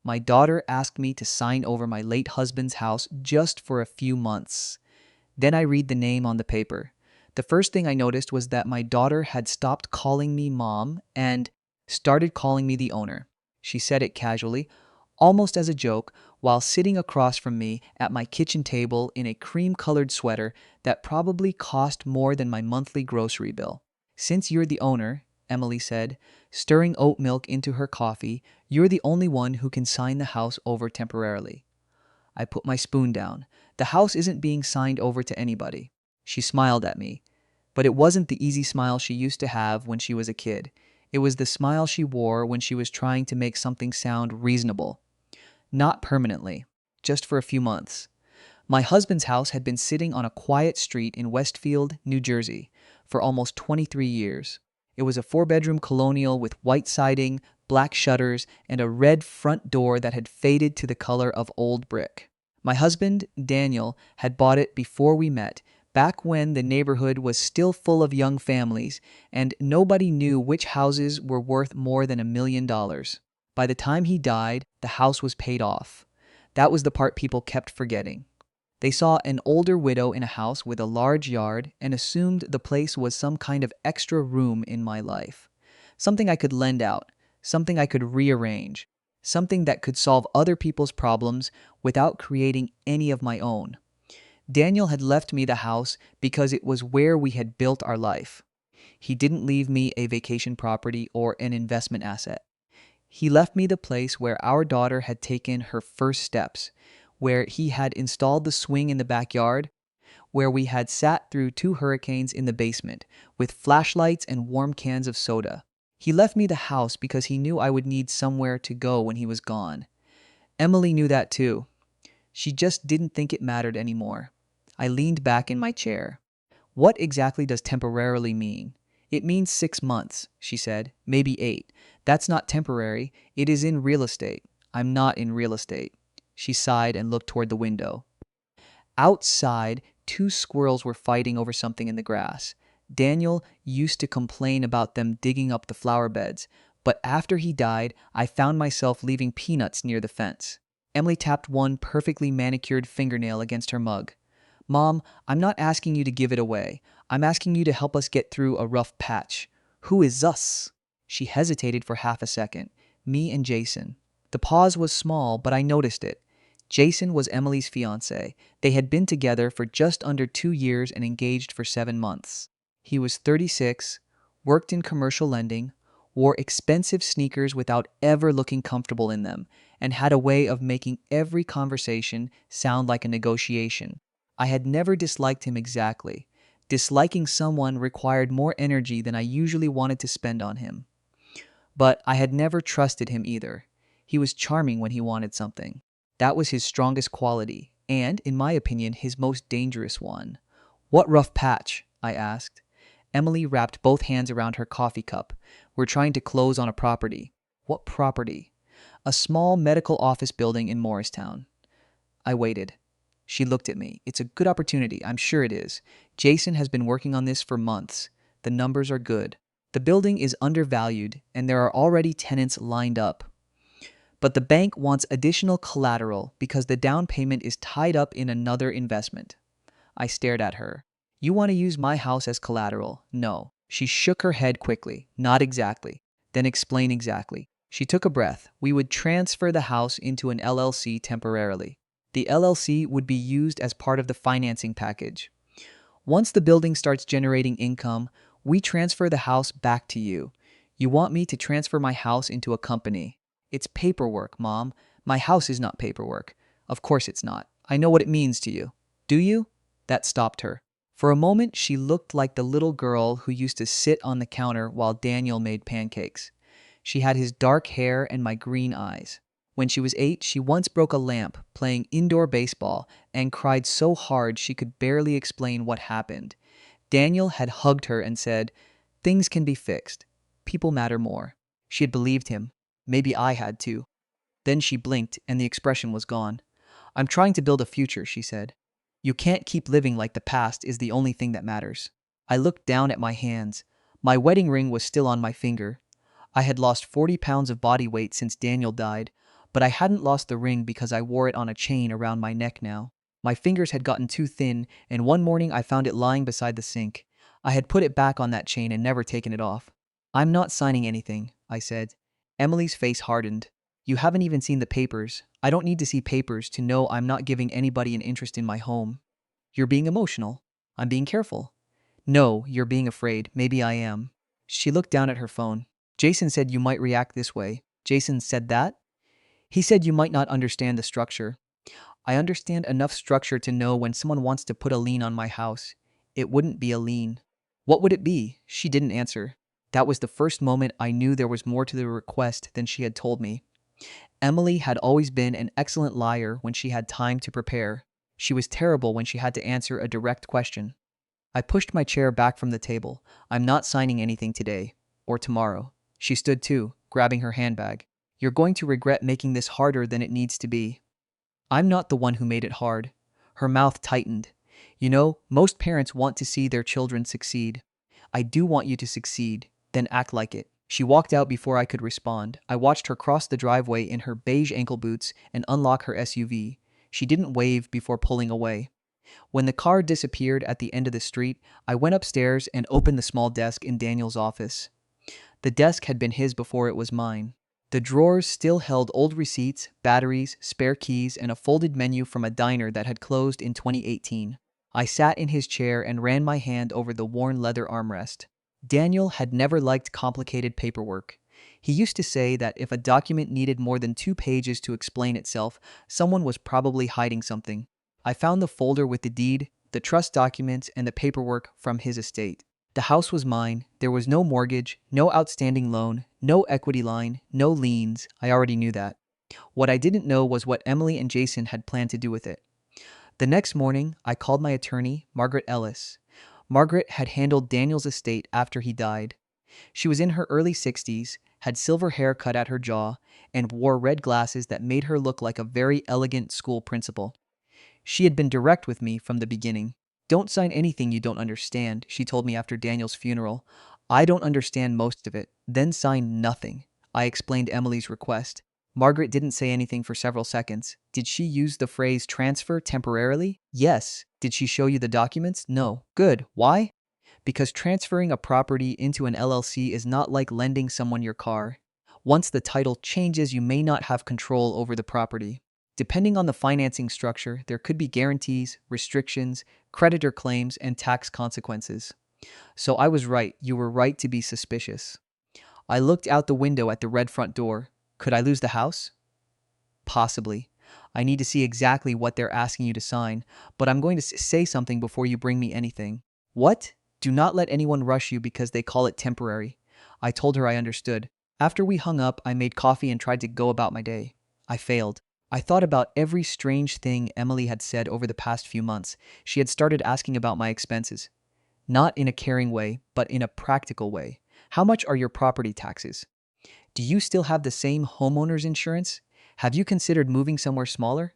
My daughter asked me to sign over my late husband's house just for a few months. Then I read the name on the paper. The first thing I noticed was that my daughter had stopped calling me mom and started calling me the owner. She said it casually, almost as a joke, while sitting across from me at my kitchen table in a cream-colored sweater that probably cost more than my monthly grocery bill. "Since you're the owner," Emily said, stirring oat milk into her coffee, "you're the only one who can sign the house over temporarily." I put my spoon down. "The house isn't being signed over to anybody." She smiled at me, but it wasn't the easy smile she used to have when she was a kid. It was the smile she wore when she was trying to make something sound reasonable. "Not permanently, just for a few months." My husband's house had been sitting on a quiet street in Westfield, New Jersey, for almost 23 years. It was a 4-bedroom colonial with white siding, black shutters, and a red front door that had faded to the color of old brick. My husband, Daniel, had bought it before we met, back when the neighborhood was still full of young families, and nobody knew which houses were worth more than $1 million. By the time he died, the house was paid off. That was the part people kept forgetting. They saw an older widow in a house with a large yard and assumed the place was some kind of extra room in my life. Something I could lend out, something I could rearrange, something that could solve other people's problems without creating any of my own. Daniel had left me the house because it was where we had built our life. He didn't leave me a vacation property or an investment asset. He left me the place where our daughter had taken her first steps, where he had installed the swing in the backyard, where we had sat through 2 hurricanes in the basement, with flashlights and warm cans of soda. He left me the house because he knew I would need somewhere to go when he was gone. Emily knew that too. She just didn't think it mattered anymore. I leaned back in my chair. "What exactly does temporarily mean?" "It means 6 months," she said. "Maybe 8. That's not temporary. It is in real estate." "I'm not in real estate." She sighed and looked toward the window. Outside, 2 squirrels were fighting over something in the grass. Daniel used to complain about them digging up the flower beds, but after he died, I found myself leaving peanuts near the fence. Emily tapped one perfectly manicured fingernail against her mug. "Mom, I'm not asking you to give it away. I'm asking you to help us get through a rough patch." "Who is us?" She hesitated for half a second. "Me and Jason." The pause was small, but I noticed it. Jason was Emily's fiancé. They had been together for just under 2 years and engaged for 7 months. He was 36, worked in commercial lending, wore expensive sneakers without ever looking comfortable in them, and had a way of making every conversation sound like a negotiation. I had never disliked him exactly. Disliking someone required more energy than I usually wanted to spend on him. But I had never trusted him either. He was charming when he wanted something. That was his strongest quality, and, in my opinion, his most dangerous one. "What rough patch?" I asked. Emily wrapped both hands around her coffee cup. "We're trying to close on a property." "What property?" "A small medical office building in Morristown." I waited. She looked at me. "It's a good opportunity. I'm sure it is. Jason has been working on this for months. The numbers are good. The building is undervalued, and there are already tenants lined up. But the bank wants additional collateral because the down payment is tied up in another investment." I stared at her. "You want to use my house as collateral?" "No." She shook her head quickly. "Not exactly." "Then explain exactly." She took a breath. "We would transfer the house into an LLC temporarily. The LLC would be used as part of the financing package. Once the building starts generating income, we transfer the house back to you. You want me to transfer my house into a company." "It's paperwork, Mom. My house is not paperwork." "Of course it's not. I know what it means to you." "Do you?" That stopped her. For a moment, she looked like the little girl who used to sit on the counter while Daniel made pancakes. She had his dark hair and my green eyes. When she was 8, she once broke a lamp playing indoor baseball and cried so hard she could barely explain what happened. Daniel had hugged her and said, "Things can be fixed. People matter more." She had believed him. Maybe I had too. Then she blinked and the expression was gone. "I'm trying to build a future," she said. "You can't keep living like the past is the only thing that matters." I looked down at my hands. My wedding ring was still on my finger. I had lost 40 pounds of body weight since Daniel died, But I hadn't lost the ring because I wore it on a chain around my neck now. My fingers had gotten too thin, and one morning I found it lying beside the sink. I had put it back on that chain and never taken it off. I'm not signing anything, I said. Emily's face hardened. You haven't even seen the papers. I don't need to see papers to know I'm not giving anybody an interest in my home. You're being emotional. I'm being careful. No, you're being afraid. Maybe I am. She looked down at her phone. Jason said you might react this way. Jason said that? He said you might not understand the structure. I understand enough structure to know when someone wants to put a lien on my house. It wouldn't be a lien. What would it be? She didn't answer. That was the first moment I knew there was more to the request than she had told me. Emily had always been an excellent liar when she had time to prepare. She was terrible when she had to answer a direct question. I pushed my chair back from the table. I'm not signing anything today. Or tomorrow. She stood too, grabbing her handbag. You're going to regret making this harder than it needs to be. I'm not the one who made it hard. Her mouth tightened. You know, most parents want to see their children succeed. I do want you to succeed, then act like it. She walked out before I could respond. I watched her cross the driveway in her beige ankle boots and unlock her SUV. She didn't wave before pulling away. When the car disappeared at the end of the street, I went upstairs and opened the small desk in Daniel's office. The desk had been his before it was mine. The drawers still held old receipts, batteries, spare keys, and a folded menu from a diner that had closed in 2018. I sat in his chair and ran my hand over the worn leather armrest. Daniel had never liked complicated paperwork. He used to say that if a document needed more than 2 pages to explain itself, someone was probably hiding something. I found the folder with the deed, the trust documents, and the paperwork from his estate. The house was mine. There was no mortgage, no outstanding loan, no equity line, no liens. I already knew that. What I didn't know was what Emily and Jason had planned to do with it. The next morning, I called my attorney, Margaret Ellis. Margaret had handled Daniel's estate after he died. She was in her early 60s, had silver hair cut at her jaw, and wore red glasses that made her look like a very elegant school principal. She had been direct with me from the beginning. Don't sign anything you don't understand, she told me after Daniel's funeral. I don't understand most of it. Then sign nothing. I explained Emily's request. Margaret didn't say anything for several seconds. Did she use the phrase transfer temporarily? Yes. Did she show you the documents? No. Good. Why? Because transferring a property into an LLC is not like lending someone your car. Once the title changes, you may not have control over the property. Depending on the financing structure, there could be guarantees, restrictions, creditor claims, and tax consequences. So I was right. You were right to be suspicious. I looked out the window at the red front door. Could I lose the house? Possibly. I need to see exactly what they're asking you to sign, but I'm going to say something before you bring me anything. What? Do not let anyone rush you because they call it temporary. I told her I understood. After we hung up, I made coffee and tried to go about my day. I failed. I thought about every strange thing Emily had said over the past few months. She had started asking about my expenses. Not in a caring way, but in a practical way. How much are your property taxes? Do you still have the same homeowner's insurance? Have you considered moving somewhere smaller?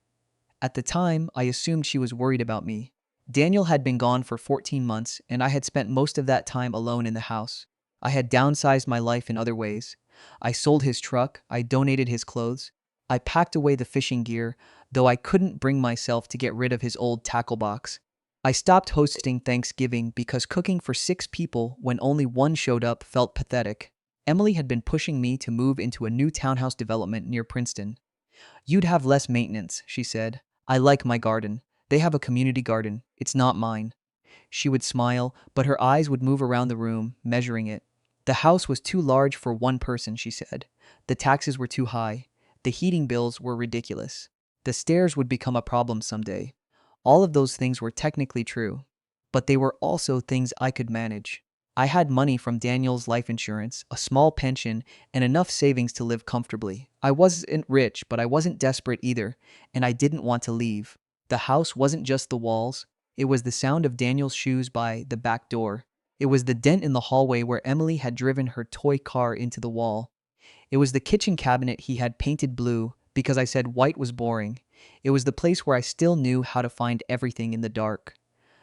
At the time, I assumed she was worried about me. Daniel had been gone for 14 months, and I had spent most of that time alone in the house. I had downsized my life in other ways. I sold his truck, I donated his clothes. I packed away the fishing gear, though I couldn't bring myself to get rid of his old tackle box. I stopped hosting Thanksgiving because cooking for 6 people when only one showed up felt pathetic. Emily had been pushing me to move into a new townhouse development near Princeton. You'd have less maintenance, she said. I like my garden. They have a community garden. It's not mine. She would smile, but her eyes would move around the room, measuring it. The house was too large for one person, she said. The taxes were too high. The heating bills were ridiculous. The stairs would become a problem someday. All of those things were technically true, but they were also things I could manage. I had money from Daniel's life insurance, a small pension, and enough savings to live comfortably. I wasn't rich, but I wasn't desperate either, and I didn't want to leave. The house wasn't just the walls. It was the sound of Daniel's shoes by the back door. It was the dent in the hallway where Emily had driven her toy car into the wall. It was the kitchen cabinet he had painted blue because I said white was boring. It was the place where I still knew how to find everything in the dark.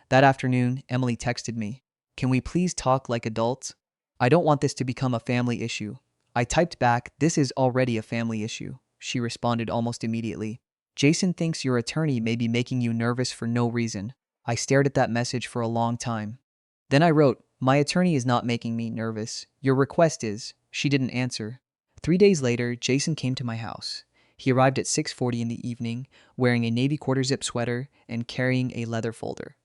That afternoon, Emily texted me. Can we please talk like adults? I don't want this to become a family issue. I typed back, this is already a family issue. she responded almost immediately. Jason thinks your attorney may be making you nervous for no reason. I stared at that message for a long time. Then I wrote, my attorney is not making me nervous. Your request is. She didn't answer. 3 days later, Jason came to my house. He arrived at 6:40 in the evening, wearing a navy quarter-zip sweater and carrying a leather folder.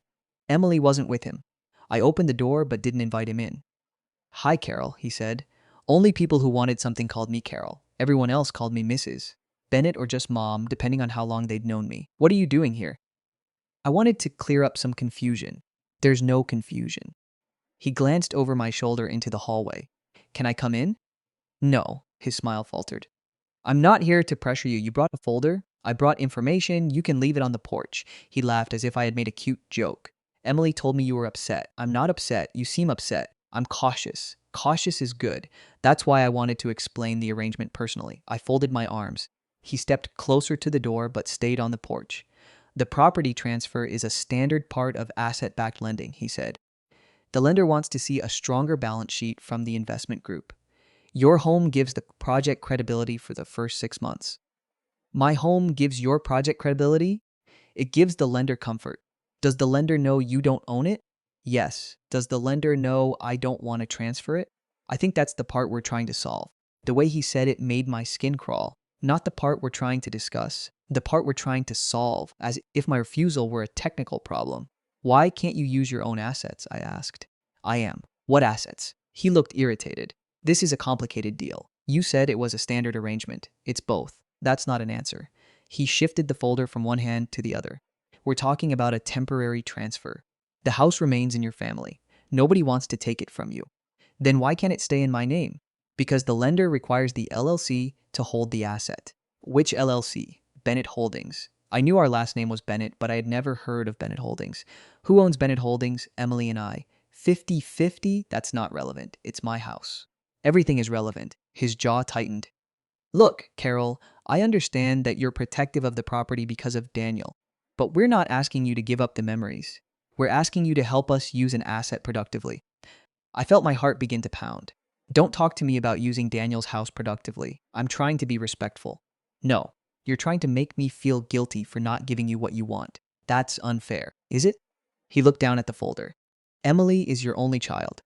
Emily wasn't with him. I opened the door but didn't invite him in. Hi, Carol, he said. Only people who wanted something called me Carol. Everyone else called me Mrs. Bennett or just Mom, depending on how long they'd known me. What are you doing here? I wanted to clear up some confusion. There's no confusion. He glanced over my shoulder into the hallway. Can I come in? No, his smile faltered. I'm not here to pressure you. You brought a folder? I brought information. You can leave it on the porch. He laughed as if I had made a cute joke. Emily told me you were upset. I'm not upset. You seem upset. I'm cautious. Cautious is good. That's why I wanted to explain the arrangement personally. I folded my arms. He stepped closer to the door but stayed on the porch. The property transfer is a standard part of asset-backed lending, he said. The lender wants to see a stronger balance sheet from the investment group. Your home gives the project credibility for the first 6 months. My home gives your project credibility? It gives the lender comfort. Does the lender know you don't own it? Yes. Does the lender know I don't want to transfer it? I think that's the part we're trying to solve. The way he said it made my skin crawl. Not the part we're trying to discuss. The part we're trying to solve, as if my refusal were a technical problem. Why can't you use your own assets? I asked. I am. What assets? He looked irritated. This is a complicated deal. You said it was a standard arrangement. It's both. That's not an answer. He shifted the folder from one hand to the other. We're talking about a temporary transfer. The house remains in your family. Nobody wants to take it from you. Then why can't it stay in my name? Because the lender requires the LLC to hold the asset. Which LLC? Bennett Holdings. I knew our last name was Bennett, but I had never heard of Bennett Holdings. Who owns Bennett Holdings? Emily and I. 50-50? That's not relevant. It's my house. Everything is relevant. His jaw tightened. Look, Carol, I understand that you're protective of the property because of Daniel, but we're not asking you to give up the memories. We're asking you to help us use an asset productively. I felt my heart begin to pound. Don't talk to me about using Daniel's house productively. I'm trying to be respectful. No, you're trying to make me feel guilty for not giving you what you want. That's unfair, is it? He looked down at the folder. Emily is your only child.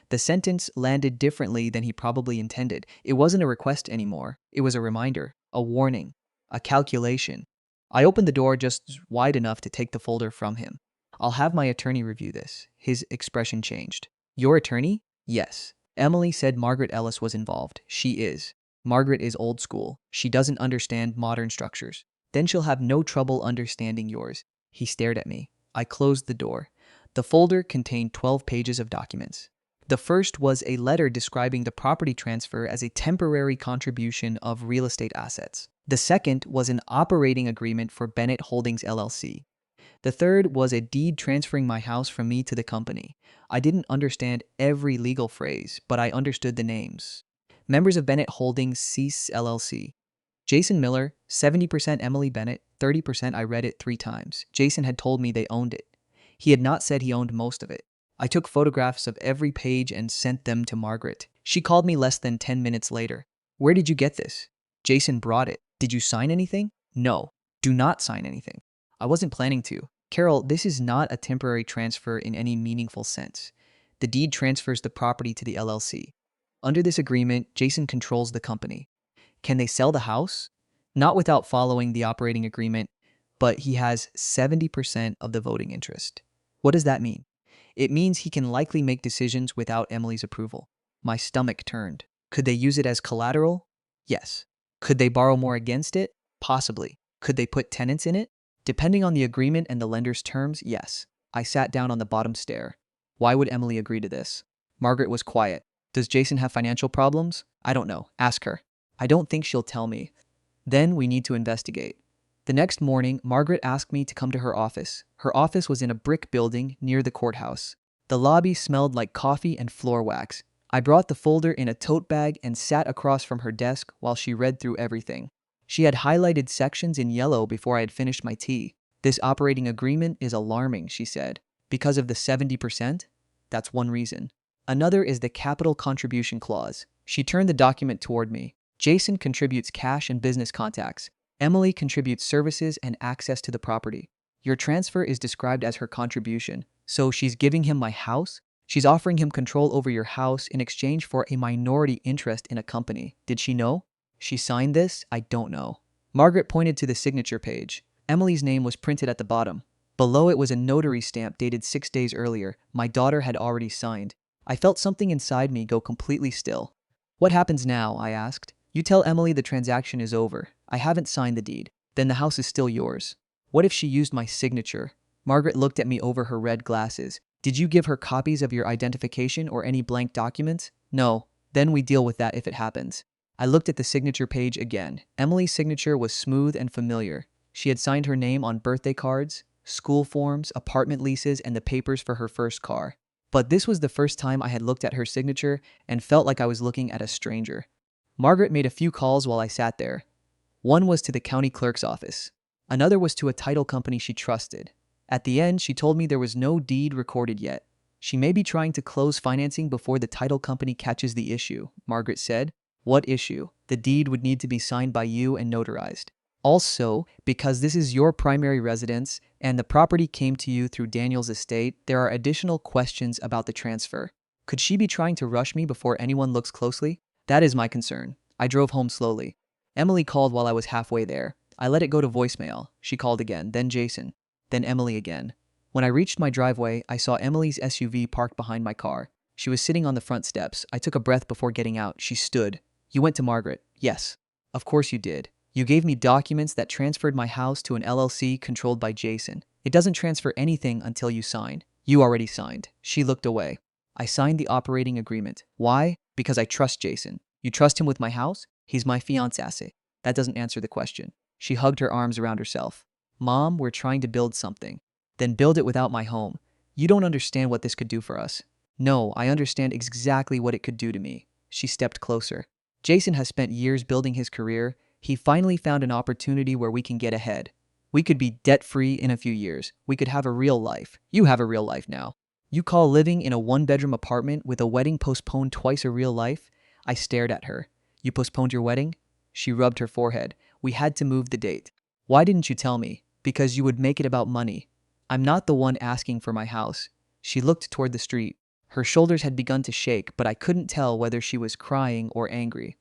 The sentence landed differently than he probably intended. It wasn't a request anymore. It was a reminder, a warning, a calculation. I opened the door just wide enough to take the folder from him. I'll have my attorney review this. His expression changed. Your attorney? Yes. Emily said Margaret Ellis was involved. She is. Margaret is old school. She doesn't understand modern structures. Then she'll have no trouble understanding yours. He stared at me. I closed the door. The folder contained 12 pages of documents. The first was a letter describing the property transfer as a temporary contribution of real estate assets. The second was an operating agreement for Bennett Holdings LLC. The third was a deed transferring my house from me to the company. I didn't understand every legal phrase, but I understood the names. Members of Bennett Holdings Cease LLC. Jason Miller, 70% Emily Bennett, 30% I read it 3 times. Jason had told me they owned it. He had not said he owned most of it. I took photographs of every page and sent them to Margaret. She called me less than 10 minutes later. Where did you get this? Jason brought it. Did you sign anything? No. Do not sign anything. I wasn't planning to. Carol, this is not a temporary transfer in any meaningful sense. The deed transfers the property to the LLC. Under this agreement, Jason controls the company. Can they sell the house? Not without following the operating agreement, but he has 70% of the voting interest. What does that mean? It means he can likely make decisions without Emily's approval. My stomach turned. Could they use it as collateral? Yes. Could they borrow more against it? Possibly. Could they put tenants in it? Depending on the agreement and the lender's terms, yes. I sat down on the bottom stair. Why would Emily agree to this? Margaret was quiet. Does Jason have financial problems? I don't know. Ask her. I don't think she'll tell me. Then we need to investigate. The next morning, Margaret asked me to come to her office. Her office was in a brick building near the courthouse. The lobby smelled like coffee and floor wax. I brought the folder in a tote bag and sat across from her desk while she read through everything. She had highlighted sections in yellow before I had finished my tea. This operating agreement is alarming, she said. Because of the 70%? That's one reason. Another is the capital contribution clause. She turned the document toward me. Jason contributes cash and business contacts. Emily contributes services and access to the property. Your transfer is described as her contribution. So she's giving him my house? She's offering him control over your house in exchange for a minority interest in a company. Did she know? She signed this? I don't know. Margaret pointed to the signature page. Emily's name was printed at the bottom. Below it was a notary stamp dated 6 days earlier. My daughter had already signed. I felt something inside me go completely still. What happens now? I asked. You tell Emily the transaction is over. I haven't signed the deed. Then the house is still yours. What if she used my signature? Margaret looked at me over her red glasses. Did you give her copies of your identification or any blank documents? No. Then we deal with that if it happens. I looked at the signature page again. Emily's signature was smooth and familiar. She had signed her name on birthday cards, school forms, apartment leases, and the papers for her first car. But this was the first time I had looked at her signature and felt like I was looking at a stranger. Margaret made a few calls while I sat there. One was to the county clerk's office. Another was to a title company she trusted. At the end, she told me there was no deed recorded yet. She may be trying to close financing before the title company catches the issue, Margaret said. What issue? The deed would need to be signed by you and notarized. Also, because this is your primary residence and the property came to you through Daniel's estate, there are additional questions about the transfer. Could she be trying to rush me before anyone looks closely? That is my concern. I drove home slowly. Emily called while I was halfway there. I let it go to voicemail. She called again, then Jason, then Emily again. When I reached my driveway, I saw Emily's SUV parked behind my car. She was sitting on the front steps. I took a breath before getting out. She stood. You went to Margaret. Yes. Of course you did. You gave me documents that transferred my house to an LLC controlled by Jason. It doesn't transfer anything until you sign. You already signed. She looked away. I signed the operating agreement. Why? Because I trust Jason. You trust him with my house? He's my fiancé. That doesn't answer the question. She hugged her arms around herself. Mom, we're trying to build something. Then build it without my home. You don't understand what this could do for us. No, I understand exactly what it could do to me. She stepped closer. Jason has spent years building his career. He finally found an opportunity where we can get ahead. We could be debt-free in a few years. We could have a real life. You have a real life now. You call living in a one-bedroom apartment with a wedding postponed twice a real life? I stared at her. You postponed your wedding? She rubbed her forehead. We had to move the date. Why didn't you tell me? Because you would make it about money. I'm not the one asking for my house. She looked toward the street. Her shoulders had begun to shake, but I couldn't tell whether she was crying or angry.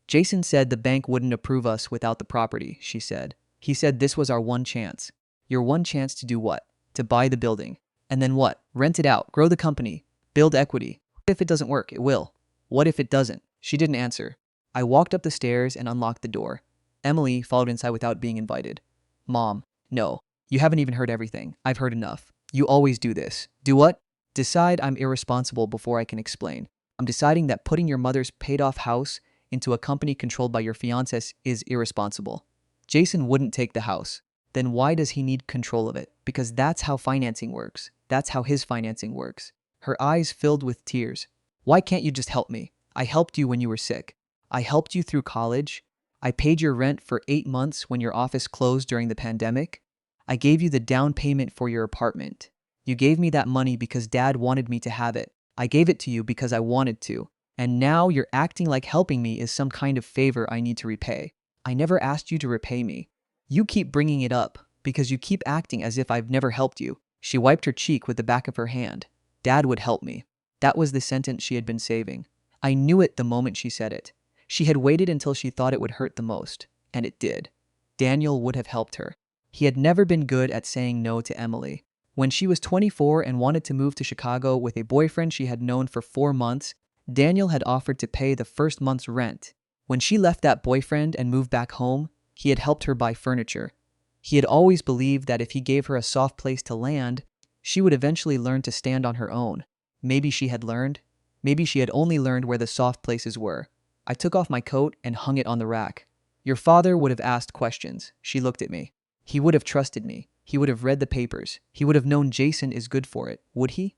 Jason said the bank wouldn't approve us without the property, she said. He said this was our one chance. Your one chance to do what? To buy the building. And then what? Rent it out, grow the company, build equity. What if it doesn't work? It will. What if it doesn't? She didn't answer. I walked up the stairs and unlocked the door. Emily followed inside without being invited. Mom, no. You haven't even heard everything. I've heard enough. You always do this. Do what? Decide I'm irresponsible before I can explain. I'm deciding that putting your mother's paid-off house into a company controlled by your fiancé is irresponsible. Jason wouldn't take the house. Then why does he need control of it? Because that's how financing works. That's how his financing works. Her eyes filled with tears. Why can't you just help me? I helped you when you were sick. I helped you through college. I paid your rent for 8 months when your office closed during the pandemic. I gave you the down payment for your apartment. You gave me that money because Dad wanted me to have it. I gave it to you because I wanted to. And now you're acting like helping me is some kind of favor I need to repay. I never asked you to repay me. You keep bringing it up because you keep acting as if I've never helped you. She wiped her cheek with the back of her hand. Dad would help me. That was the sentence she had been saving. I knew it the moment she said it. She had waited until she thought it would hurt the most, and it did. Daniel would have helped her. He had never been good at saying no to Emily. When she was 24 and wanted to move to Chicago with a boyfriend she had known for 4 months, Daniel had offered to pay the first month's rent. When she left that boyfriend and moved back home, he had helped her buy furniture. He had always believed that if he gave her a soft place to land, she would eventually learn to stand on her own. Maybe she had learned. Maybe she had only learned where the soft places were. I took off my coat and hung it on the rack. Your father would have asked questions. She looked at me. He would have trusted me. He would have read the papers. He would have known Jason is good for it. Would he?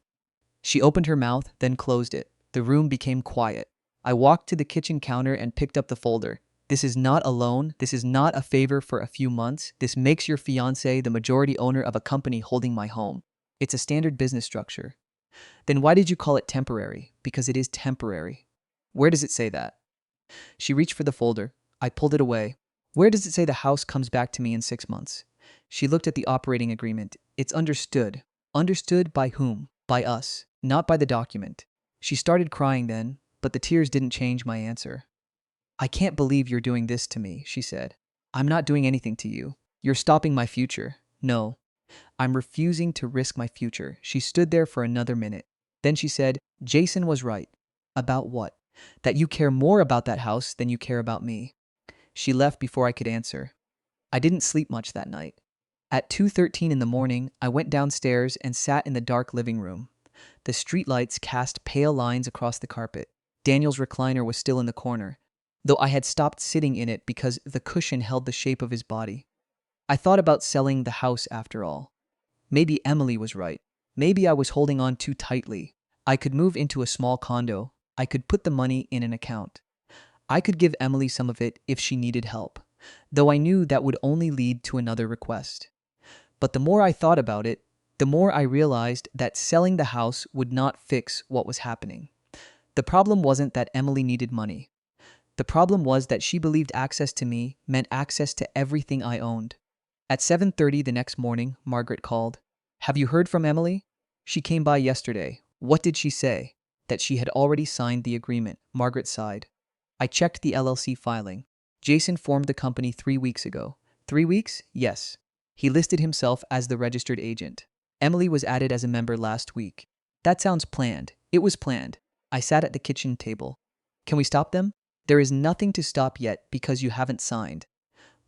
She opened her mouth, then closed it. The room became quiet. I walked to the kitchen counter and picked up the folder. This is not a loan. This is not a favor for a few months. This makes your fiancé the majority owner of a company holding my home. It's a standard business structure. Then why did you call it temporary? Because it is temporary. Where does it say that? She reached for the folder. I pulled it away. Where does it say the house comes back to me in 6 months? She looked at the operating agreement. It's understood. Understood by whom? By us, not by the document. She started crying then, but the tears didn't change my answer. I can't believe you're doing this to me, she said. I'm not doing anything to you. You're stopping my future. No, I'm refusing to risk my future. She stood there for another minute. Then she said, Jason was right. About what? That you care more about that house than you care about me. She left before I could answer. I didn't sleep much that night. At 2:13 in the morning, I went downstairs and sat in the dark living room. The streetlights cast pale lines across the carpet. Daniel's recliner was still in the corner, though I had stopped sitting in it because the cushion held the shape of his body. I thought about selling the house after all. Maybe Emily was right. Maybe I was holding on too tightly. I could move into a small condo. I could put the money in an account. I could give Emily some of it if she needed help, though I knew that would only lead to another request. But the more I thought about it, the more I realized that selling the house would not fix what was happening. The problem wasn't that Emily needed money. The problem was that she believed access to me meant access to everything I owned. At 7:30 the next morning, Margaret called. Have you heard from Emily? She came by yesterday. What did she say? That she had already signed the agreement. Margaret sighed. I checked the LLC filing. Jason formed the company 3 weeks ago. 3 weeks? Yes. He listed himself as the registered agent. Emily was added as a member last week. That sounds planned. It was planned. I sat at the kitchen table. Can we stop them? There is nothing to stop yet because you haven't signed.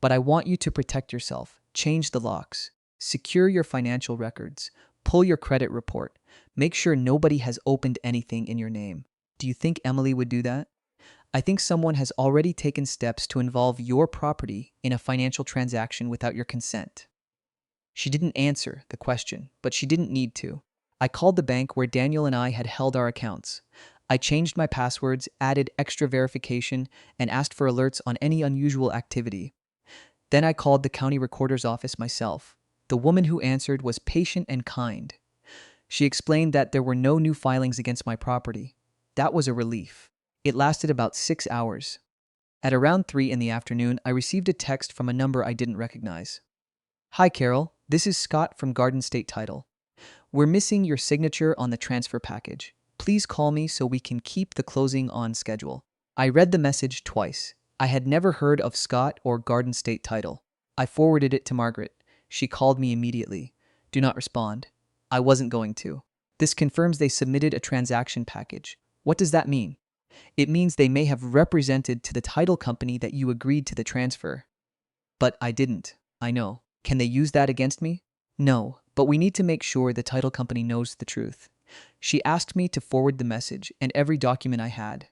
But I want you to protect yourself. Change the locks. Secure your financial records. Pull your credit report. Make sure nobody has opened anything in your name. Do you think Emily would do that? I think someone has already taken steps to involve your property in a financial transaction without your consent. She didn't answer the question, but she didn't need to. I called the bank where Daniel and I had held our accounts. I changed my passwords, added extra verification, and asked for alerts on any unusual activity. Then I called the county recorder's office myself. The woman who answered was patient and kind. She explained that there were no new filings against my property. That was a relief. It lasted about 6 hours. At around 3 in the afternoon, I received a text from a number I didn't recognize. Hi, Carol. This is Scott from Garden State Title. We're missing your signature on the transfer package. Please call me so we can keep the closing on schedule. I read the message twice. I had never heard of Scott or Garden State Title. I forwarded it to Margaret. She called me immediately. Do not respond. I wasn't going to. This confirms they submitted a transaction package. What does that mean? It means they may have represented to the title company that you agreed to the transfer. But I didn't. I know. Can they use that against me? No, but we need to make sure the title company knows the truth. She asked me to forward the message and every document I had.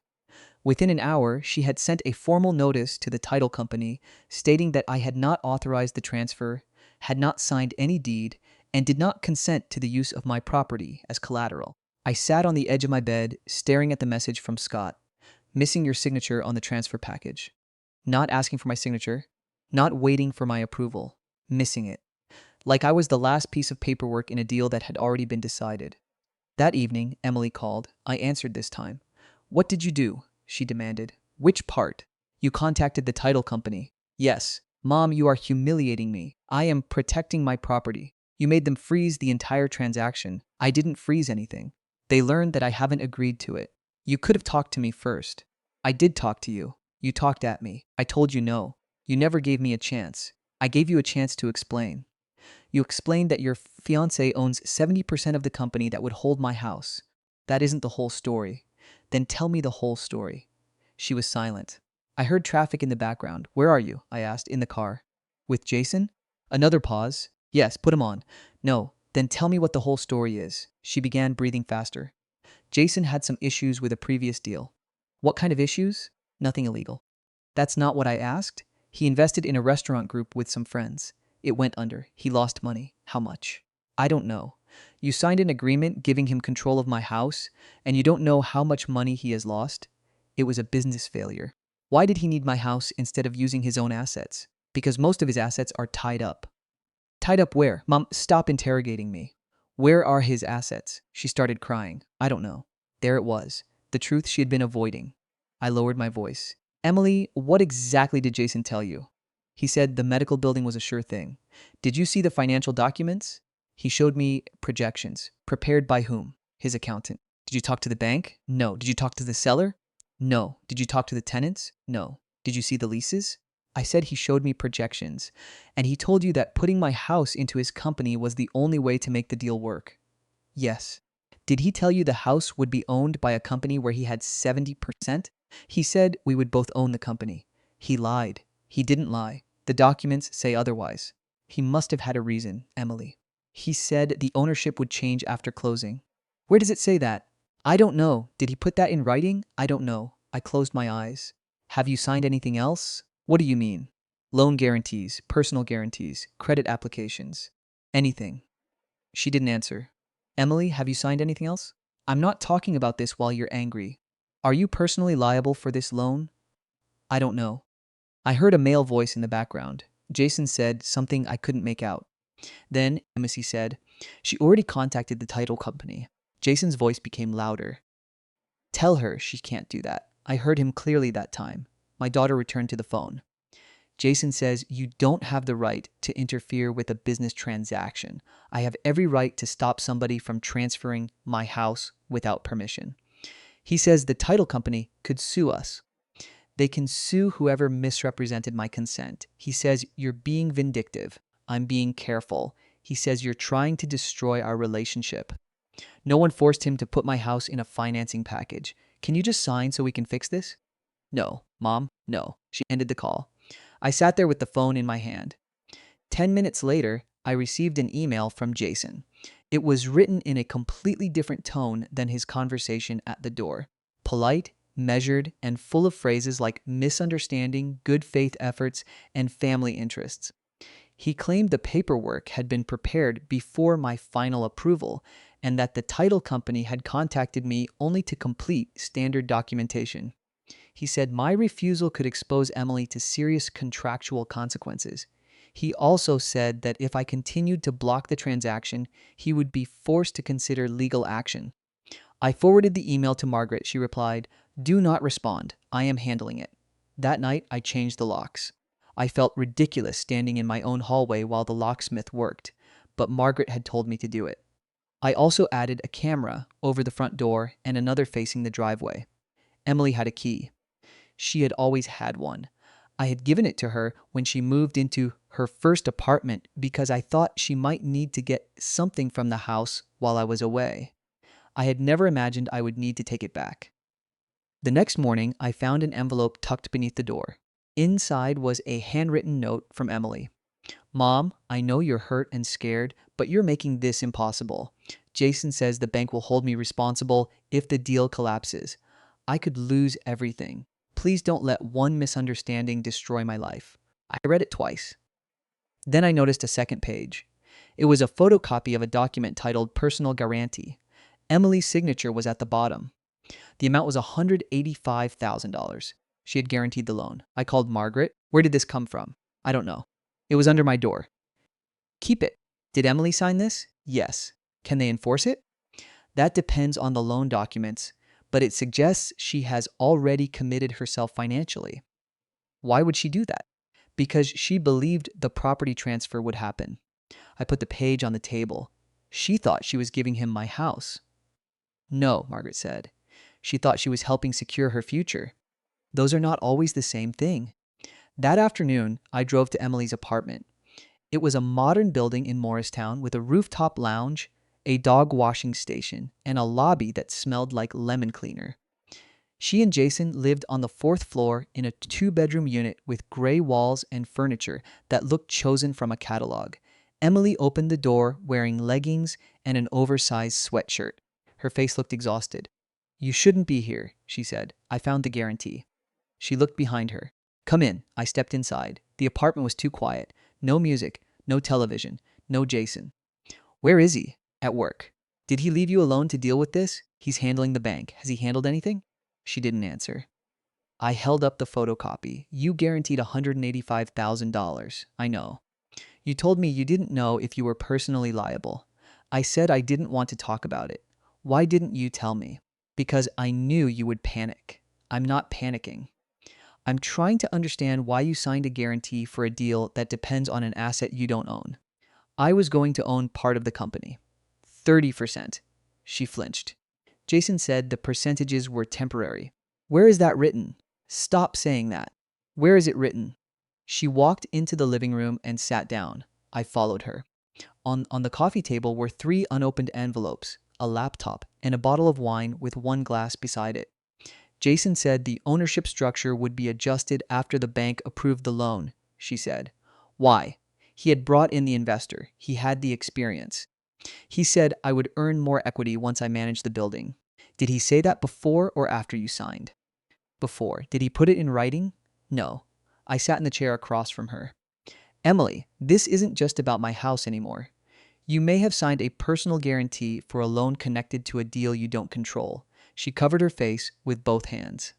Within an hour, she had sent a formal notice to the title company stating that I had not authorized the transfer, had not signed any deed, and did not consent to the use of my property as collateral. I sat on the edge of my bed, staring at the message from Scott. Missing your signature on the transfer package. Not asking for my signature. Not waiting for my approval. Missing it. Like I was the last piece of paperwork in a deal that had already been decided. That evening, Emily called. I answered this time. What did you do? She demanded. Which part? You contacted the title company. Yes. Mom, you are humiliating me. I am protecting my property. You made them freeze the entire transaction. I didn't freeze anything. They learned that I haven't agreed to it. You could have talked to me first. I did talk to you. You talked at me. I told you no. You never gave me a chance. I gave you a chance to explain. You explained that your fiancé owns 70% of the company that would hold my house. That isn't the whole story. Then tell me the whole story. She was silent. I heard traffic in the background. Where are you? I asked. In the car. With Jason? Another pause. Yes, put him on. No. Then tell me what the whole story is. She began breathing faster. Jason had some issues with a previous deal. What kind of issues? Nothing illegal. That's not what I asked. He invested in a restaurant group with some friends. It went under. He lost money. How much? I don't know. You signed an agreement giving him control of my house, and you don't know how much money he has lost? It was a business failure. Why did he need my house instead of using his own assets? Because most of his assets are tied up. Tied up where? Mom, stop interrogating me. Where are his assets? She started crying. I don't know. There it was. The truth she had been avoiding. I lowered my voice. Emily, what exactly did Jason tell you? He said the medical building was a sure thing. Did you see the financial documents? He showed me projections. Prepared by whom? His accountant. Did you talk to the bank? No. Did you talk to the seller? No. Did you talk to the tenants? No. Did you see the leases? I said he showed me projections, and he told you that putting my house into his company was the only way to make the deal work. Yes. Did he tell you the house would be owned by a company where he had 70%? He said we would both own the company. He lied. He didn't lie. The documents say otherwise. He must have had a reason, Emily. He said the ownership would change after closing. Where does it say that? I don't know. Did he put that in writing? I don't know. I closed my eyes. Have you signed anything else? What do you mean? Loan guarantees, personal guarantees, credit applications. Anything. She didn't answer. Emily, have you signed anything else? I'm not talking about this while you're angry. Are you personally liable for this loan? I don't know. I heard a male voice in the background. Jason said something I couldn't make out. Then, Emissy said, she already contacted the title company. Jason's voice became louder. Tell her she can't do that. I heard him clearly that time. My daughter returned to the phone. Jason says you don't have the right to interfere with a business transaction. I have every right to stop somebody from transferring my house without permission. He says the title company could sue us. They can sue whoever misrepresented my consent. He says you're being vindictive. I'm being careful. He says you're trying to destroy our relationship. No one forced him to put my house in a financing package. Can you just sign so we can fix this? No, Mom, no. She ended the call. I sat there with the phone in my hand. 10 minutes later, I received an email from Jason. It was written in a completely different tone than his conversation at the door. Polite, measured, and full of phrases like misunderstanding, good faith efforts, and family interests. He claimed the paperwork had been prepared before my final approval and that the title company had contacted me only to complete standard documentation. He said my refusal could expose Emily to serious contractual consequences. He also said that if I continued to block the transaction, he would be forced to consider legal action. I forwarded the email to Margaret. She replied, "Do not respond. I am handling it." That night, I changed the locks. I felt ridiculous standing in my own hallway while the locksmith worked, but Margaret had told me to do it. I also added a camera over the front door and another facing the driveway. Emily had a key. She had always had one. I had given it to her when she moved into her first apartment because I thought she might need to get something from the house while I was away. I had never imagined I would need to take it back. The next morning, I found an envelope tucked beneath the door. Inside was a handwritten note from Emily. Mom, I know you're hurt and scared, but you're making this impossible. Jason says the bank will hold me responsible if the deal collapses. I could lose everything. Please don't let one misunderstanding destroy my life. I read it twice. Then I noticed a second page. It was a photocopy of a document titled Personal Guarantee. Emily's signature was at the bottom. The amount was $185,000. She had guaranteed the loan. I called Margaret. Where did this come from? I don't know. It was under my door. Keep it. Did Emily sign this? Yes. Can they enforce it? That depends on the loan documents, but it suggests she has already committed herself financially. Why would she do that? Because she believed the property transfer would happen. I put the page on the table. She thought she was giving him my house. No, Margaret said. She thought she was helping secure her future. Those are not always the same thing. That afternoon, I drove to Emily's apartment. It was a modern building in Morristown with a rooftop lounge, a dog washing station, and a lobby that smelled like lemon cleaner. She and Jason lived on the fourth floor in a two-bedroom unit with gray walls and furniture that looked chosen from a catalog. Emily opened the door wearing leggings and an oversized sweatshirt. Her face looked exhausted. You shouldn't be here, she said. I found the guarantee. She looked behind her. Come in. I stepped inside. The apartment was too quiet. No music, no television, no Jason. Where is he? At work. Did he leave you alone to deal with this? He's handling the bank. Has he handled anything? She didn't answer. I held up the photocopy. You guaranteed $185,000. I know. You told me you didn't know if you were personally liable. I said I didn't want to talk about it. Why didn't you tell me? Because I knew you would panic. I'm not panicking. I'm trying to understand why you signed a guarantee for a deal that depends on an asset you don't own. I was going to own part of the company. 30%. She flinched. Jason said the percentages were temporary. Where is that written? Stop saying that. Where is it written? She walked into the living room and sat down. I followed her. On the coffee table were 3 unopened envelopes, a laptop, and a bottle of wine with one glass beside it. Jason said the ownership structure would be adjusted after the bank approved the loan, she said. Why? He had brought in the investor. He had the experience. He said I would earn more equity once I managed the building. Did he say that before or after you signed? Before. Did he put it in writing? No. I sat in the chair across from her. Emily, this isn't just about my house anymore. You may have signed a personal guarantee for a loan connected to a deal you don't control. She covered her face with both hands.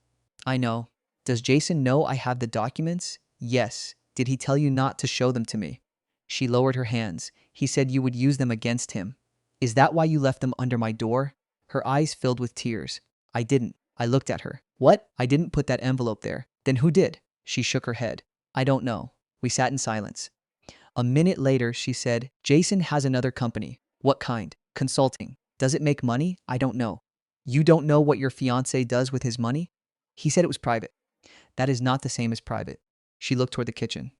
I know. Does Jason know I have the documents? Yes. Did he tell you not to show them to me? She lowered her hands. He said you would use them against him. Is that why you left them under my door? Her eyes filled with tears. I didn't. I looked at her. What? I didn't put that envelope there. Then who did? She shook her head. I don't know. We sat in silence. A minute later, she said, Jason has another company. What kind? Consulting. Does it make money? I don't know. You don't know what your fiancé does with his money? He said it was private. That is not the same as private. She looked toward the kitchen.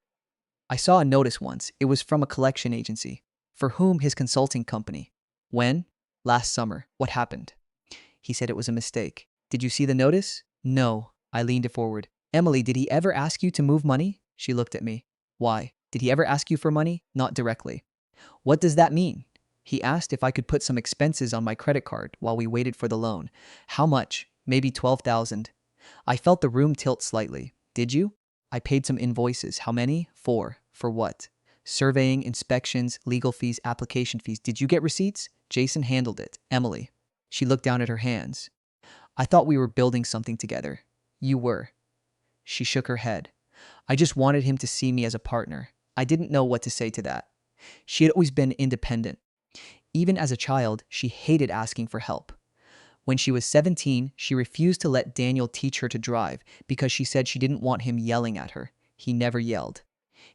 I saw a notice once. It was from a collection agency. For whom? His consulting company. When? Last summer. What happened? He said it was a mistake. Did you see the notice? No. I leaned forward. Emily, did he ever ask you to move money? She looked at me. Why? Did he ever ask you for money? Not directly. What does that mean? He asked if I could put some expenses on my credit card while we waited for the loan. How much? Maybe 12,000. I felt the room tilt slightly. Did you? I paid some invoices. How many? 4. For what? Surveying, inspections, legal fees, application fees. Did you get receipts? Jason handled it. Emily. She looked down at her hands. I thought we were building something together. You were. She shook her head. I just wanted him to see me as a partner. I didn't know what to say to that. She had always been independent. Even as a child, she hated asking for help. When she was 17, she refused to let Daniel teach her to drive because she said she didn't want him yelling at her. He never yelled.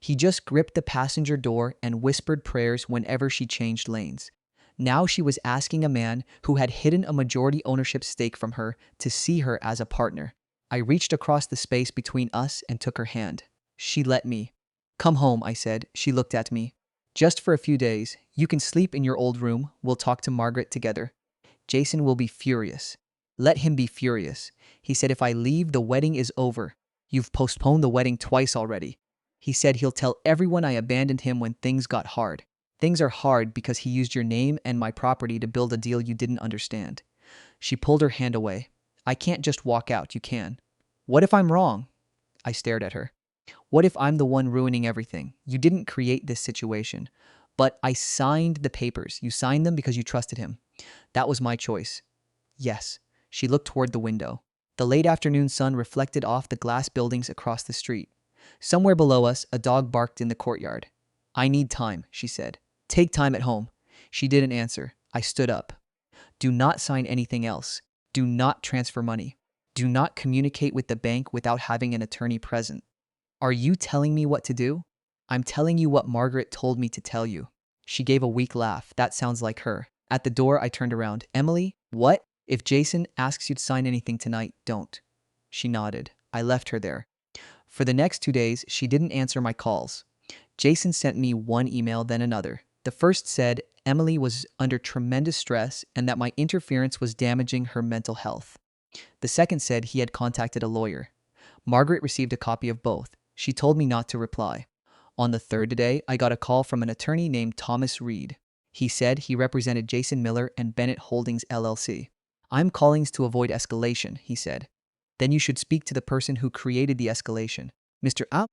He just gripped the passenger door and whispered prayers whenever she changed lanes. Now she was asking a man who had hidden a majority ownership stake from her to see her as a partner. I reached across the space between us and took her hand. She let me. Come home, I said. She looked at me. Just for a few days. You can sleep in your old room. We'll talk to Margaret together. Jason will be furious. Let him be furious. He said if I leave, the wedding is over. You've postponed the wedding twice already. He said he'll tell everyone I abandoned him when things got hard. Things are hard because he used your name and my property to build a deal you didn't understand. She pulled her hand away. I can't just walk out, you can. What if I'm wrong? I stared at her. What if I'm the one ruining everything? You didn't create this situation. But I signed the papers. You signed them because you trusted him. That was my choice. Yes. She looked toward the window. The late afternoon sun reflected off the glass buildings across the street. Somewhere below us, a dog barked in the courtyard. I need time, she said. Take time at home. She didn't answer. I stood up. Do not sign anything else. Do not transfer money. Do not communicate with the bank without having an attorney present. Are you telling me what to do? I'm telling you what Margaret told me to tell you. She gave a weak laugh. That sounds like her. At the door, I turned around. Emily, what? If Jason asks you to sign anything tonight, don't. She nodded. I left her there. For the next 2 days, she didn't answer my calls. Jason sent me one email, then another. The first said Emily was under tremendous stress and that my interference was damaging her mental health. The second said he had contacted a lawyer. Margaret received a copy of both. She told me not to reply. On the third day, I got a call from an attorney named Thomas Reed. He said he represented Jason Miller and Bennett Holdings LLC. I'm calling to avoid escalation, he said. Then you should speak to the person who created the escalation. Mr.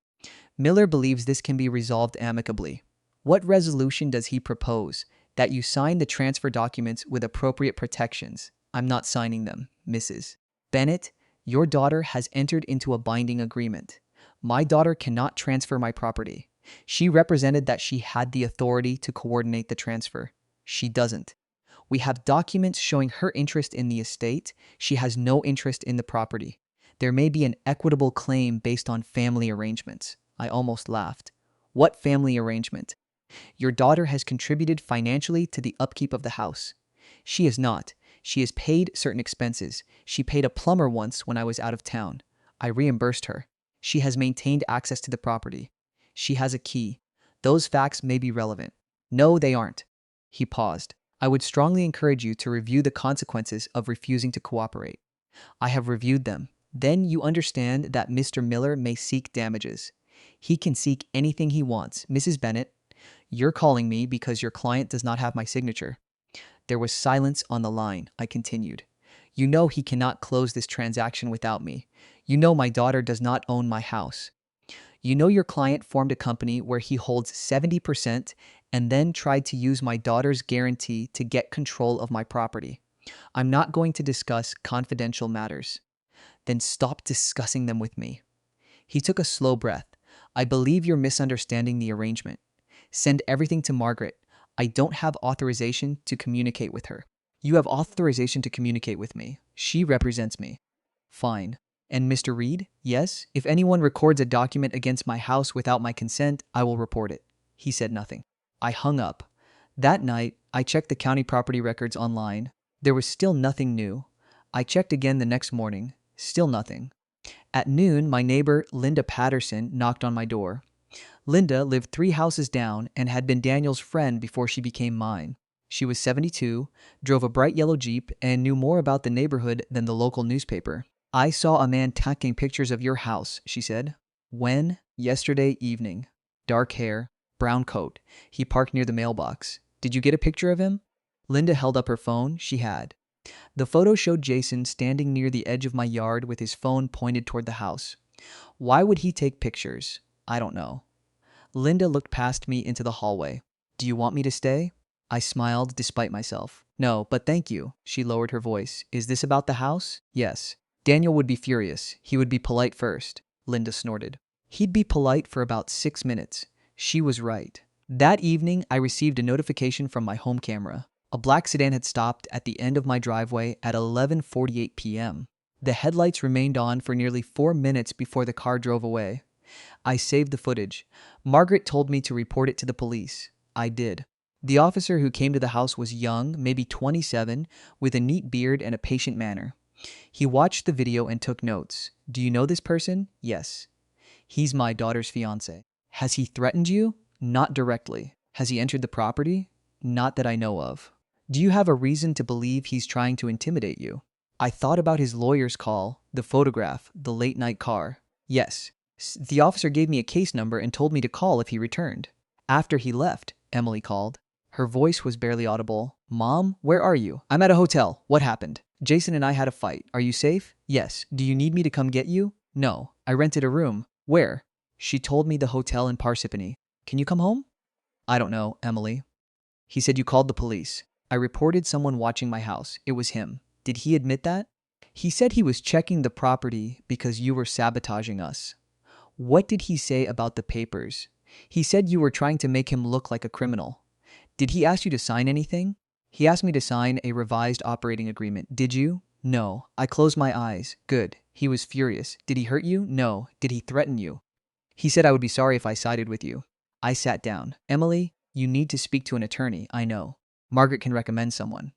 Miller believes this can be resolved amicably. What resolution does he propose? That you sign the transfer documents with appropriate protections. I'm not signing them, Mrs. Bennett. Your daughter has entered into a binding agreement. My daughter cannot transfer my property. She represented that she had the authority to coordinate the transfer. She doesn't. We have documents showing her interest in the estate. She has no interest in the property. There may be an equitable claim based on family arrangements. I almost laughed. What family arrangement? Your daughter has contributed financially to the upkeep of the house. She has not. She has paid certain expenses. She paid a plumber once when I was out of town. I reimbursed her. She has maintained access to the property. She has a key. Those facts may be relevant. No, they aren't. He paused. I would strongly encourage you to review the consequences of refusing to cooperate. I have reviewed them. Then you understand that Mr. Miller may seek damages. He can seek anything he wants. Mrs. Bennett, you're calling me because your client does not have my signature. There was silence on the line. I continued. You know he cannot close this transaction without me. You know my daughter does not own my house. You know your client formed a company where he holds 70% and then tried to use my daughter's guarantee to get control of my property. I'm not going to discuss confidential matters. Then stop discussing them with me. He took a slow breath. I believe you're misunderstanding the arrangement. Send everything to Margaret. I don't have authorization to communicate with her. You have authorization to communicate with me. She represents me. Fine. And Mr. Reed? Yes? If anyone records a document against my house without my consent, I will report it. He said nothing. I hung up. That night, I checked the county property records online. There was still nothing new. I checked again the next morning. Still nothing. At noon, my neighbor, Linda Patterson, knocked on my door. Linda lived 3 houses down and had been Daniel's friend before she became mine. She was 72, drove a bright yellow Jeep, and knew more about the neighborhood than the local newspaper. I saw a man taking pictures of your house, she said. When? Yesterday evening. Dark hair, brown coat. He parked near the mailbox. Did you get a picture of him? Linda held up her phone. She had. The photo showed Jason standing near the edge of my yard with his phone pointed toward the house. Why would he take pictures? I don't know. Linda looked past me into the hallway. Do you want me to stay? I smiled despite myself. No, but thank you. She lowered her voice. Is this about the house? Yes. Daniel would be furious. He would be polite first. Linda snorted. He'd be polite for about 6 minutes. She was right. That evening, I received a notification from my home camera. A black sedan had stopped at the end of my driveway at 11:48 p.m. The headlights remained on for nearly 4 minutes before the car drove away. I saved the footage. Margaret told me to report it to the police. I did. The officer who came to the house was young, maybe 27, with a neat beard and a patient manner. He watched the video and took notes. Do you know this person? Yes. He's my daughter's fiancé. Has he threatened you? Not directly. Has he entered the property? Not that I know of. Do you have a reason to believe he's trying to intimidate you? I thought about his lawyer's call, the photograph, the late-night car. Yes. The officer gave me a case number and told me to call if he returned. After he left, Emily called. Her voice was barely audible. Mom, where are you? I'm at a hotel. What happened? Jason and I had a fight. Are you safe? Yes. Do you need me to come get you? No. I rented a room. Where? She told me the hotel in Parsippany. Can you come home? I don't know, Emily. He said you called the police. I reported someone watching my house. It was him. Did he admit that? He said he was checking the property because you were sabotaging us. What did he say about the papers? He said you were trying to make him look like a criminal. Did he ask you to sign anything? He asked me to sign a revised operating agreement. Did you? No. I closed my eyes. Good. He was furious. Did he hurt you? No. Did he threaten you? He said I would be sorry if I sided with you. I sat down. Emily, you need to speak to an attorney. I know. Margaret can recommend someone.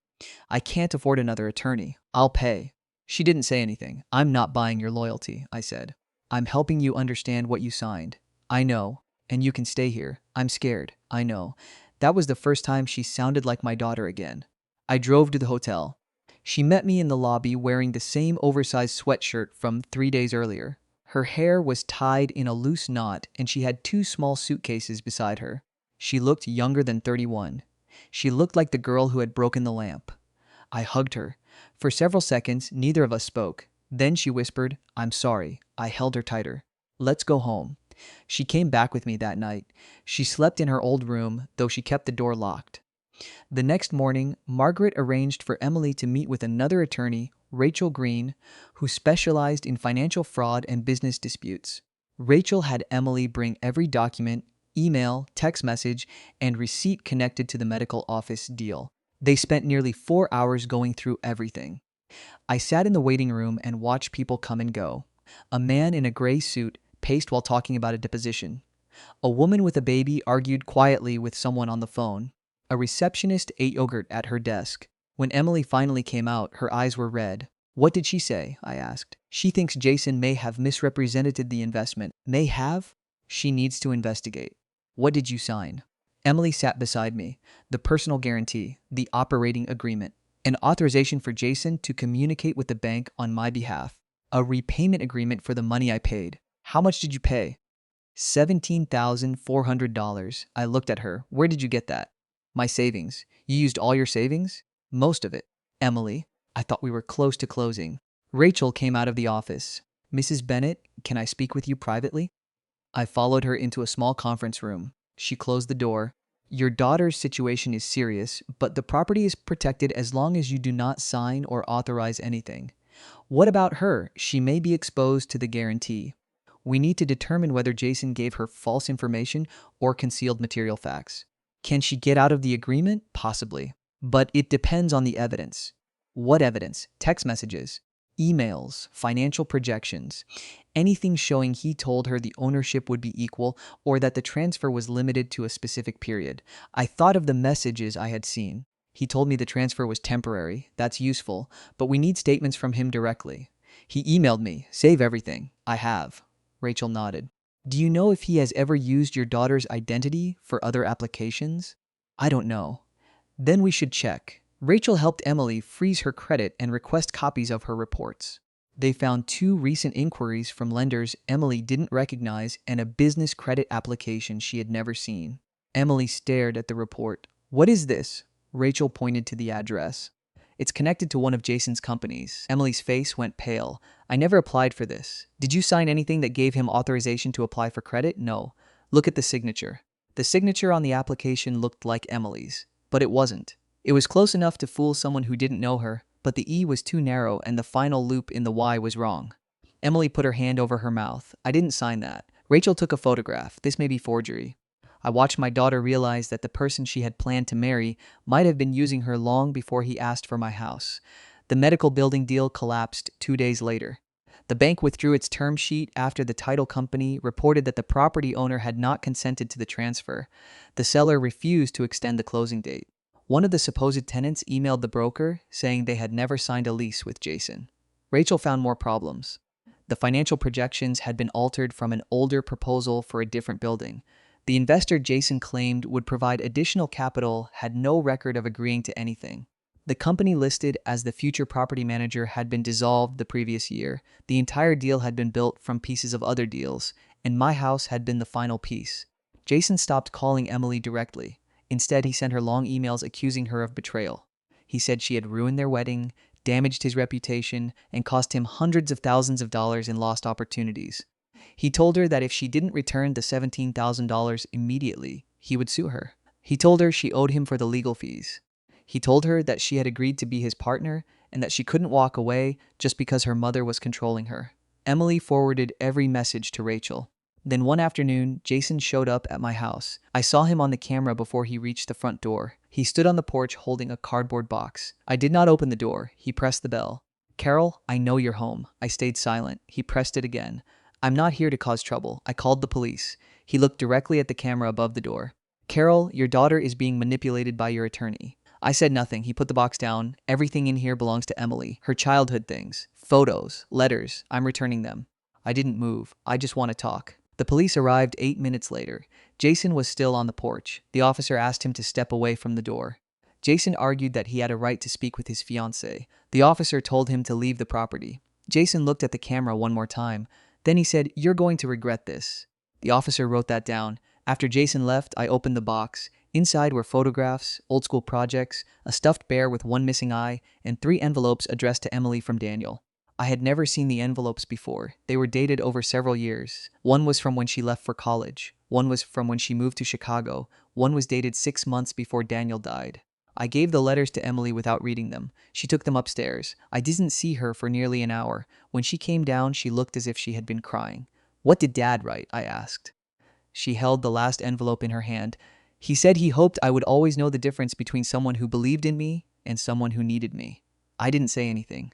I can't afford another attorney. I'll pay. She didn't say anything. I'm not buying your loyalty, I said. I'm helping you understand what you signed. I know. And you can stay here. I'm scared. I know. That was the first time she sounded like my daughter again. I drove to the hotel. She met me in the lobby wearing the same oversized sweatshirt from 3 days earlier. Her hair was tied in a loose knot and she had 2 small suitcases beside her. She looked younger than 31. She looked like the girl who had broken the lamp. I hugged her. For several seconds, neither of us spoke. Then she whispered, I'm sorry. I held her tighter. Let's go home. She came back with me that night. She slept in her old room, though she kept the door locked. The next morning, Margaret arranged for Emily to meet with another attorney, Rachel Green, who specialized in financial fraud and business disputes. Rachel had Emily bring every document, email, text message, and receipt connected to the medical office deal. They spent nearly 4 hours going through everything. I sat in the waiting room and watched people come and go. A man in a gray suit paced while talking about a deposition. A woman with a baby argued quietly with someone on the phone. A receptionist ate yogurt at her desk. When Emily finally came out, her eyes were red. "What did she say?" I asked. "She thinks Jason may have misrepresented the investment." "May have?" "She needs to investigate." "What did you sign?" Emily sat beside me. The personal guarantee, the operating agreement, an authorization for Jason to communicate with the bank on my behalf, a repayment agreement for the money I paid. "How much did you pay?" $17,400. I looked at her. "Where did you get that?" "My savings." "You used all your savings?" "Most of it." "Emily." I thought we were close to closing. Rachel came out of the office. "Mrs. Bennett, can I speak with you privately?" I followed her into a small conference room. She closed the door. "Your daughter's situation is serious, but the property is protected as long as you do not sign or authorize anything." "What about her? She may be exposed to the guarantee." "We need to determine whether Jason gave her false information or concealed material facts." "Can she get out of the agreement?" "Possibly. But it depends on the evidence." "What evidence?" "Text messages, emails, financial projections, anything showing he told her the ownership would be equal or that the transfer was limited to a specific period." I thought of the messages I had seen. "He told me the transfer was temporary. That's useful, but we need statements from him directly." "He emailed me. Save everything." "I have." Rachel nodded. "Do you know if he has ever used your daughter's identity for other applications?" "I don't know." "Then we should check." Rachel helped Emily freeze her credit and request copies of her reports. They found 2 recent inquiries from lenders Emily didn't recognize and a business credit application she had never seen. Emily stared at the report. "What is this?" Rachel pointed to the address. "It's connected to one of Jason's companies." Emily's face went pale. "I never applied for this." "Did you sign anything that gave him authorization to apply for credit?" "No." "Look at the signature." The signature on the application looked like Emily's, but it wasn't. It was close enough to fool someone who didn't know her, but the E was too narrow and the final loop in the Y was wrong. Emily put her hand over her mouth. "I didn't sign that." Rachel took a photograph. "This may be forgery." I watched my daughter realize that the person she had planned to marry might have been using her long before he asked for my house. The medical building deal collapsed 2 days later. The bank withdrew its term sheet after the title company reported that the property owner had not consented to the transfer. The seller refused to extend the closing date. One of the supposed tenants emailed the broker saying they had never signed a lease with Jason. Rachel found more problems. The financial projections had been altered from an older proposal for a different building. The investor Jason claimed would provide additional capital had no record of agreeing to anything. The company listed as the future property manager had been dissolved the previous year. The entire deal had been built from pieces of other deals, and my house had been the final piece. Jason stopped calling Emily directly. Instead, he sent her long emails accusing her of betrayal. He said she had ruined their wedding, damaged his reputation, and cost him hundreds of thousands of dollars in lost opportunities. He told her that if she didn't return the $17,000 immediately, he would sue her. He told her she owed him for the legal fees. He told her that she had agreed to be his partner and that she couldn't walk away just because her mother was controlling her. Emily forwarded every message to Rachel. Then one afternoon, Jason showed up at my house. I saw him on the camera before he reached the front door. He stood on the porch holding a cardboard box. I did not open the door. He pressed the bell. "Carol, I know you're home." I stayed silent. He pressed it again. "I'm not here to cause trouble. I called the police." He looked directly at the camera above the door. "Carol, your daughter is being manipulated by your attorney." I said nothing. He put the box down. "Everything in here belongs to Emily. Her childhood things. Photos, letters. I'm returning them." I didn't move. "I just want to talk." The police arrived 8 minutes later. Jason was still on the porch. The officer asked him to step away from the door. Jason argued that he had a right to speak with his fiancée. The officer told him to leave the property. Jason looked at the camera one more time. Then he said, "You're going to regret this." The officer wrote that down. After Jason left, I opened the box. Inside were photographs, old school projects, a stuffed bear with one missing eye, and 3 envelopes addressed to Emily from Daniel. I had never seen the envelopes before. They were dated over several years. One was from when she left for college. One was from when she moved to Chicago. One was dated 6 months before Daniel died. I gave the letters to Emily without reading them. She took them upstairs. I didn't see her for nearly an hour. When she came down, she looked as if she had been crying. "What did Dad write?" I asked. She held the last envelope in her hand. "He said he hoped I would always know the difference between someone who believed in me and someone who needed me." I didn't say anything.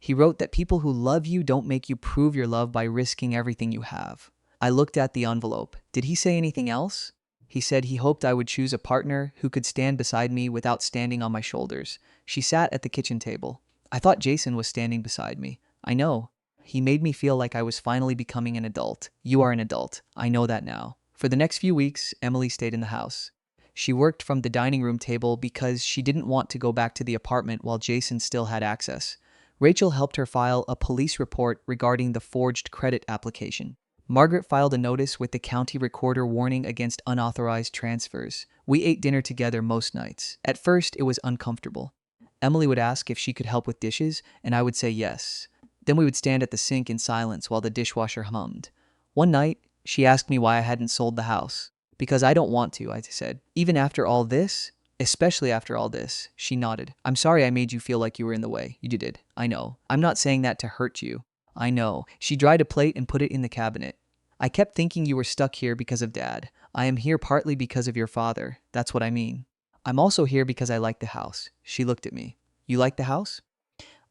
He wrote that people who love you don't make you prove your love by risking everything you have. I looked at the envelope. Did he say anything else? He said he hoped I would choose a partner who could stand beside me without standing on my shoulders. She sat at the kitchen table. I thought Jason was standing beside me. I know. He made me feel like I was finally becoming an adult. You are an adult. I know that now. For the next few weeks, Emily stayed in the house. She worked from the dining room table because she didn't want to go back to the apartment while Jason still had access. Rachel helped her file a police report regarding the forged credit application. Margaret filed a notice with the county recorder warning against unauthorized transfers. We ate dinner together most nights. At first, it was uncomfortable. Emily would ask if she could help with dishes, and I would say yes. Then we would stand at the sink in silence while the dishwasher hummed. One night, she asked me why I hadn't sold the house. Because I don't want to, I said. Even after all this, especially after all this, she nodded. I'm sorry I made you feel like you were in the way. You did. I know. I'm not saying that to hurt you. I know. She dried a plate and put it in the cabinet. I kept thinking you were stuck here because of Dad. I am here partly because of your father. That's what I mean. I'm also here because I like the house. She looked at me. You like the house?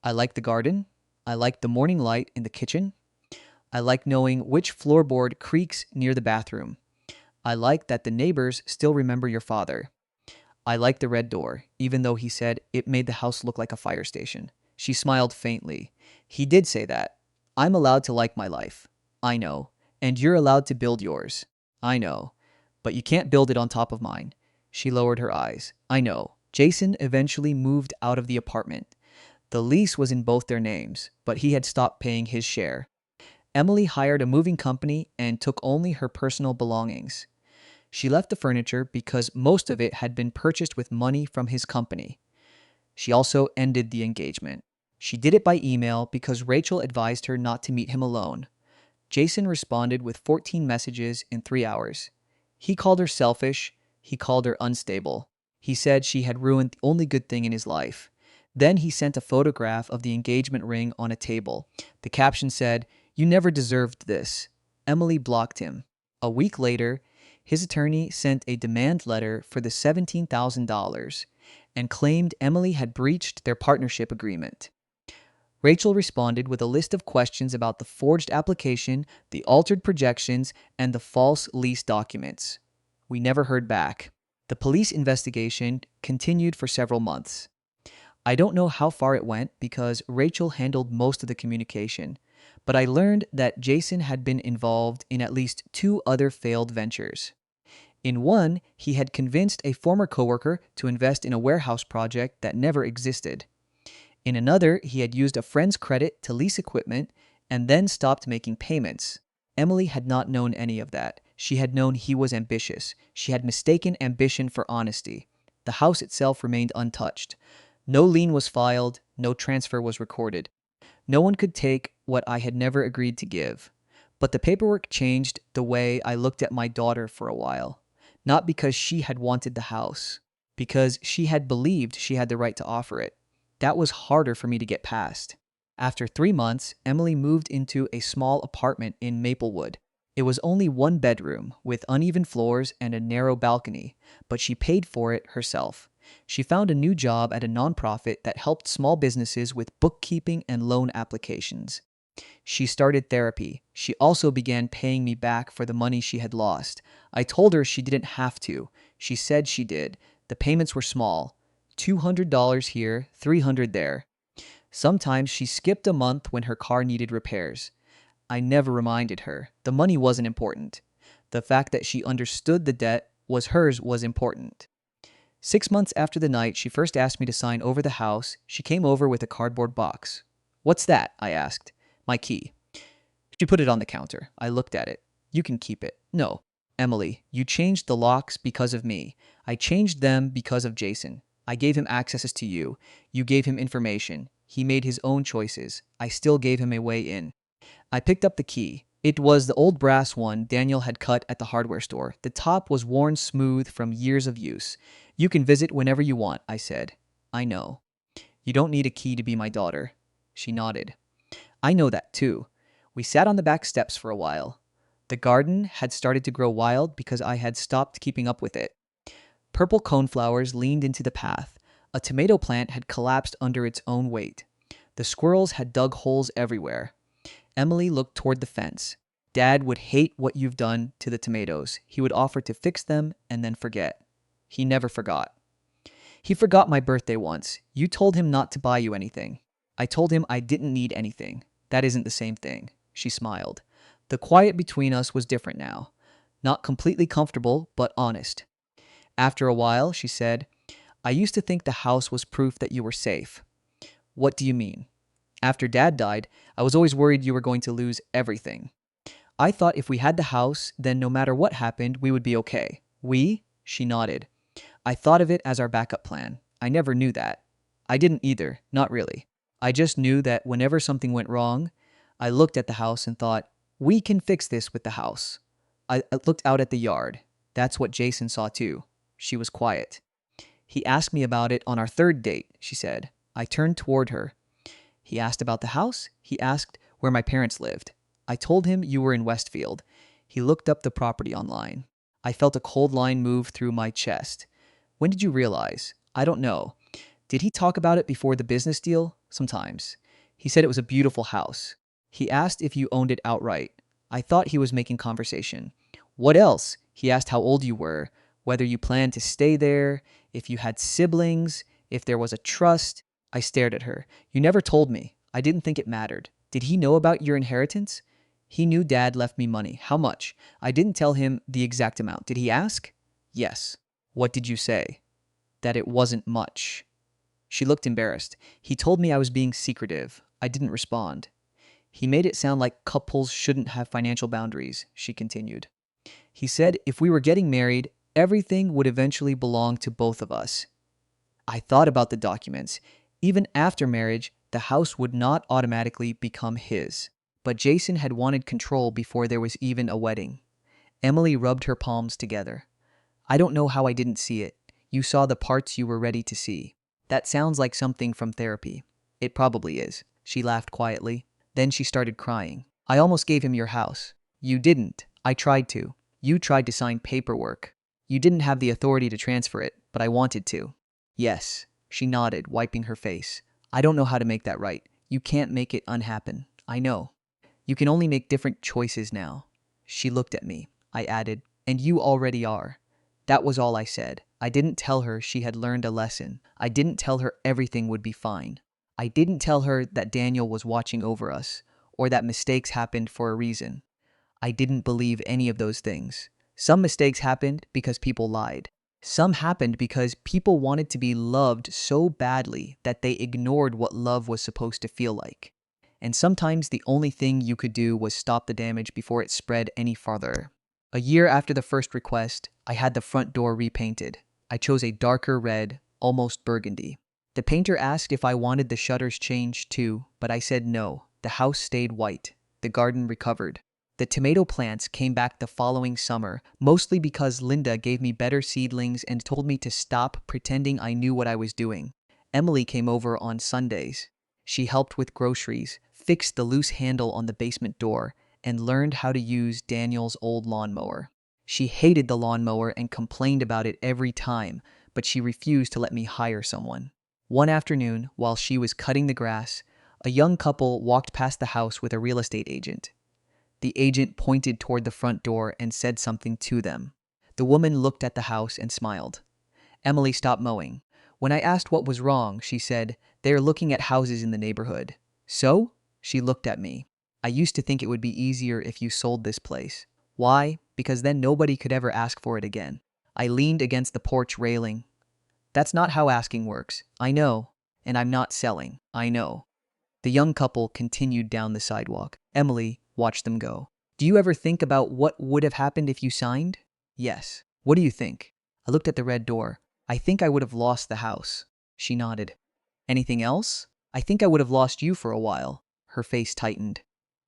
I like the garden. I like the morning light in the kitchen. I like knowing which floorboard creaks near the bathroom. I like that the neighbors still remember your father. I like the red door, even though he said it made the house look like a fire station. She smiled faintly. He did say that. I'm allowed to like my life. I know. And you're allowed to build yours. I know. But you can't build it on top of mine. She lowered her eyes. I know. Jason eventually moved out of the apartment. The lease was in both their names, but he had stopped paying his share. Emily hired a moving company and took only her personal belongings. She left the furniture because most of it had been purchased with money from his company. She also ended the engagement. She did it by email because Rachel advised her not to meet him alone. Jason responded with 14 messages in 3 hours. He called her selfish. He called her unstable. He said she had ruined the only good thing in his life. Then he sent a photograph of the engagement ring on a table. The caption said, "You never deserved this." Emily blocked him. A week later, his attorney sent a demand letter for the $17,000 and claimed Emily had breached their partnership agreement. Rachel responded with a list of questions about the forged application, the altered projections, and the false lease documents. We never heard back. The police investigation continued for several months. I don't know how far it went because Rachel handled most of the communication, but I learned that Jason had been involved in at least 2 other failed ventures. In one, he had convinced a former coworker to invest in a warehouse project that never existed. In another, he had used a friend's credit to lease equipment and then stopped making payments. Emily had not known any of that. She had known he was ambitious. She had mistaken ambition for honesty. The house itself remained untouched. No lien was filed, no transfer was recorded. No one could take what I had never agreed to give. But the paperwork changed the way I looked at my daughter for a while. Not because she had wanted the house, because she had believed she had the right to offer it. That was harder for me to get past. After 3 months, Emily moved into a small apartment in Maplewood. It was only 1 bedroom, with uneven floors and a narrow balcony, but she paid for it herself. She found a new job at a nonprofit that helped small businesses with bookkeeping and loan applications. She started therapy. She also began paying me back for the money she had lost. I told her she didn't have to. She said she did. The payments were small. $200 here, $300 there. Sometimes she skipped a month when her car needed repairs. I never reminded her. The money wasn't important. The fact that she understood the debt was hers was important. 6 months after the night she first asked me to sign over the house, she came over with a cardboard box. "What's that?" I asked. "My key." She put it on the counter. I looked at it. "You can keep it." "No. Emily, you changed the locks because of me. I changed them because of Jason. I gave him access to you. You gave him information. He made his own choices. I still gave him a way in." I picked up the key. It was the old brass one Daniel had cut at the hardware store. The top was worn smooth from years of use. "You can visit whenever you want," I said. "I know. You don't need a key to be my daughter." She nodded. "I know that too." We sat on the back steps for a while. The garden had started to grow wild because I had stopped keeping up with it. Purple coneflowers leaned into the path. A tomato plant had collapsed under its own weight. The squirrels had dug holes everywhere. Emily looked toward the fence. Dad would hate what you've done to the tomatoes. He would offer to fix them and then forget. He never forgot. He forgot my birthday once. You told him not to buy you anything. I told him I didn't need anything. That isn't the same thing. She smiled. The quiet between us was different now. Not completely comfortable, but honest. After a while, she said, I used to think the house was proof that you were safe. What do you mean? After Dad died, I was always worried you were going to lose everything. I thought if we had the house, then no matter what happened, we would be okay. We? She nodded. I thought of it as our backup plan. I never knew that. I didn't either, not really. I just knew that whenever something went wrong, I looked at the house and thought, we can fix this with the house. I looked out at the yard. That's what Jason saw too. She was quiet. He asked me about it on our third date, she said. I turned toward her. He asked about the house. He asked where my parents lived. I told him you were in Westfield. He looked up the property online. I felt a cold line move through my chest. When did you realize? I don't know. Did he talk about it before the business deal? Sometimes. He said it was a beautiful house. He asked if you owned it outright. I thought he was making conversation. What else? He asked how old you were, whether you planned to stay there, if you had siblings, if there was a trust. I stared at her. You never told me. I didn't think it mattered. Did he know about your inheritance? He knew Dad left me money. How much? I didn't tell him the exact amount. Did he ask? Yes. What did you say? That it wasn't much. She looked embarrassed. He told me I was being secretive. I didn't respond. He made it sound like couples shouldn't have financial boundaries, she continued. He said if we were getting married, everything would eventually belong to both of us. I thought about the documents. Even after marriage, the house would not automatically become his. But Jason had wanted control before there was even a wedding. Emily rubbed her palms together. I don't know how I didn't see it. You saw the parts you were ready to see. That sounds like something from therapy. It probably is. She laughed quietly. Then she started crying. I almost gave him your house. You didn't. I tried to. You tried to sign paperwork. You didn't have the authority to transfer it, but I wanted to. Yes. She nodded, wiping her face. I don't know how to make that right. You can't make it unhappen. I know. You can only make different choices now. She looked at me. I added, and you already are. That was all I said. I didn't tell her she had learned a lesson. I didn't tell her everything would be fine. I didn't tell her that Daniel was watching over us, or that mistakes happened for a reason. I didn't believe any of those things. Some mistakes happened because people lied. Some happened because people wanted to be loved so badly that they ignored what love was supposed to feel like. And sometimes the only thing you could do was stop the damage before it spread any farther. A year after the first request, I had the front door repainted. I chose a darker red, almost burgundy. The painter asked if I wanted the shutters changed too, but I said no. The house stayed white. The garden recovered. The tomato plants came back the following summer, mostly because Linda gave me better seedlings and told me to stop pretending I knew what I was doing. Emily came over on Sundays. She helped with groceries, fixed the loose handle on the basement door, and learned how to use Daniel's old lawnmower. She hated the lawnmower and complained about it every time, but she refused to let me hire someone. One afternoon, while she was cutting the grass, a young couple walked past the house with a real estate agent. The agent pointed toward the front door and said something to them. The woman looked at the house and smiled. Emily stopped mowing. When I asked what was wrong, she said, "They are looking at houses in the neighborhood." So? She looked at me. I used to think it would be easier if you sold this place. Why? Because then nobody could ever ask for it again. I leaned against the porch railing. That's not how asking works. I know. And I'm not selling. I know. The young couple continued down the sidewalk. Emily watched them go. Do you ever think about what would have happened if you signed? Yes. What do you think? I looked at the red door. I think I would have lost the house. She nodded. Anything else? I think I would have lost you for a while. Her face tightened.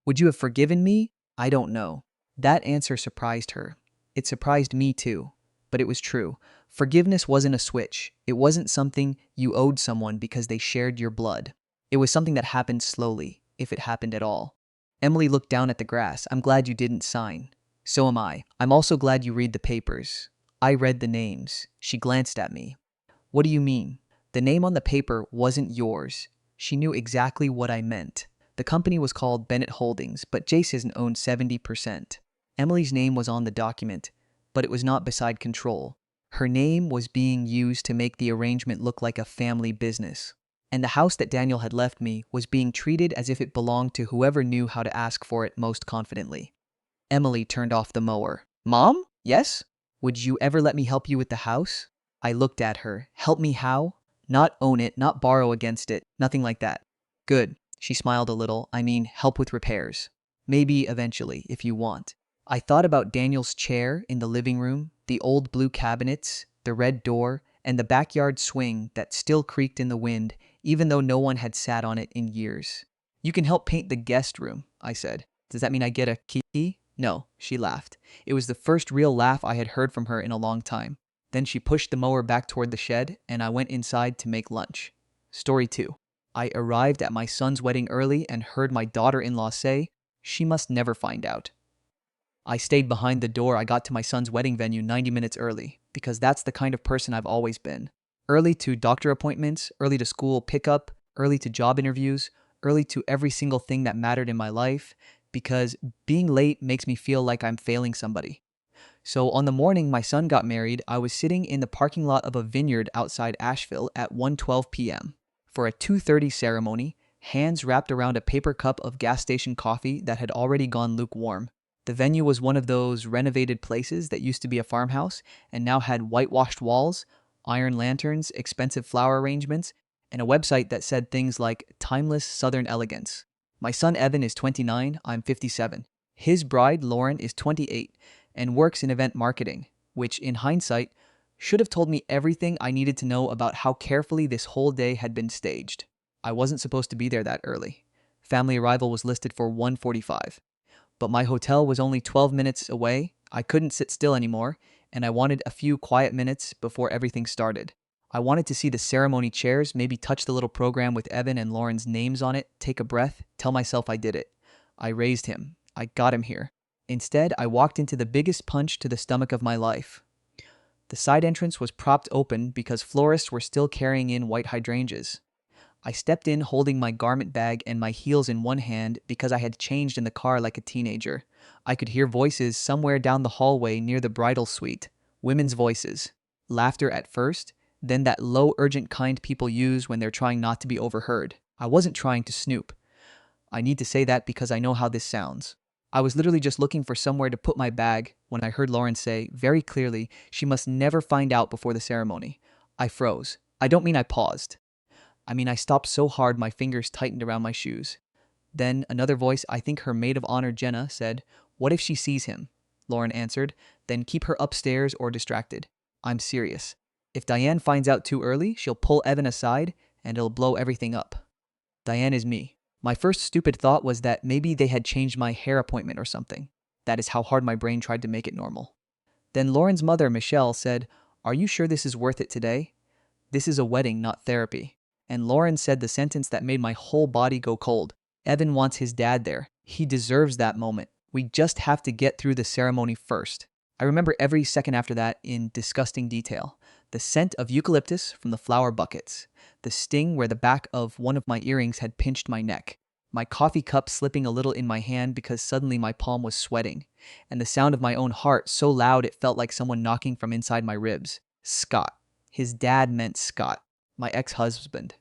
Would you have forgiven me? I don't know. That answer surprised her. It surprised me too. But it was true. Forgiveness wasn't a switch. It wasn't something you owed someone because they shared your blood. It was something that happened slowly, if it happened at all. Emily looked down at the grass. I'm glad you didn't sign. So am I. I'm also glad you read the papers. I read the names. She glanced at me. What do you mean? The name on the paper wasn't yours. She knew exactly what I meant. The company was called Bennett Holdings, but Jason owned 70%. Emily's name was on the document, but it was not beside control. Her name was being used to make the arrangement look like a family business. And the house that Daniel had left me was being treated as if it belonged to whoever knew how to ask for it most confidently. Emily turned off the mower. Mom? Yes? Would you ever let me help you with the house? I looked at her. Help me how? Not own it, not borrow against it, nothing like that. Good. She smiled a little. I mean, help with repairs. Maybe eventually, if you want. I thought about Daniel's chair in the living room, the old blue cabinets, the red door, and the backyard swing that still creaked in the wind, even though no one had sat on it in years. You can help paint the guest room, I said. Does that mean I get a key? No, she laughed. It was the first real laugh I had heard from her in a long time. Then she pushed the mower back toward the shed, and I went inside to make lunch. Story 2. I arrived at my son's wedding early and heard my daughter-in-law say, she must never find out. I stayed behind the door. I got to my son's wedding venue 90 minutes early, because that's the kind of person I've always been. Early to doctor appointments, early to school pickup, early to job interviews, early to every single thing that mattered in my life, because being late makes me feel like I'm failing somebody. So on the morning my son got married, I was sitting in the parking lot of a vineyard outside Asheville at 1:12 p.m. for a 2:30 ceremony, hands wrapped around a paper cup of gas station coffee that had already gone lukewarm. The venue was one of those renovated places that used to be a farmhouse and now had whitewashed walls, iron lanterns, expensive flower arrangements, and a website that said things like timeless Southern elegance. My son Evan is 29, I'm 57. His bride, Lauren, is 28 and works in event marketing, which, in hindsight, should have told me everything I needed to know about how carefully this whole day had been staged. I wasn't supposed to be there that early. Family arrival was listed for 1:45. But my hotel was only 12 minutes away, I couldn't sit still anymore, and I wanted a few quiet minutes before everything started. I wanted to see the ceremony chairs, maybe touch the little program with Evan and Lauren's names on it, take a breath, tell myself I did it. I raised him. I got him here. Instead, I walked into the biggest punch to the stomach of my life. The side entrance was propped open because florists were still carrying in white hydrangeas. I stepped in holding my garment bag and my heels in one hand because I had changed in the car like a teenager. I could hear voices somewhere down the hallway near the bridal suite. Women's voices. Laughter at first, then that low, urgent kind people use when they're trying not to be overheard. I wasn't trying to snoop. I need to say that because I know how this sounds. I was literally just looking for somewhere to put my bag when I heard Lauren say, very clearly, she must never find out before the ceremony. I froze. I don't mean I paused. I mean I stopped so hard my fingers tightened around my shoes. Then another voice, I think her maid of honor Jenna, said, "What if she sees him?" Lauren answered, "Then keep her upstairs or distracted. I'm serious. If Diane finds out too early, she'll pull Evan aside and it'll blow everything up." Diane is me. My first stupid thought was that maybe they had changed my hair appointment or something. That is how hard my brain tried to make it normal. Then Lauren's mother, Michelle, said, "Are you sure this is worth it today? This is a wedding, not therapy." And Lauren said the sentence that made my whole body go cold. Evan wants his dad there. He deserves that moment. We just have to get through the ceremony first. I remember every second after that in disgusting detail. The scent of eucalyptus from the flower buckets. The sting where the back of one of my earrings had pinched my neck. My coffee cup slipping a little in my hand because suddenly my palm was sweating. And the sound of my own heart so loud it felt like someone knocking from inside my ribs. Scott. His dad meant Scott, my ex-husband.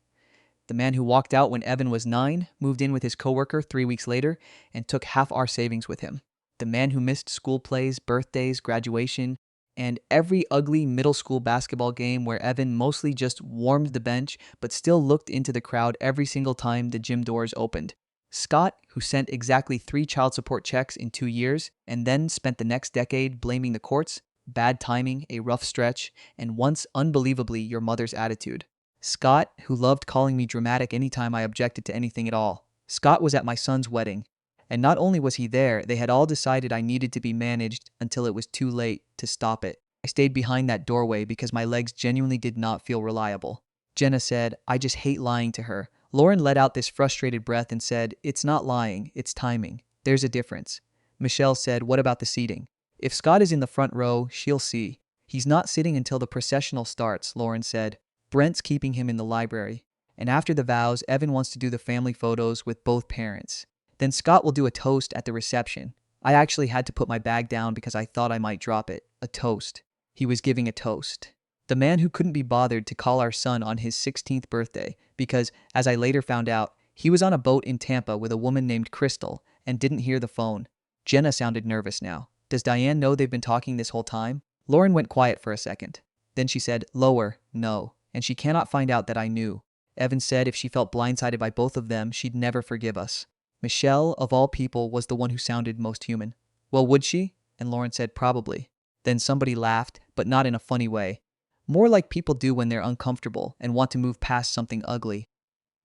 The man who walked out when Evan was 9, moved in with his coworker 3 weeks later, and took half our savings with him. The man who missed school plays, birthdays, graduation, and every ugly middle school basketball game where Evan mostly just warmed the bench but still looked into the crowd every single time the gym doors opened. Scott, who sent exactly 3 child support checks in 2 years and then spent the next decade blaming the courts, bad timing, a rough stretch, and once unbelievably your mother's attitude. Scott, who loved calling me dramatic anytime I objected to anything at all. Scott was at my son's wedding. And not only was he there, they had all decided I needed to be managed until it was too late to stop it. I stayed behind that doorway because my legs genuinely did not feel reliable. Jenna said, "I just hate lying to her." Lauren let out this frustrated breath and said, "It's not lying, it's timing. There's a difference." Michelle said, "What about the seating?" "If Scott is in the front row, she'll see." "He's not sitting until the processional starts," Lauren said. "Brent's keeping him in the library." and after the vows, Evan wants to do the family photos with both parents. Then Scott will do a toast at the reception. I actually had to put my bag down because I thought I might drop it. A toast. He was giving a toast. The man who couldn't be bothered to call our son on his 16th birthday because, as I later found out, he was on a boat in Tampa with a woman named Crystal and didn't hear the phone. Jenna sounded nervous now. Does Diane know they've been talking this whole time? Lauren went quiet for a second. Then she said, lower, no, and she cannot find out that I knew. Evan said if she felt blindsided by both of them, she'd never forgive us. Michelle, of all people, was the one who sounded most human. Well, would she? And Lauren said, probably. Then somebody laughed, but not in a funny way. More like people do when they're uncomfortable and want to move past something ugly.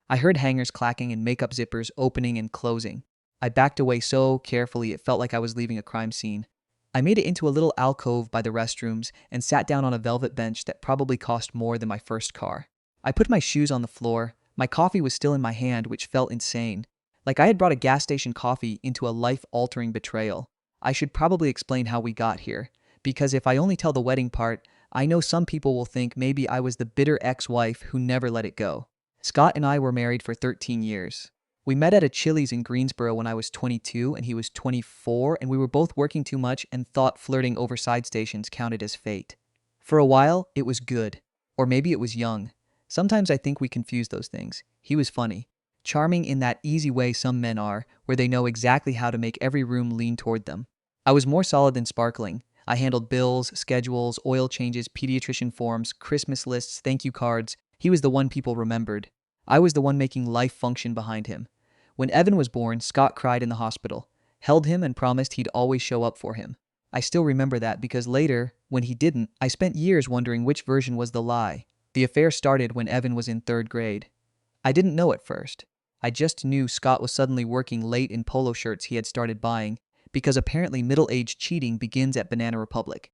I heard hangers clacking and makeup zippers opening and closing. I backed away so carefully it felt like I was leaving a crime scene. I made it into a little alcove by the restrooms and sat down on a velvet bench that probably cost more than my first car. I put my shoes on the floor. My coffee was still in my hand, which felt insane. Like I had brought a gas station coffee into a life-altering betrayal. I should probably explain how we got here, because if I only tell the wedding part, I know some people will think maybe I was the bitter ex-wife who never let it go. Scott and I were married for 13 years. We met at a Chili's in Greensboro when I was 22 and he was 24, and we were both working too much and thought flirting over side stations counted as fate. For a while, it was good. Or maybe it was young. Sometimes I think we confuse those things. He was funny. Charming in that easy way some men are, where they know exactly how to make every room lean toward them. I was more solid than sparkling. I handled bills, schedules, oil changes, pediatrician forms, Christmas lists, thank you cards. He was the one people remembered. I was the one making life function behind him. When Evan was born, Scott cried in the hospital, held him and promised he'd always show up for him. I still remember that because later, when he didn't, I spent years wondering which version was the lie. The affair started when Evan was in 3rd grade. I didn't know at first. I just knew Scott was suddenly working late in polo shirts he had started buying, because apparently middle-aged cheating begins at Banana Republic.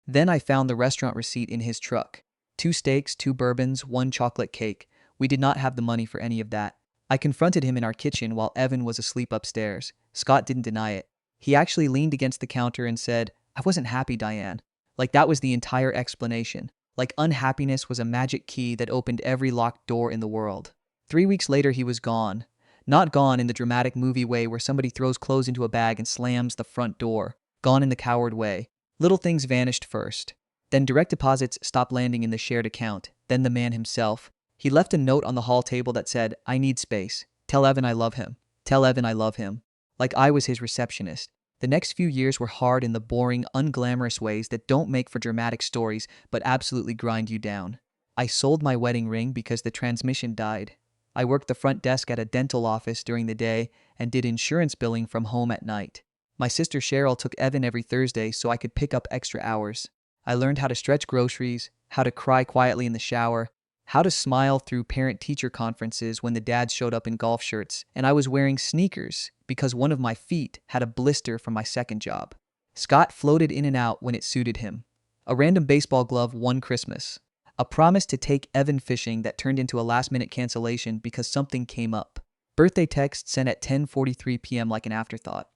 Then I found the restaurant receipt in his truck. 2 steaks, 2 bourbons, 1 chocolate cake. We did not have the money for any of that. I confronted him in our kitchen while Evan was asleep upstairs. Scott didn't deny it. He actually leaned against the counter and said, I wasn't happy, Diane. Like that was the entire explanation. Like unhappiness was a magic key that opened every locked door in the world. 3 weeks later, he was gone. Not gone in the dramatic movie way where somebody throws clothes into a bag and slams the front door. Gone in the coward way. Little things vanished first. Then direct deposits stopped landing in the shared account. Then the man himself. He left a note on the hall table that said, I need space. Tell Evan I love him. Tell Evan I love him. Like I was his receptionist. The next few years were hard in the boring, unglamorous ways that don't make for dramatic stories but absolutely grind you down. I sold my wedding ring because the transmission died. I worked the front desk at a dental office during the day and did insurance billing from home at night. My sister Cheryl took Evan every Thursday so I could pick up extra hours. I learned how to stretch groceries, how to cry quietly in the shower, how to smile through parent-teacher conferences when the dads showed up in golf shirts, and I was wearing sneakers because one of my feet had a blister from my second job. Scott floated in and out when it suited him. A random baseball glove one Christmas. A promise to take Evan fishing that turned into a last-minute cancellation because something came up. Birthday text sent at 10:43 p.m. like an afterthought.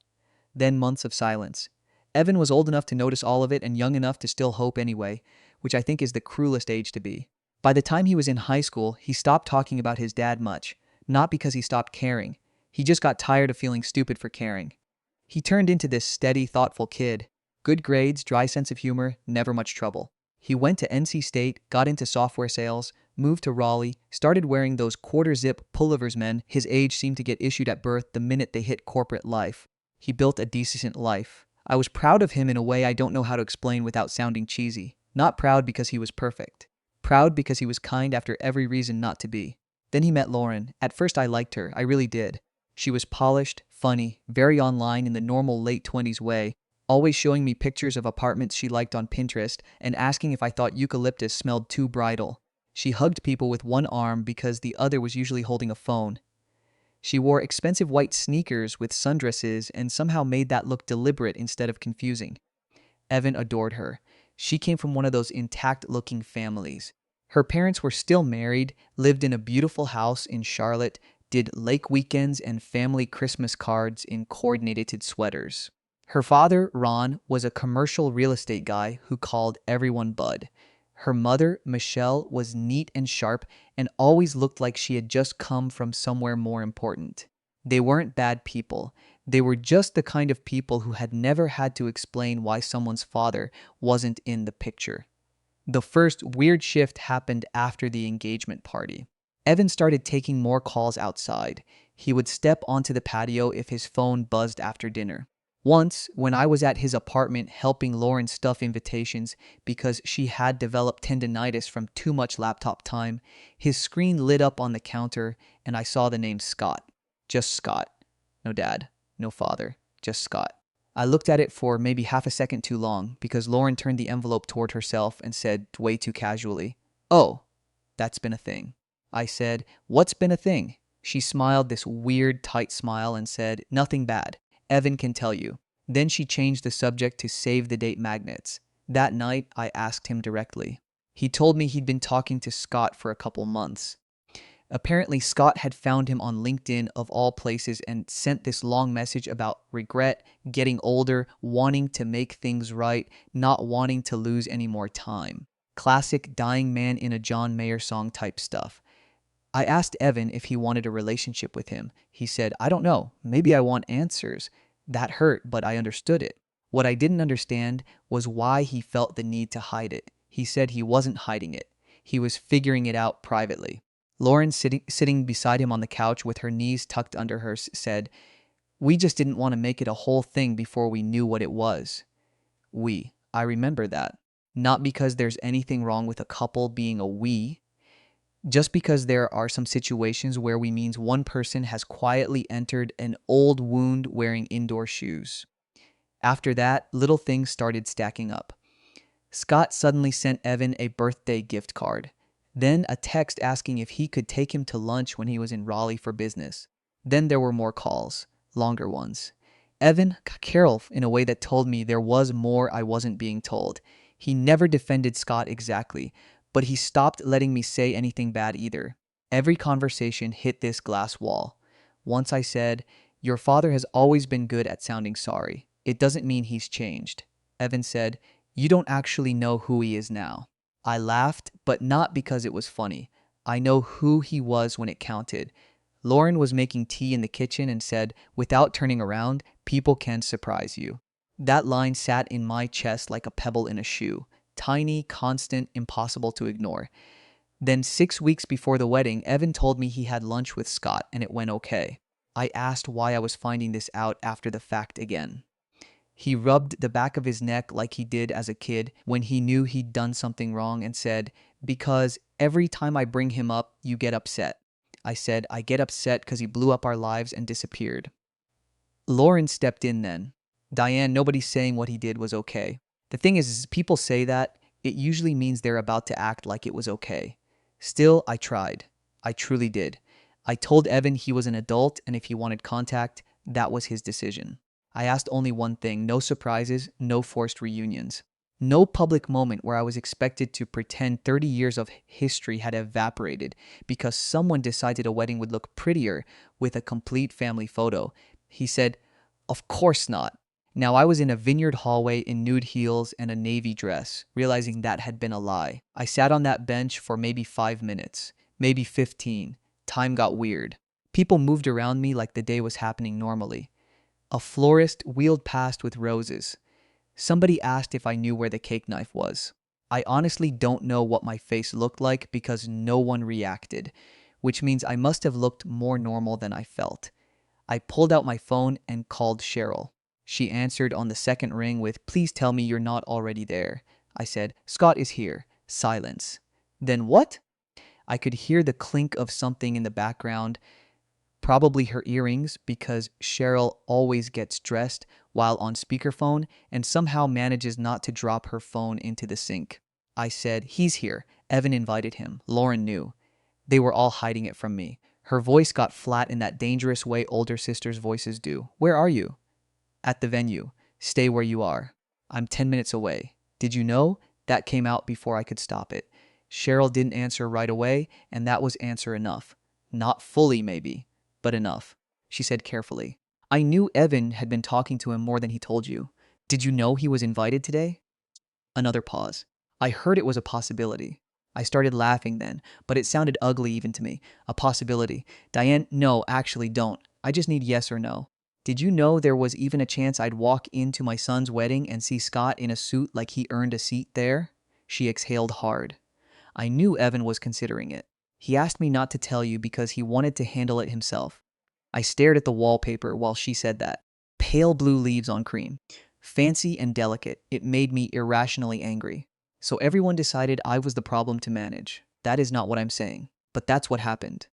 Then months of silence. Evan was old enough to notice all of it and young enough to still hope anyway, which I think is the cruelest age to be. By the time he was in high school, he stopped talking about his dad much, not because he stopped caring. He just got tired of feeling stupid for caring. He turned into this steady, thoughtful kid. Good grades, dry sense of humor, never much trouble. He went to NC State, got into software sales, moved to Raleigh, started wearing those quarter-zip pullovers men his age seemed to get issued at birth the minute they hit corporate life. He built a decent life. I was proud of him in a way I don't know how to explain without sounding cheesy. Not proud because he was perfect. Proud because he was kind after every reason not to be. Then he met Lauren. At first I liked her, I really did. She was polished, funny, very online in the normal late 20s way, always showing me pictures of apartments she liked on Pinterest and asking if I thought eucalyptus smelled too bridal. She hugged people with one arm because the other was usually holding a phone. She wore expensive white sneakers with sundresses and somehow made that look deliberate instead of confusing. Evan adored her. She came from one of those intact-looking families. Her parents were still married, lived in a beautiful house in Charlotte, did lake weekends and family Christmas cards in coordinated sweaters. Her father, Ron, was a commercial real estate guy who called everyone Bud. Her mother, Michelle, was neat and sharp and always looked like she had just come from somewhere more important. They weren't bad people. They were just the kind of people who had never had to explain why someone's father wasn't in the picture. The first weird shift happened after the engagement party. Evan started taking more calls outside. He would step onto the patio if his phone buzzed after dinner. Once, when I was at his apartment helping Lauren stuff invitations because she had developed tendinitis from too much laptop time, his screen lit up on the counter and I saw the name Scott. Just Scott. No dad, no father, just Scott. I looked at it for maybe half a second too long because Lauren turned the envelope toward herself and said way too casually, "Oh, that's been a thing." I said, "What's been a thing?" She smiled this weird, tight smile and said, "Nothing bad. Evan can tell you." Then she changed the subject to save the date magnets. That night, I asked him directly. He told me he'd been talking to Scott for a couple months. Apparently, Scott had found him on LinkedIn of all places and sent this long message about regret, getting older, wanting to make things right, not wanting to lose any more time. Classic dying man in a John Mayer song type stuff. I asked Evan if he wanted a relationship with him. He said, "I don't know. Maybe I want answers." That hurt, but I understood it. What I didn't understand was why he felt the need to hide it. He said he wasn't hiding it. He was figuring it out privately. Lauren, sitting beside him on the couch with her knees tucked under her, said, "We just didn't want to make it a whole thing before we knew what it was." I remember that. Not because there's anything wrong with a couple being a we, just because there are some situations where we means one person has quietly entered an old wound wearing indoor shoes. After that, little things started stacking up. Scott suddenly sent Evan a birthday gift card, then a text asking if he could take him to lunch when he was in Raleigh for business. Then there were more calls, longer ones. Evan got Carol in a way that told me there was more I wasn't being told. He never defended Scott exactly, but he stopped letting me say anything bad either. Every conversation hit this glass wall. Once I said, "Your father has always been good at sounding sorry. It doesn't mean he's changed." Evan said, "You don't actually know who he is now." I laughed, but not because it was funny. I know who he was when it counted. Lauren was making tea in the kitchen and said, without turning around, "People can surprise you." That line sat in my chest like a pebble in a shoe. Tiny, constant, impossible to ignore. Then 6 weeks before the wedding, Evan told me he had lunch with Scott and it went okay. I asked why I was finding this out after the fact again. He rubbed the back of his neck like he did as a kid when he knew he'd done something wrong and said, "Because every time I bring him up, you get upset." I said, "I get upset because he blew up our lives and disappeared." Lauren stepped in then. "Diane, nobody's saying what he did was okay." The thing is people say that, it usually means they're about to act like it was okay. Still, I tried. I truly did. I told Evan he was an adult and if he wanted contact, that was his decision. I asked only one thing: no surprises, no forced reunions. No public moment where I was expected to pretend 30 years of history had evaporated because someone decided a wedding would look prettier with a complete family photo. He said, "Of course not." Now I was in a vineyard hallway in nude heels and a navy dress, realizing that had been a lie. I sat on that bench for maybe 5 minutes, maybe 15. Time got weird. People moved around me like the day was happening normally. A florist wheeled past with roses. Somebody asked if I knew where the cake knife was. I honestly don't know what my face looked like because no one reacted, which means I must have looked more normal than I felt. I pulled out my phone and called Cheryl. She answered on the second ring with, "Please tell me you're not already there." I said, "Scott is here." Silence. "Then what?" I could hear the clink of something in the background, probably her earrings because Cheryl always gets dressed while on speakerphone and somehow manages not to drop her phone into the sink. I said, "He's here. Evan invited him." Lauren knew. They were all hiding it from me. Her voice got flat in that dangerous way older sisters' voices do. "Where are you?" "At the venue." "Stay where you are." "I'm 10 minutes away." "Did you know?" That came out before I could stop it. Cheryl didn't answer right away, and that was answer enough. Not fully, maybe, but enough. She said carefully, "I knew Evan had been talking to him more than he told you. Did you know he was invited today?" Another pause. I heard it was a possibility. I started laughing then, but it sounded ugly even to me. A possibility. Diane, no, actually don't. I just need yes or no. Did you know there was even a chance I'd walk into my son's wedding and see Scott in a suit like he earned a seat there? She exhaled hard. I knew Evan was considering it. He asked me not to tell you because he wanted to handle it himself. I stared at the wallpaper while she said that. Pale blue leaves on cream. Fancy and delicate, it made me irrationally angry. So everyone decided I was the problem to manage. That is not what I'm saying, but that's what happened.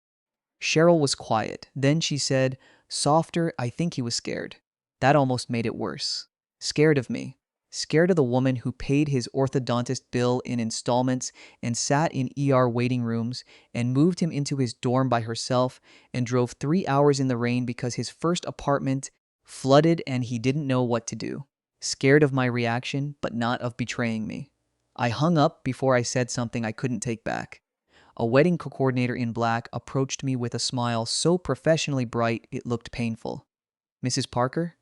Cheryl was quiet. Then she said, softer, I think he was scared. That almost made it worse. Scared of me. Scared of the woman who paid his orthodontist bill in installments and sat in ER waiting rooms and moved him into his dorm by herself and drove 3 hours in the rain because his first apartment flooded and he didn't know what to do. Scared of my reaction, but not of betraying me. I hung up before I said something I couldn't take back. A wedding coordinator in black approached me with a smile so professionally bright it looked painful. Mrs. Parker?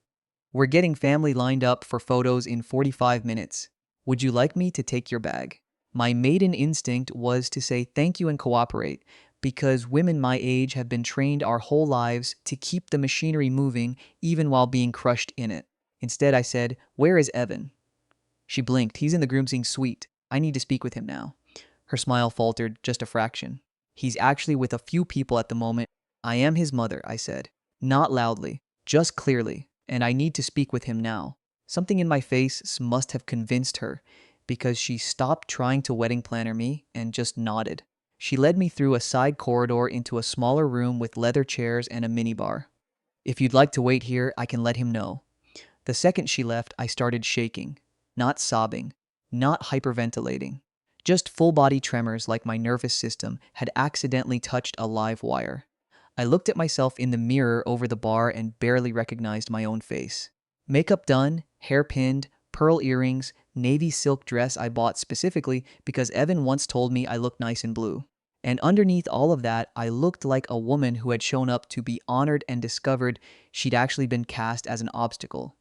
We're getting family lined up for photos in 45 minutes. Would you like me to take your bag? My maiden instinct was to say thank you and cooperate, because women my age have been trained our whole lives to keep the machinery moving even while being crushed in it. Instead, I said, where is Evan? She blinked. He's in the groomsing suite. I need to speak with him now. Her smile faltered just a fraction. He's actually with a few people at the moment. I am his mother, I said. Not loudly, just clearly, and I need to speak with him now. Something in my face must have convinced her, because she stopped trying to wedding planner me and just nodded. She led me through a side corridor into a smaller room with leather chairs and a minibar. If you'd like to wait here, I can let him know. The second she left, I started shaking. Not sobbing, not hyperventilating. Just full-body tremors like my nervous system had accidentally touched a live wire. I looked at myself in the mirror over the bar and barely recognized my own face. Makeup done, hair pinned, pearl earrings, navy silk dress I bought specifically because Evan once told me I looked nice in blue. And underneath all of that, I looked like a woman who had shown up to be honored and discovered she'd actually been cast as an obstacle.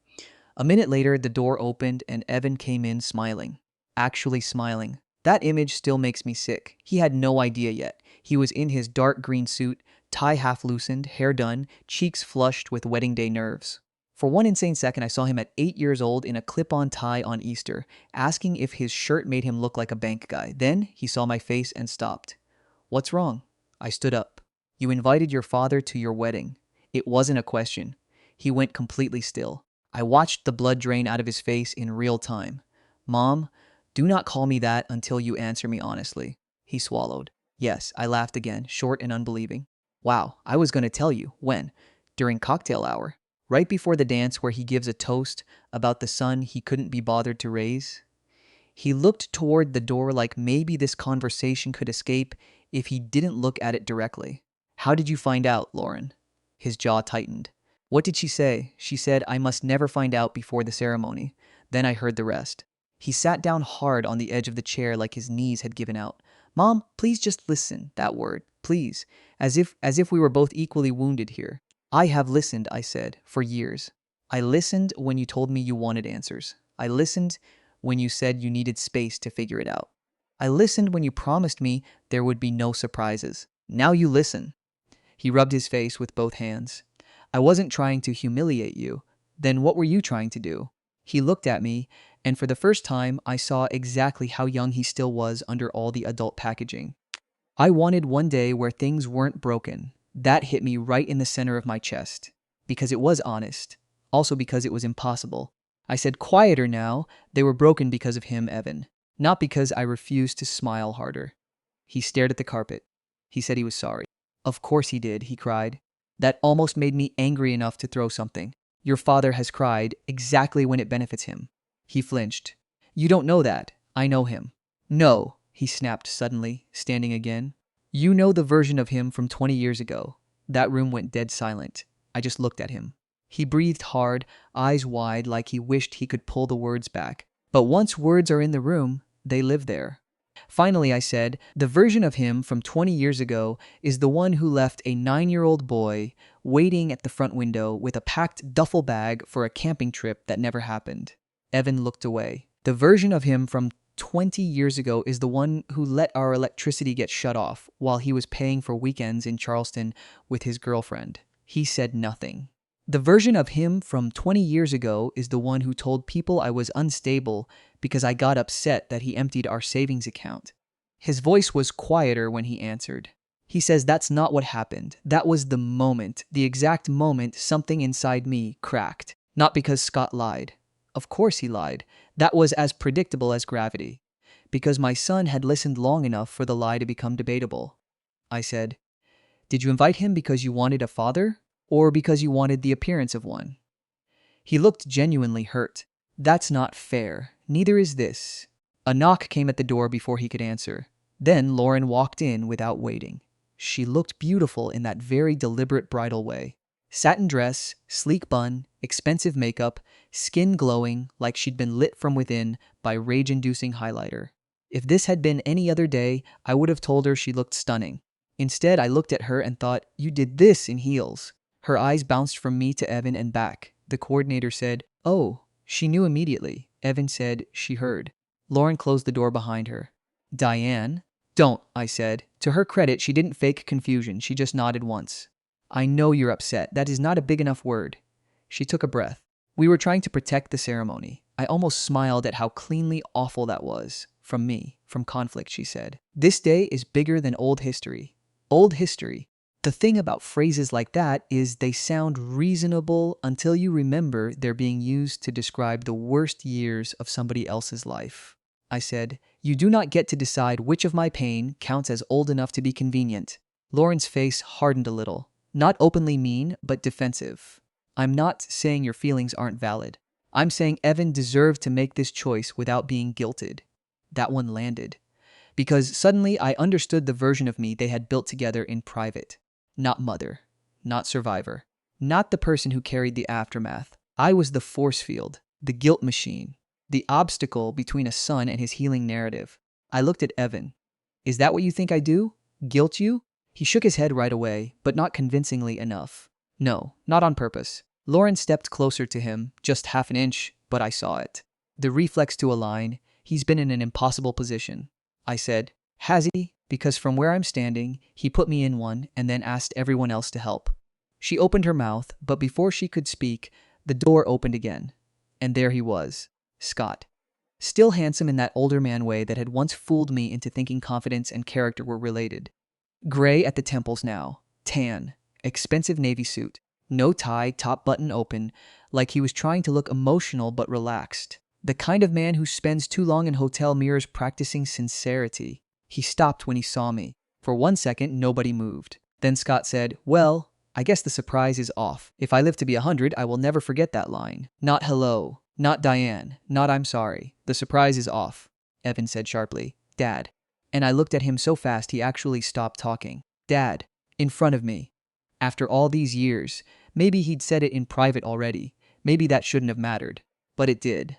A minute later, the door opened and Evan came in smiling. Actually smiling. That image still makes me sick. He had no idea yet. He was in his dark green suit, tie half loosened, hair done, cheeks flushed with wedding day nerves. For one insane second, I saw him at 8 years old in a clip-on tie on Easter, asking if his shirt made him look like a bank guy. Then he saw my face and stopped. What's wrong? I stood up. You invited your father to your wedding. It wasn't a question. He went completely still. I watched the blood drain out of his face in real time. Mom, do not call me that until you answer me honestly. He swallowed. Yes, I laughed again, short and unbelieving. Wow, I was going to tell you. When? During cocktail hour. Right before the dance where he gives a toast about the son he couldn't be bothered to raise. He looked toward the door like maybe this conversation could escape if he didn't look at it directly. How did you find out, Lauren? His jaw tightened. What did she say? She said I must never find out before the ceremony. Then I heard the rest. He sat down hard on the edge of the chair like his knees had given out. Mom, please just listen, that word, please, as if we were both equally wounded here. I have listened, I said, for years. I listened when you told me you wanted answers. I listened when you said you needed space to figure it out. I listened when you promised me there would be no surprises. Now you listen. He rubbed his face with both hands. I wasn't trying to humiliate you. Then what were you trying to do? He looked at me, and for the first time, I saw exactly how young he still was under all the adult packaging. I wanted one day where things weren't broken. That hit me right in the center of my chest. Because it was honest. Also because it was impossible. I said, quieter now. They were broken because of him, Evan. Not because I refused to smile harder. He stared at the carpet. He said he was sorry. Of course he did, he cried. That almost made me angry enough to throw something. Your father has cried exactly when it benefits him. He flinched. You don't know that. I know him. No, he snapped suddenly, standing again. You know the version of him from 20 years ago. That room went dead silent. I just looked at him. He breathed hard, eyes wide like he wished he could pull the words back. But once words are in the room, they live there. Finally, I said, the version of him from 20 years ago is the one who left a 9-year-old boy waiting at the front window with a packed duffel bag for a camping trip that never happened. Evan looked away. The version of him from 20 years ago is the one who let our electricity get shut off while he was paying for weekends in Charleston with his girlfriend. He said nothing. The version of him from 20 years ago is the one who told people I was unstable because I got upset that he emptied our savings account. His voice was quieter when he answered. He says that's not what happened. That was the moment, the exact moment something inside me cracked. Not because Scott lied. Of course he lied. That was as predictable as gravity. Because my son had listened long enough for the lie to become debatable. I said, "Did you invite him because you wanted a father? Or because you wanted the appearance of one?" He looked genuinely hurt. "That's not fair. Neither is this." A knock came at the door before he could answer. Then Lauren walked in without waiting. She looked beautiful in that very deliberate bridal way. Satin dress, sleek bun, expensive makeup, skin glowing like she'd been lit from within by rage-inducing highlighter. If this had been any other day, I would have told her she looked stunning. Instead, I looked at her and thought, "You did this in heels." Her eyes bounced from me to Evan and back. The coordinator said, "Oh." She knew immediately. Evan said she heard. Lauren closed the door behind her. "Diane?" "Don't," I said. To her credit, she didn't fake confusion. She just nodded once. "I know you're upset. That is not a big enough word." She took a breath. "We were trying to protect the ceremony." I almost smiled at how cleanly awful that was. "From me, from conflict," she said. "This day is bigger than old history." Old history. The thing about phrases like that is they sound reasonable until you remember they're being used to describe the worst years of somebody else's life. I said, "You do not get to decide which of my pain counts as old enough to be convenient." Lauren's face hardened a little. Not openly mean, but defensive. "I'm not saying your feelings aren't valid. I'm saying Evan deserved to make this choice without being guilted." That one landed. Because suddenly I understood the version of me they had built together in private. Not mother. Not survivor. Not the person who carried the aftermath. I was the force field. The guilt machine. The obstacle between a son and his healing narrative. I looked at Evan. "Is that what you think I do? Guilt you?" He shook his head right away, but not convincingly enough. "No, not on purpose." Lauren stepped closer to him, just half an inch, but I saw it. The reflex to align. He's been in an impossible position. I said, "Has he?" Because from where I'm standing, he put me in one and then asked everyone else to help. She opened her mouth, but before she could speak, the door opened again. And there he was, Scott. Still handsome in that older man way that had once fooled me into thinking confidence and character were related. Gray at the temples now, tan, expensive navy suit, no tie, top button open, like he was trying to look emotional but relaxed. The kind of man who spends too long in hotel mirrors practicing sincerity. He stopped when he saw me. For 1 second, nobody moved. Then Scott said, "Well, I guess the surprise is off. If I live to be 100, I will never forget that line. Not hello, not Diane, not I'm sorry. The surprise is off," Evan said sharply. "Dad." And I looked at him so fast he actually stopped talking. "Dad." In front of me. After all these years, maybe he'd said it in private already. Maybe that shouldn't have mattered. But it did.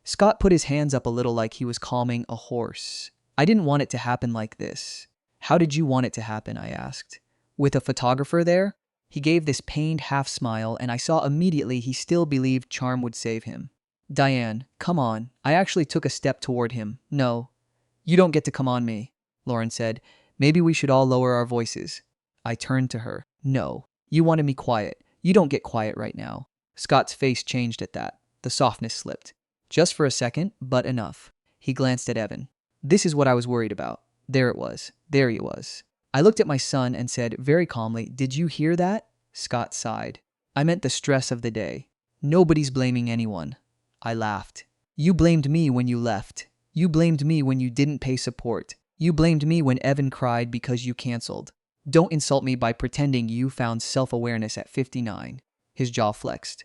Scott put his hands up a little like he was calming a horse. "I didn't want it to happen like this." "How did you want it to happen?" I asked. "With a photographer there?" He gave this pained half smile, and I saw immediately he still believed charm would save him. "Diane, come on." I actually took a step toward him. "No, you don't get to come on me," Lauren said. "Maybe we should all lower our voices." I turned to her. "No, you wanted me quiet. You don't get quiet right now." Scott's face changed at that. The softness slipped. Just for a second, but enough. He glanced at Evan. "This is what I was worried about." There it was. There he was. I looked at my son and said very calmly, "Did you hear that?" Scott sighed. "I meant the stress of the day. Nobody's blaming anyone." I laughed. "You blamed me when you left. You blamed me when you didn't pay support. You blamed me when Evan cried because you canceled. Don't insult me by pretending you found self-awareness at 59. His jaw flexed.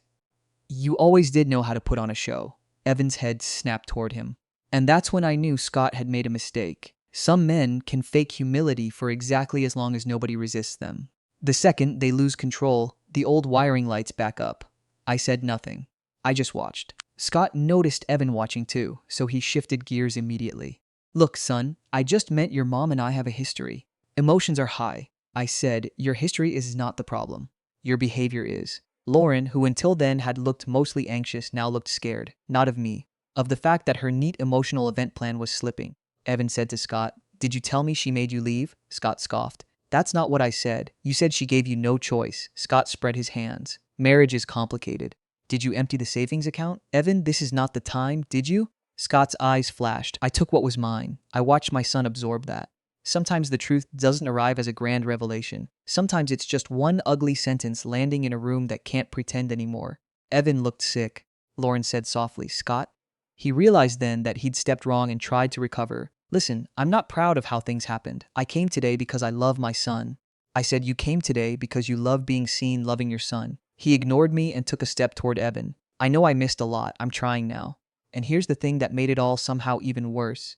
"You always did know how to put on a show." Evan's head snapped toward him. And that's when I knew Scott had made a mistake. Some men can fake humility for exactly as long as nobody resists them. The second they lose control, the old wiring lights back up. I said nothing. I just watched. Scott noticed Evan watching too, so he shifted gears immediately. "Look, son, I just meant your mom and I have a history. Emotions are high." I said, "Your history is not the problem. Your behavior is." Lauren, who until then had looked mostly anxious, now looked scared. Not of me. of the fact that her neat emotional event plan was slipping. Evan said to Scott, "Did you tell me she made you leave?" Scott scoffed. "That's not what I said. You said she gave you no choice." Scott spread his hands. "Marriage is complicated." "Did you empty the savings account?" "Evan, this is not the time, did you?" Scott's eyes flashed. "I took what was mine. I watched my son absorb that." Sometimes the truth doesn't arrive as a grand revelation. Sometimes it's just one ugly sentence landing in a room that can't pretend anymore. Evan looked sick. Lauren said softly, "Scott?" He realized then that he'd stepped wrong and tried to recover. "Listen, I'm not proud of how things happened. I came today because I love my son." I said, "You came today because you love being seen loving your son." He ignored me and took a step toward Evan. "I know I missed a lot. I'm trying now." And here's the thing that made it all somehow even worse.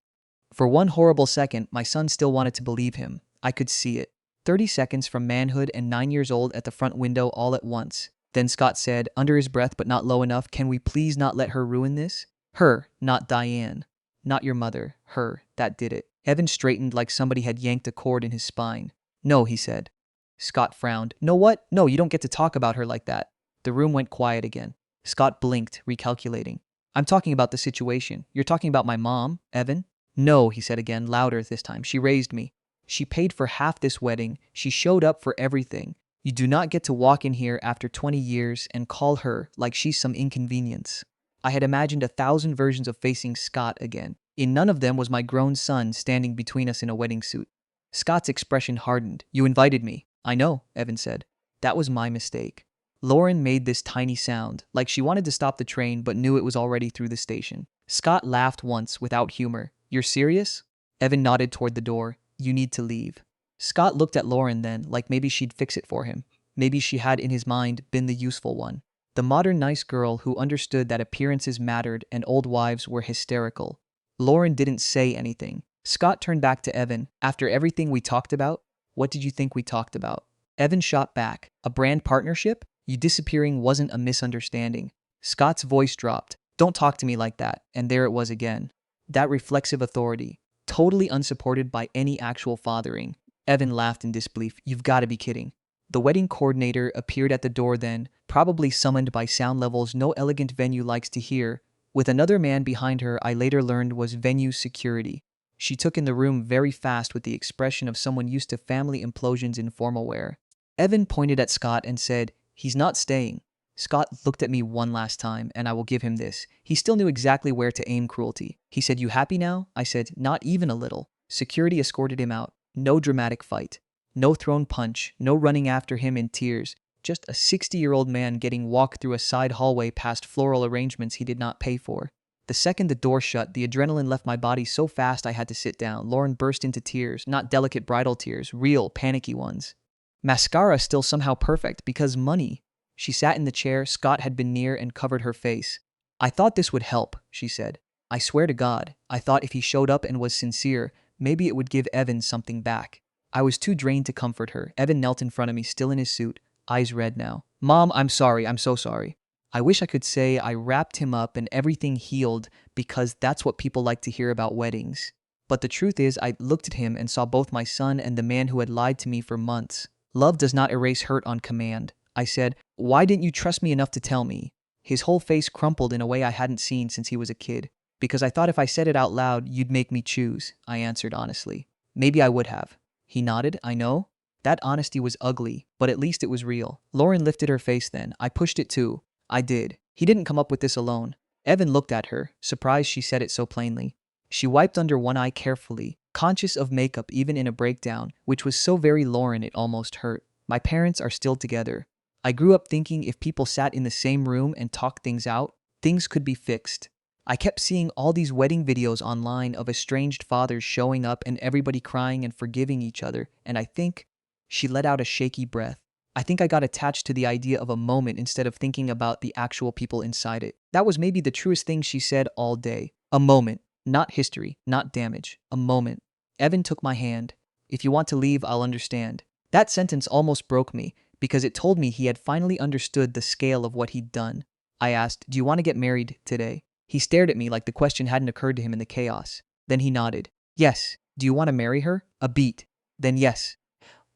For one horrible second, my son still wanted to believe him. I could see it. 30 seconds from manhood and 9 years old at the front window all at once. Then Scott said, under his breath but not low enough, "Can we please not let her ruin this?" Her, not Diane. Not your mother. Her. That did it. Evan straightened like somebody had yanked a cord in his spine. "No," he said. Scott frowned. "No what? No, you don't get to talk about her like that." The room went quiet again. Scott blinked, recalculating. "I'm talking about the situation. You're talking about my mom, Evan?" "No," he said again, louder this time. "She raised me. She paid for half this wedding. She showed up for everything. You do not get to walk in here after 20 years and call her like she's some inconvenience." I had imagined 1,000 versions of facing Scott again. In none of them was my grown son standing between us in a wedding suit. Scott's expression hardened. "You invited me." "I know," Evan said. "That was my mistake." Lauren made this tiny sound, like she wanted to stop the train but knew it was already through the station. Scott laughed once without humor. "You're serious?" Evan nodded toward the door. "You need to leave." Scott looked at Lauren then, like maybe she'd fix it for him. Maybe she had in his mind been the useful one. The modern nice girl who understood that appearances mattered and old wives were hysterical. Lauren didn't say anything. Scott turned back to Evan. "After everything we talked about, what did you think we talked about?" Evan shot back. "A brand partnership? You disappearing wasn't a misunderstanding." Scott's voice dropped. "Don't talk to me like that." And there it was again. That reflexive authority, totally unsupported by any actual fathering. Evan laughed in disbelief. "You've got to be kidding." The wedding coordinator appeared at the door then, probably summoned by sound levels no elegant venue likes to hear. With another man behind her I later learned was venue security. She took in the room very fast with the expression of someone used to family implosions in formal wear. Evan pointed at Scott and said, "He's not staying." Scott looked at me one last time, and I will give him this. He still knew exactly where to aim cruelty. He said, "You happy now?" I said, "Not even a little." Security escorted him out. No dramatic fight. No thrown punch. No running after him in tears. Just a 60-year-old man getting walked through a side hallway past floral arrangements he did not pay for. The second the door shut, the adrenaline left my body so fast I had to sit down. Lauren burst into tears, not delicate bridal tears, real, panicky ones. Mascara still somehow perfect, because money. She sat in the chair. Scott had been near and covered her face. "I thought this would help," she said. "I swear to God, I thought if he showed up and was sincere, maybe it would give Evan something back." I was too drained to comfort her. Evan knelt in front of me, still in his suit, eyes red now. "Mom, I'm sorry. I'm so sorry." I wish I could say I wrapped him up and everything healed, because that's what people like to hear about weddings. But the truth is, I looked at him and saw both my son and the man who had lied to me for months. Love does not erase hurt on command. I said, "Why didn't you trust me enough to tell me?" His whole face crumpled in a way I hadn't seen since he was a kid. "Because I thought if I said it out loud, you'd make me choose," I answered honestly. "Maybe I would have." He nodded. "I know." That honesty was ugly, but at least it was real. Lauren lifted her face then. "I pushed it too." "I did. He didn't come up with this alone." Evan looked at her, surprised she said it so plainly. She wiped under one eye carefully, conscious of makeup even in a breakdown, which was so very Lauren it almost hurt. "My parents are still together. I grew up thinking if people sat in the same room and talked things out, things could be fixed. I kept seeing all these wedding videos online of estranged fathers showing up and everybody crying and forgiving each other, and I think..." She let out a shaky breath. "I think I got attached to the idea of a moment instead of thinking about the actual people inside it." That was maybe the truest thing she said all day. A moment. Not history, not damage. A moment. Evan took my hand. "If you want to leave, I'll understand." That sentence almost broke me, because it told me he had finally understood the scale of what he'd done. I asked, "Do you want to get married today?" He stared at me like the question hadn't occurred to him in the chaos. Then he nodded. "Yes." "Do you want to marry her?" A beat. "Then yes."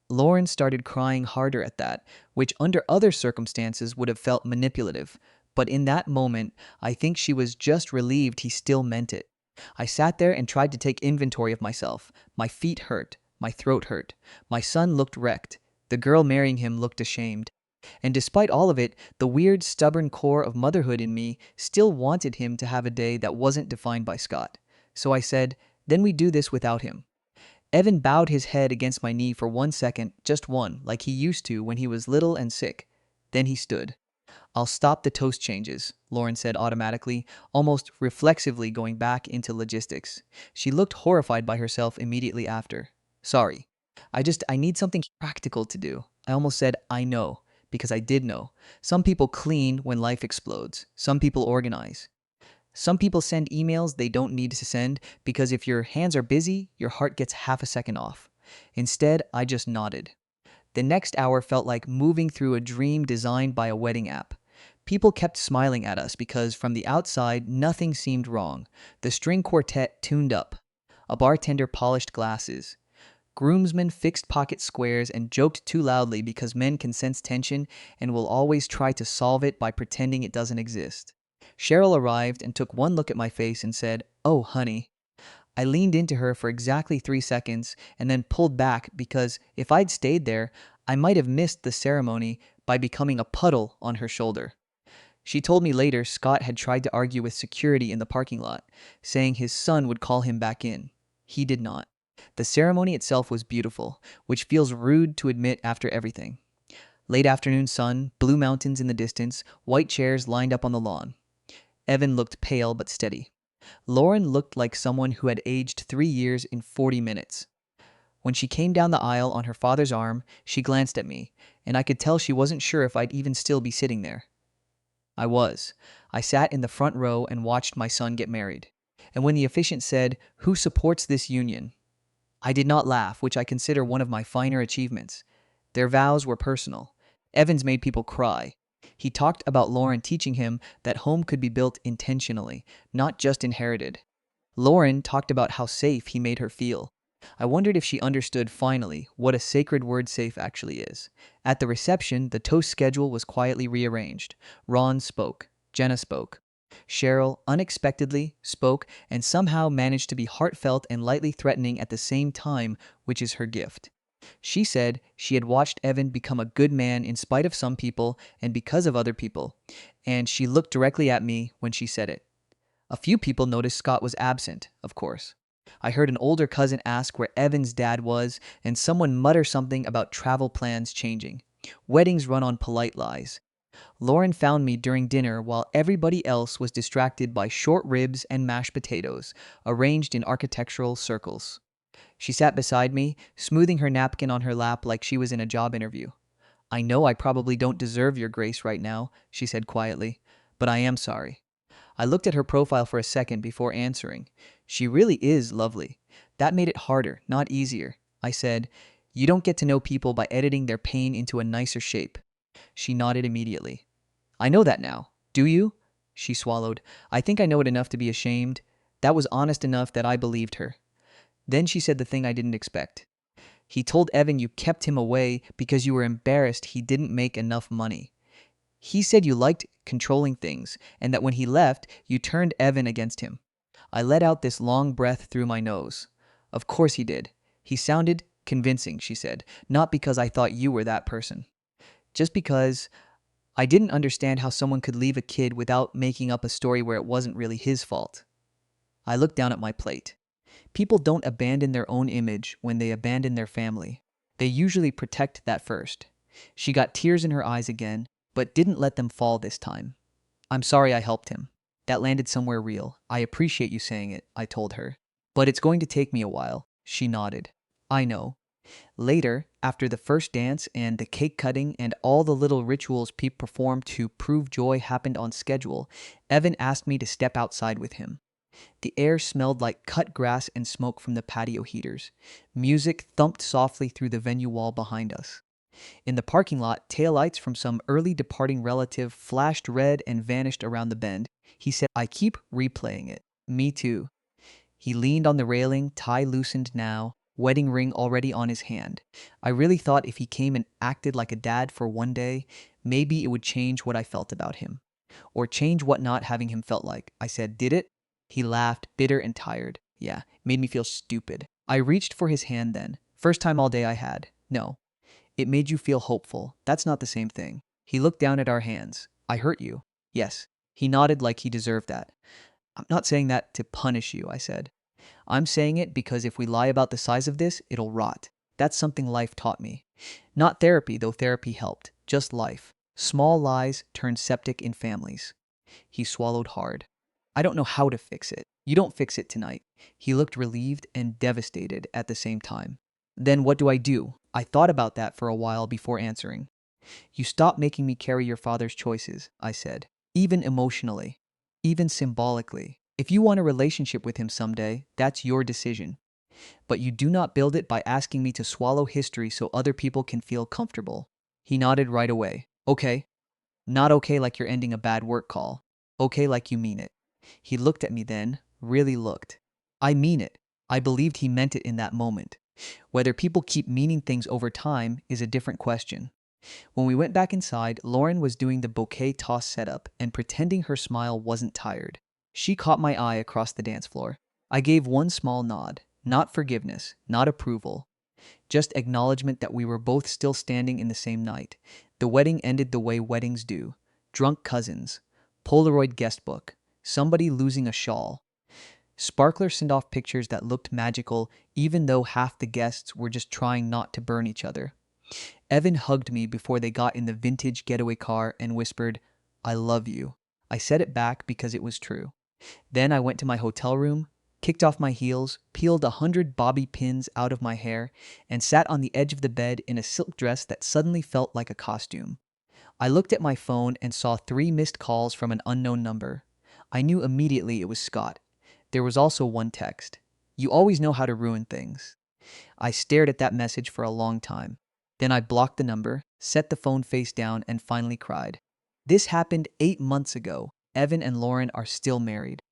Lauren started crying harder at that, which under other circumstances would have felt manipulative. But in that moment, I think she was just relieved he still meant it. I sat there and tried to take inventory of myself. My feet hurt. My throat hurt. My son looked wrecked. The girl marrying him looked ashamed. And despite all of it, the weird, stubborn core of motherhood in me still wanted him to have a day that wasn't defined by Scott. So I said, then we do this without him. Evan bowed his head against my knee for 1 second, just one, like he used to when he was little and sick. Then he stood. I'll stop the toast changes, Lauren said automatically, almost reflexively going back into logistics. She looked horrified by herself immediately after. Sorry. I need something practical to do. I almost said, I know, because I did know. Some people clean when life explodes. Some people organize. Some people send emails they don't need to send because if your hands are busy, your heart gets half a second off. Instead, I just nodded. The next hour felt like moving through a dream designed by a wedding app. People kept smiling at us because from the outside, nothing seemed wrong. The string quartet tuned up. A bartender polished glasses. Groomsmen fixed pocket squares and joked too loudly because men can sense tension and will always try to solve it by pretending it doesn't exist. Cheryl arrived and took one look at my face and said, "Oh, honey." I leaned into her for exactly 3 seconds and then pulled back because if I'd stayed there, I might have missed the ceremony by becoming a puddle on her shoulder. She told me later Scott had tried to argue with security in the parking lot, saying his son would call him back in. He did not. The ceremony itself was beautiful, which feels rude to admit after everything. Late afternoon sun, blue mountains in the distance, white chairs lined up on the lawn. Evan looked pale but steady. Lauren looked like someone who had aged 3 years in 40 minutes. When she came down the aisle on her father's arm, she glanced at me, and I could tell she wasn't sure if I'd even still be sitting there. I was. I sat in the front row and watched my son get married. And when the officiant said, "Who supports this union?" I did not laugh, which I consider one of my finer achievements. Their vows were personal. Evans made people cry. He talked about Lauren teaching him that home could be built intentionally, not just inherited. Lauren talked about how safe he made her feel. I wondered if she understood finally what a sacred word safe actually is. At the reception, the toast schedule was quietly rearranged. Ron spoke. Jenna spoke. Cheryl unexpectedly spoke and somehow managed to be heartfelt and lightly threatening at the same time, which is her gift. She said she had watched Evan become a good man in spite of some people and because of other people, and she looked directly at me when she said it. A few people noticed Scott was absent, of course. I heard an older cousin ask where Evan's dad was, and someone mutter something about travel plans changing. Weddings run on polite lies. Lauren found me during dinner while everybody else was distracted by short ribs and mashed potatoes, arranged in architectural circles. She sat beside me, smoothing her napkin on her lap like she was in a job interview. "I know I probably don't deserve your grace right now," she said quietly, "but I am sorry." I looked at her profile for a second before answering. She really is lovely. That made it harder, not easier. I said, "You don't get to know people by editing their pain into a nicer shape." She nodded immediately. "I know that now. Do you?" She swallowed. "I think I know it enough to be ashamed." That was honest enough that I believed her. Then she said the thing I didn't expect. "He told Evan you kept him away because you were embarrassed he didn't make enough money. He said you liked controlling things, and that when he left, you turned Evan against him." I let out this long breath through my nose. "Of course he did. He sounded convincing," she said, "not because I thought you were that person. Just because I didn't understand how someone could leave a kid without making up a story where it wasn't really his fault." I looked down at my plate. People don't abandon their own image when they abandon their family. They usually protect that first. She got tears in her eyes again, but didn't let them fall this time. "I'm sorry I helped him. That landed somewhere real. I appreciate you saying it," I told her. "But it's going to take me a while." She nodded. "I know." Later, after the first dance and the cake cutting and all the little rituals Pete performed to prove joy happened on schedule, Evan asked me to step outside with him. The air smelled like cut grass and smoke from the patio heaters. Music thumped softly through the venue wall behind us. In the parking lot, taillights from some early departing relative flashed red and vanished around the bend. He said, "I keep replaying it." "Me too." He leaned on the railing, tie loosened now, wedding ring already on his hand. I really thought if he came and acted like a dad for one day, maybe it would change what I felt about him. or change what not having him felt like. I said, did it? He laughed, bitter and tired. Yeah, made me feel stupid. I reached for his hand then. First time all day I had. No, it made you feel hopeful. That's not the same thing. He looked down at our hands. I hurt you. Yes. He nodded like he deserved that. I'm not saying that to punish you, I said. I'm saying it because if we lie about the size of this, it'll rot. That's something life taught me. Not therapy, though therapy helped. Just life. Small lies turn septic in families. He swallowed hard. I don't know how to fix it. You don't fix it tonight. He looked relieved and devastated at the same time. Then what do? I thought about that for a while before answering. You stop making me carry your father's choices, I said. Even emotionally. Even symbolically. If you want a relationship with him someday, that's your decision. But you do not build it by asking me to swallow history so other people can feel comfortable. He nodded right away. Okay. Not okay like you're ending a bad work call. Okay like you mean it. He looked at me then, really looked. I mean it. I believed he meant it in that moment. Whether people keep meaning things over time is a different question. When we went back inside, Lauren was doing the bouquet toss setup and pretending her smile wasn't tired. She caught my eye across the dance floor. I gave one small nod. Not forgiveness, not approval. Just acknowledgement that we were both still standing in the same night. The wedding ended the way weddings do. Drunk cousins. Polaroid guest book. Somebody losing a shawl. Sparkler send-off pictures that looked magical even though half the guests were just trying not to burn each other. Evan hugged me before they got in the vintage getaway car and whispered, I love you. I said it back because it was true. Then I went to my hotel room, kicked off my heels, peeled 100 bobby pins out of my hair, and sat on the edge of the bed in a silk dress that suddenly felt like a costume. I looked at my phone and saw 3 missed calls from an unknown number. I knew immediately it was Scott. There was also one text. You always know how to ruin things. I stared at that message for a long time. Then I blocked the number, set the phone face down, and finally cried. This happened 8 months ago. Evan and Lauren are still married.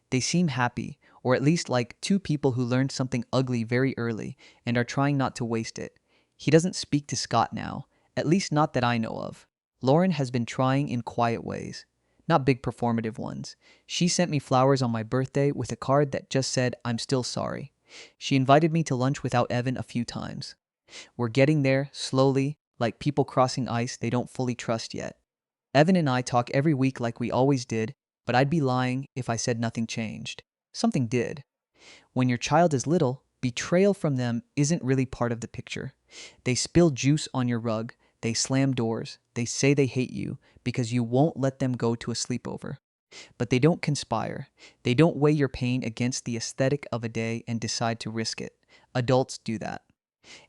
They seem happy, or at least like 2 people who learned something ugly very early and are trying not to waste it. He doesn't speak to Scott now, at least not that I know of. Lauren has been trying in quiet ways, not big performative ones. She sent me flowers on my birthday with a card that just said, I'm still sorry. She invited me to lunch without Evan a few times. We're getting there, slowly, like people crossing ice they don't fully trust yet. Evan and I talk every week like we always did, but I'd be lying if I said nothing changed. Something did. When your child is little, betrayal from them isn't really part of the picture. They spill juice on your rug, they slam doors, they say they hate you because you won't let them go to a sleepover. But they don't conspire. They don't weigh your pain against the aesthetic of a day and decide to risk it. Adults do that.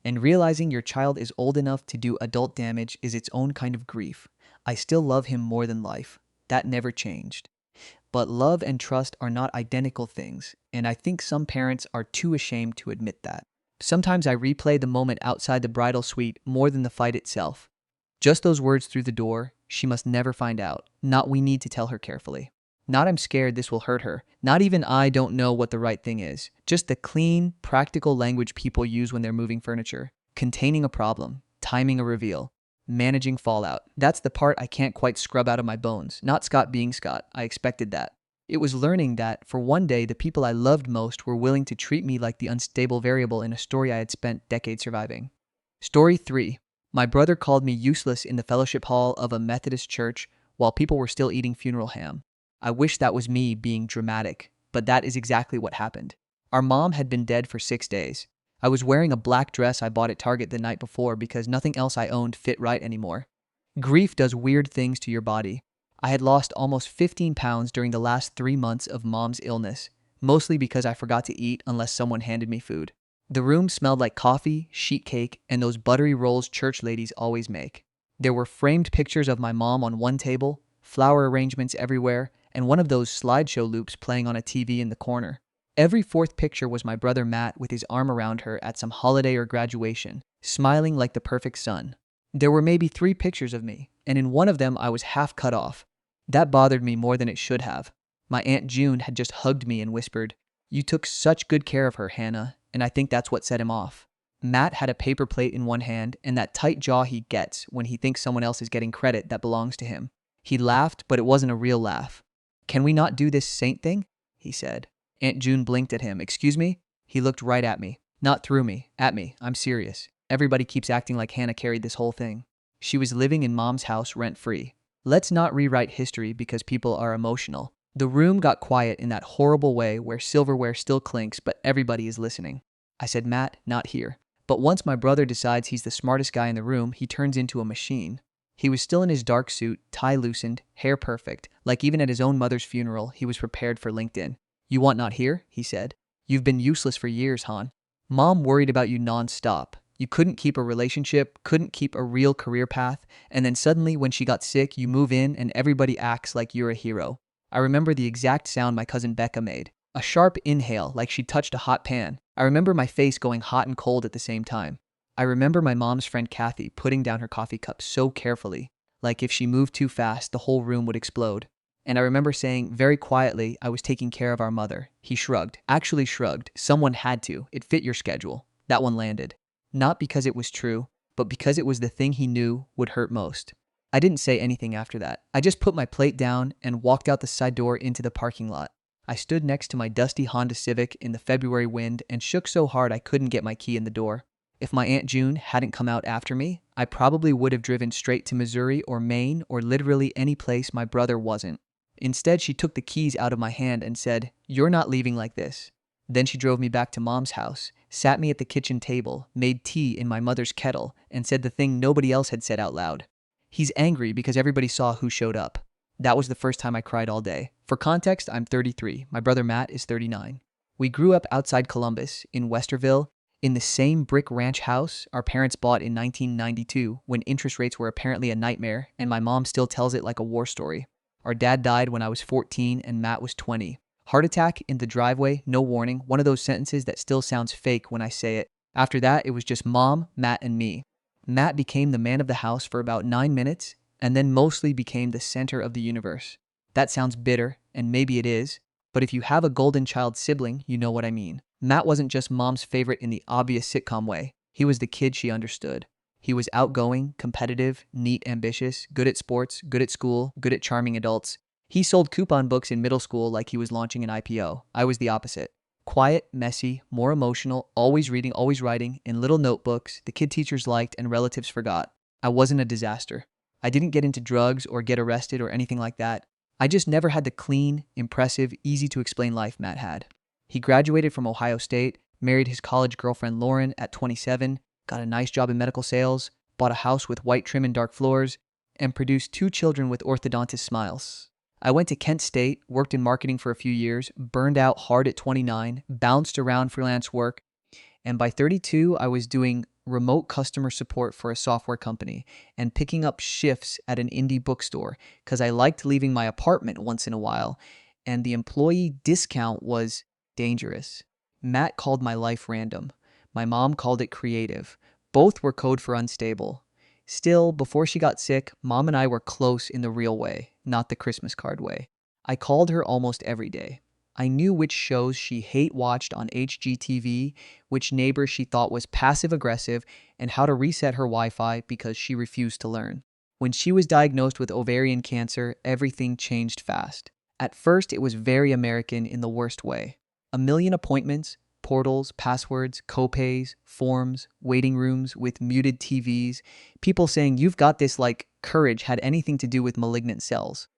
And realizing your child is old enough to do adult damage is its own kind of grief. I still love him more than life. That never changed. But love and trust are not identical things, and I think some parents are too ashamed to admit that. Sometimes I replay the moment outside the bridal suite more than the fight itself. Just those words through the door, she must never find out. Not we need to tell her carefully. Not I'm scared this will hurt her. Not even I don't know what the right thing is. Just the clean, practical language people use when they're moving furniture. Containing a problem. Timing a reveal. Managing fallout. That's the part I can't quite scrub out of my bones. Not Scott being Scott. I expected that. It was learning that, for one day, the people I loved most were willing to treat me like the unstable variable in a story I had spent decades surviving. Story 3. My brother called me useless in the fellowship hall of a Methodist church while people were still eating funeral ham. I wish that was me being dramatic, but that is exactly what happened. Our mom had been dead for 6 days. I was wearing a black dress I bought at Target the night before because nothing else I owned fit right anymore. Grief does weird things to your body. I had lost almost 15 pounds during the last 3 months of mom's illness, mostly because I forgot to eat unless someone handed me food. The room smelled like coffee, sheet cake, and those buttery rolls church ladies always make. There were framed pictures of my mom on one table, flower arrangements everywhere, and one of those slideshow loops playing on a TV in the corner. Every 4th picture was my brother Matt with his arm around her at some holiday or graduation, smiling like the perfect son. There were maybe 3 pictures of me, and in one of them I was half cut off. That bothered me more than it should have. My Aunt June had just hugged me and whispered, You took such good care of her, Hannah, and I think that's what set him off. Matt had a paper plate in one hand and that tight jaw he gets when he thinks someone else is getting credit that belongs to him. He laughed, but it wasn't a real laugh. "Can we not do this saint thing?" he said. Aunt June blinked at him. "Excuse me?" He looked right at me. Not through me, at me. "I'm serious. Everybody keeps acting like Hannah carried this whole thing. She was living in Mom's house rent-free. Let's not rewrite history because people are emotional." The room got quiet in that horrible way where silverware still clinks, but everybody is listening. I said, "Matt, not here." But once my brother decides he's the smartest guy in the room, he turns into a machine. He was still in his dark suit, tie loosened, hair perfect, like even at his own mother's funeral, he was prepared for LinkedIn. "You want not here?" he said. "You've been useless for years, Han. Mom worried about you non-stop. You couldn't keep a relationship, couldn't keep a real career path, and then suddenly when she got sick, you move in and everybody acts like you're a hero." I remember the exact sound my cousin Becca made. A sharp inhale, like she touched a hot pan. I remember my face going hot and cold at the same time. I remember my mom's friend Kathy putting down her coffee cup so carefully, like if she moved too fast, the whole room would explode. And I remember saying very quietly I was taking care of our mother. He shrugged, actually shrugged. "Someone had to. It fit your schedule." That one landed. Not because it was true, but because it was the thing he knew would hurt most. I didn't say anything after that. I just put my plate down and walked out the side door into the parking lot. I stood next to my dusty Honda Civic in the February wind and shook so hard I couldn't get my key in the door. If my Aunt June hadn't come out after me, I probably would have driven straight to Missouri or Maine or literally any place my brother wasn't. Instead, she took the keys out of my hand and said, "You're not leaving like this." Then she drove me back to Mom's house, sat me at the kitchen table, made tea in my mother's kettle, and said the thing nobody else had said out loud. "He's angry because everybody saw who showed up." That was the first time I cried all day. For context, I'm 33. My brother Matt is 39. We grew up outside Columbus, in Westerville, in the same brick ranch house our parents bought in 1992 when interest rates were apparently a nightmare, and my mom still tells it like a war story. Our dad died when I was 14 and Matt was 20. Heart attack in the driveway, no warning, one of those sentences that still sounds fake when I say it. After that, it was just Mom, Matt, and me. Matt became the man of the house for about 9 minutes, and then mostly became the center of the universe. That sounds bitter, and maybe it is, but if you have a golden child sibling, you know what I mean. Matt wasn't just Mom's favorite in the obvious sitcom way. He was the kid she understood. He was outgoing, competitive, neat, ambitious, good at sports, good at school, good at charming adults. He sold coupon books in middle school like he was launching an IPO. I was the opposite. Quiet, messy, more emotional, always reading, always writing, in little notebooks the kid teachers liked and relatives forgot. I wasn't a disaster. I didn't get into drugs or get arrested or anything like that. I just never had the clean, impressive, easy-to-explain life Matt had. He graduated from Ohio State, married his college girlfriend Lauren at 27, got a nice job in medical sales, bought a house with white trim and dark floors, and produced 2 children with orthodontist smiles. I went to Kent State, worked in marketing for a few years, burned out hard at 29, bounced around freelance work, and by 32, I was doing remote customer support for a software company and picking up shifts at an indie bookstore because I liked leaving my apartment once in a while, and the employee discount was dangerous. Matt called my life random. My mom called it creative. Both were code for unstable. Still, before she got sick, Mom and I were close in the real way, not the Christmas card way. I called her almost every day. I knew which shows she hate-watched on HGTV, which neighbor she thought was passive-aggressive, and how to reset her Wi-Fi because she refused to learn. When she was diagnosed with ovarian cancer, everything changed fast. At first, it was very American in the worst way. A million appointments, portals, passwords, copays, forms, waiting rooms with muted TVs, people saying you've got this like courage had anything to do with malignant cells.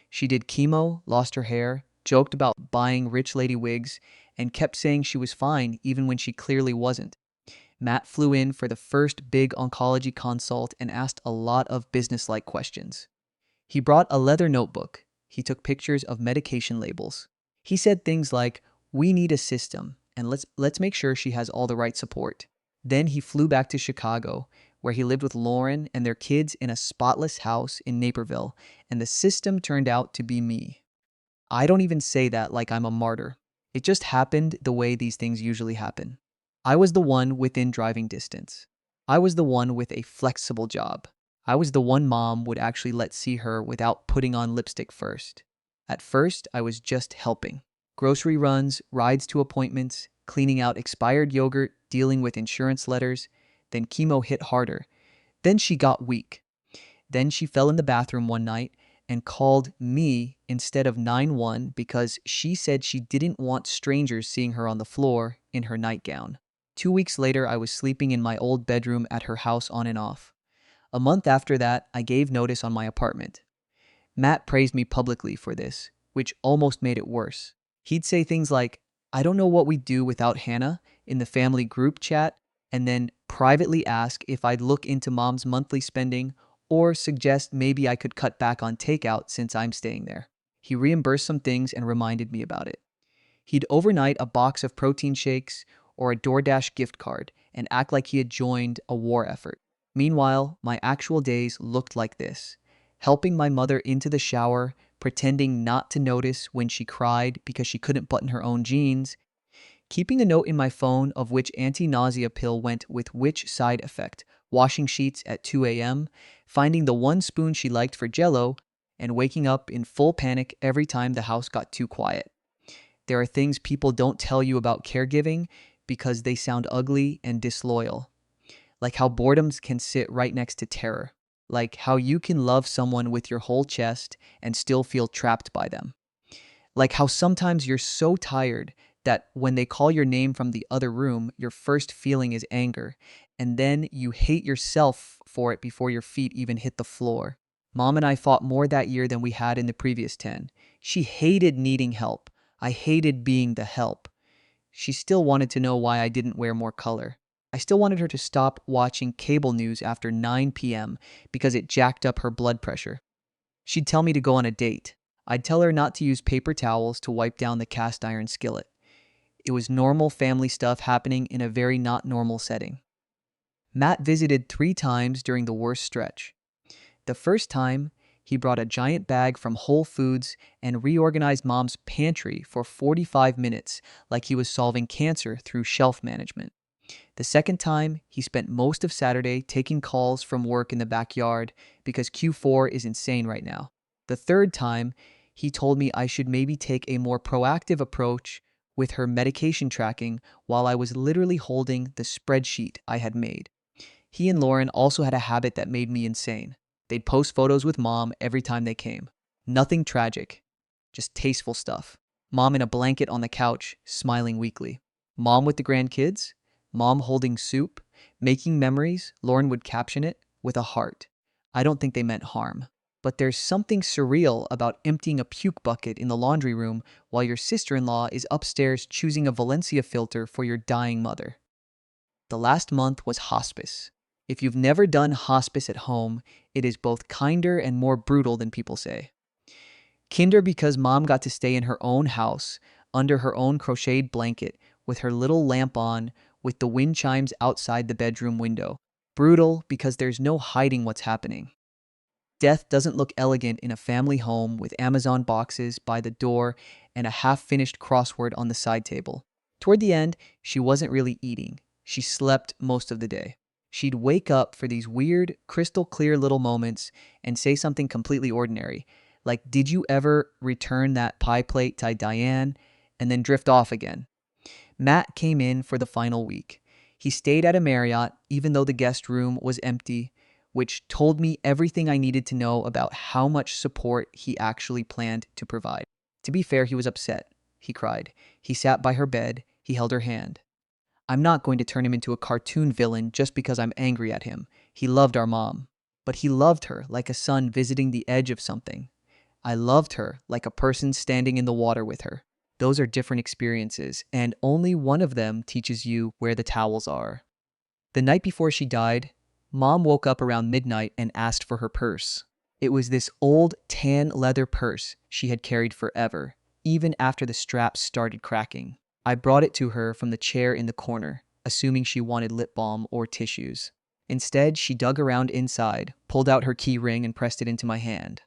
She did chemo, lost her hair, joked about buying rich lady wigs, and kept saying she was fine even when she clearly wasn't. Matt flew in for the first big oncology consult and asked a lot of business-like questions. He brought a leather notebook. He took pictures of medication labels. He said things like, "We need a system, and let's make sure she has all the right support." Then he flew back to Chicago, where he lived with Lauren and their kids in a spotless house in Naperville, and the system turned out to be me. I don't even say that like I'm a martyr. It just happened the way these things usually happen. I was the one within driving distance. I was the one with a flexible job. I was the one Mom would actually let see her without putting on lipstick first. At first, I was just helping. Grocery runs, rides to appointments, cleaning out expired yogurt, dealing with insurance letters. Then chemo hit harder. Then she got weak. Then she fell in the bathroom one night, and called me instead of 911 because she said she didn't want strangers seeing her on the floor in her nightgown. 2 weeks later, I was sleeping in my old bedroom at her house on and off. A month after that, I gave notice on my apartment. Matt praised me publicly for this, which almost made it worse. He'd say things like, "I don't know what we'd do without Hannah," in the family group chat, and then privately ask if I'd look into mom's monthly spending or suggest maybe I could cut back on takeout since I'm staying there. He reimbursed some things and reminded me about it. He'd overnight a box of protein shakes or a DoorDash gift card and act like he had joined a war effort. Meanwhile, my actual days looked like this: helping my mother into the shower, pretending not to notice when she cried because she couldn't button her own jeans, keeping a note in my phone of which anti-nausea pill went with which side effect, washing sheets at 2 a.m., finding the one spoon she liked for Jell-O, and waking up in full panic every time the house got too quiet. There are things people don't tell you about caregiving because they sound ugly and disloyal. Like how boredom can sit right next to terror. Like how you can love someone with your whole chest and still feel trapped by them. Like how sometimes you're so tired that when they call your name from the other room, your first feeling is anger, and then you hate yourself for it before your feet even hit the floor. Mom and I fought more that year than we had in the previous 10. She hated needing help. I hated being the help. She still wanted to know why I didn't wear more color. I still wanted her to stop watching cable news after 9 p.m. because it jacked up her blood pressure. She'd tell me to go on a date. I'd tell her not to use paper towels to wipe down the cast iron skillet. It was normal family stuff happening in a very not normal setting. Matt visited 3 times during the worst stretch. The first time, he brought a giant bag from Whole Foods and reorganized Mom's pantry for 45 minutes like he was solving cancer through shelf management. The second time, he spent most of Saturday taking calls from work in the backyard because Q4 is insane right now. The third time, he told me I should maybe take a more proactive approach with her medication tracking while I was literally holding the spreadsheet I had made. He and Lauren also had a habit that made me insane. They'd post photos with Mom every time they came. Nothing tragic, just tasteful stuff. Mom in a blanket on the couch, smiling weakly. Mom with the grandkids. Mom holding soup. Making memories, Lauren would caption it, with a heart. I don't think they meant harm. But there's something surreal about emptying a puke bucket in the laundry room while your sister-in-law is upstairs choosing a Valencia filter for your dying mother. The last month was hospice. If you've never done hospice at home, it is both kinder and more brutal than people say. Kinder because Mom got to stay in her own house, under her own crocheted blanket, with her little lamp on, with the wind chimes outside the bedroom window. Brutal because there's no hiding what's happening. Death doesn't look elegant in a family home with Amazon boxes by the door and a half-finished crossword on the side table. Toward the end, she wasn't really eating. She slept most of the day. She'd wake up for these weird, crystal-clear little moments and say something completely ordinary, like, "Did you ever return that pie plate to Diane?" and then drift off again. Matt came in for the final week. He stayed at a Marriott, even though the guest room was empty, which told me everything I needed to know about how much support he actually planned to provide. To be fair, he was upset. He cried. He sat by her bed. He held her hand. I'm not going to turn him into a cartoon villain just because I'm angry at him. He loved our mom. But he loved her like a son visiting the edge of something. I loved her like a person standing in the water with her. Those are different experiences, and only one of them teaches you where the towels are. The night before she died, Mom woke up around midnight and asked for her purse. It was this old tan leather purse she had carried forever, even after the straps started cracking. I brought it to her from the chair in the corner, assuming she wanted lip balm or tissues. Instead, she dug around inside, pulled out her key ring, and pressed it into my hand.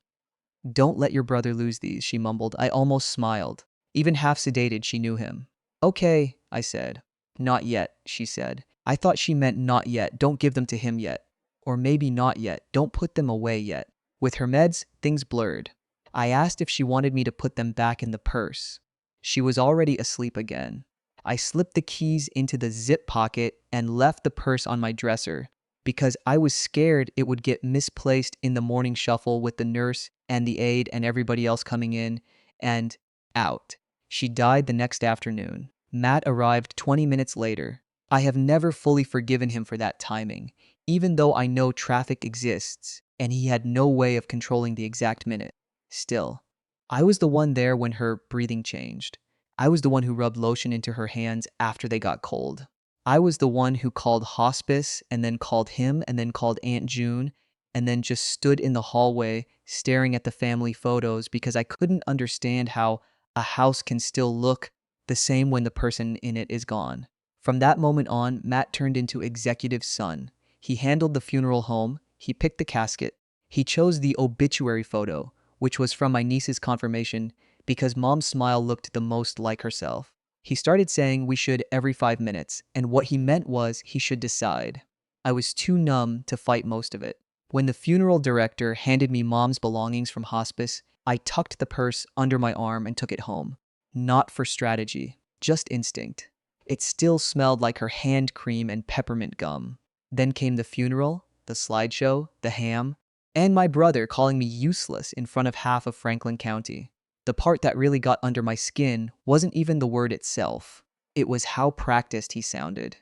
"Don't let your brother lose these," she mumbled. I almost smiled. Even half sedated, she knew him. "Okay," I said. "Not yet," she said. I thought she meant not yet, don't give them to him yet. Or maybe not yet, don't put them away yet. With her meds, things blurred. I asked if she wanted me to put them back in the purse. She was already asleep again. I slipped the keys into the zip pocket and left the purse on my dresser. because I was scared it would get misplaced in the morning shuffle with the nurse and the aide and everybody else coming in and out. She died the next afternoon. Matt arrived 20 minutes later. I have never fully forgiven him for that timing, even though I know traffic exists and he had no way of controlling the exact minute. Still, I was the one there when her breathing changed. I was the one who rubbed lotion into her hands after they got cold. I was the one who called hospice and then called him and then called Aunt June and then just stood in the hallway staring at the family photos because I couldn't understand how a house can still look the same when the person in it is gone. From that moment on, Matt turned into executive son. He handled the funeral home, he picked the casket, he chose the obituary photo, which was from my niece's confirmation because mom's smile looked the most like herself. He started saying we should every 5 minutes, and what he meant was he should decide. I was too numb to fight most of it. When the funeral director handed me mom's belongings from hospice, I tucked the purse under my arm and took it home. Not for strategy, just instinct. It still smelled like her hand cream and peppermint gum. Then came the funeral, the slideshow, the ham, and my brother calling me useless in front of half of Franklin County. The part that really got under my skin wasn't even the word itself. It was how practiced he sounded.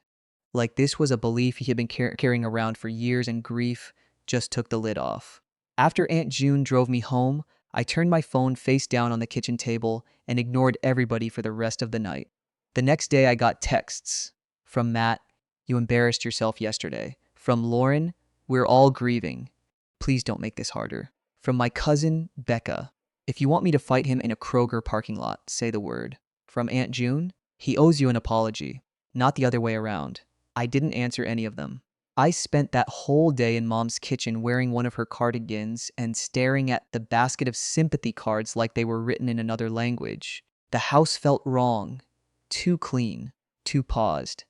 Like this was a belief he had been carrying around for years and grief just took the lid off. After Aunt June drove me home, I turned my phone face down on the kitchen table and ignored everybody for the rest of the night. The next day I got texts. From Matt, you embarrassed yourself yesterday. From Lauren, we're all grieving. Please don't make this harder. From my cousin, Becca, if you want me to fight him in a Kroger parking lot, say the word. From Aunt June, he owes you an apology, not the other way around. I didn't answer any of them. I spent that whole day in mom's kitchen wearing one of her cardigans and staring at the basket of sympathy cards like they were written in another language. The house felt wrong, too clean, too paused.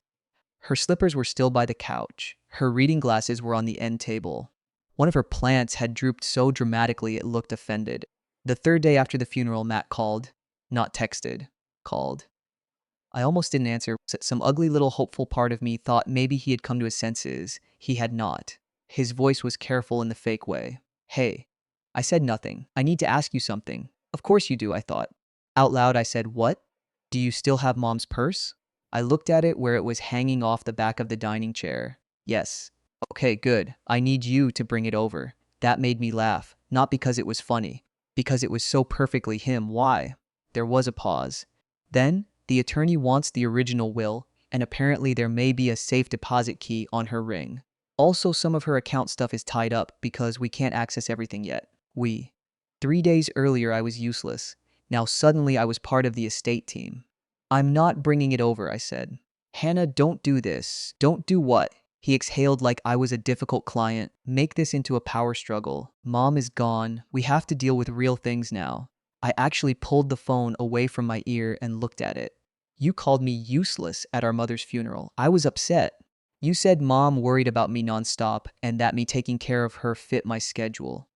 Her slippers were still by the couch. Her reading glasses were on the end table. One of her plants had drooped so dramatically it looked offended. The third day after the funeral, Matt called. Not texted. Called. I almost didn't answer. Some ugly little hopeful part of me thought maybe he had come to his senses. He had not. His voice was careful in the fake way. Hey. I said nothing. I need to ask you something. Of course you do, I thought. Out loud, I said, what? Do you still have mom's purse? I looked at it where it was hanging off the back of the dining chair. Yes. Okay, good. I need you to bring it over. That made me laugh. Not because it was funny. Because it was so perfectly him. Why? There was a pause. Then, the attorney wants the original will, and apparently there may be a safe deposit key on her ring. Also, some of her account stuff is tied up because we can't access everything yet. 3 days earlier, I was useless. Now suddenly I was part of the estate team. I'm not bringing it over, I said. Hannah, don't do this. Don't do what? He exhaled like I was a difficult client. Make this into a power struggle. Mom is gone. We have to deal with real things now. I actually pulled the phone away from my ear and looked at it. You called me useless at our mother's funeral. I was upset. You said mom worried about me nonstop and that me taking care of her fit my schedule.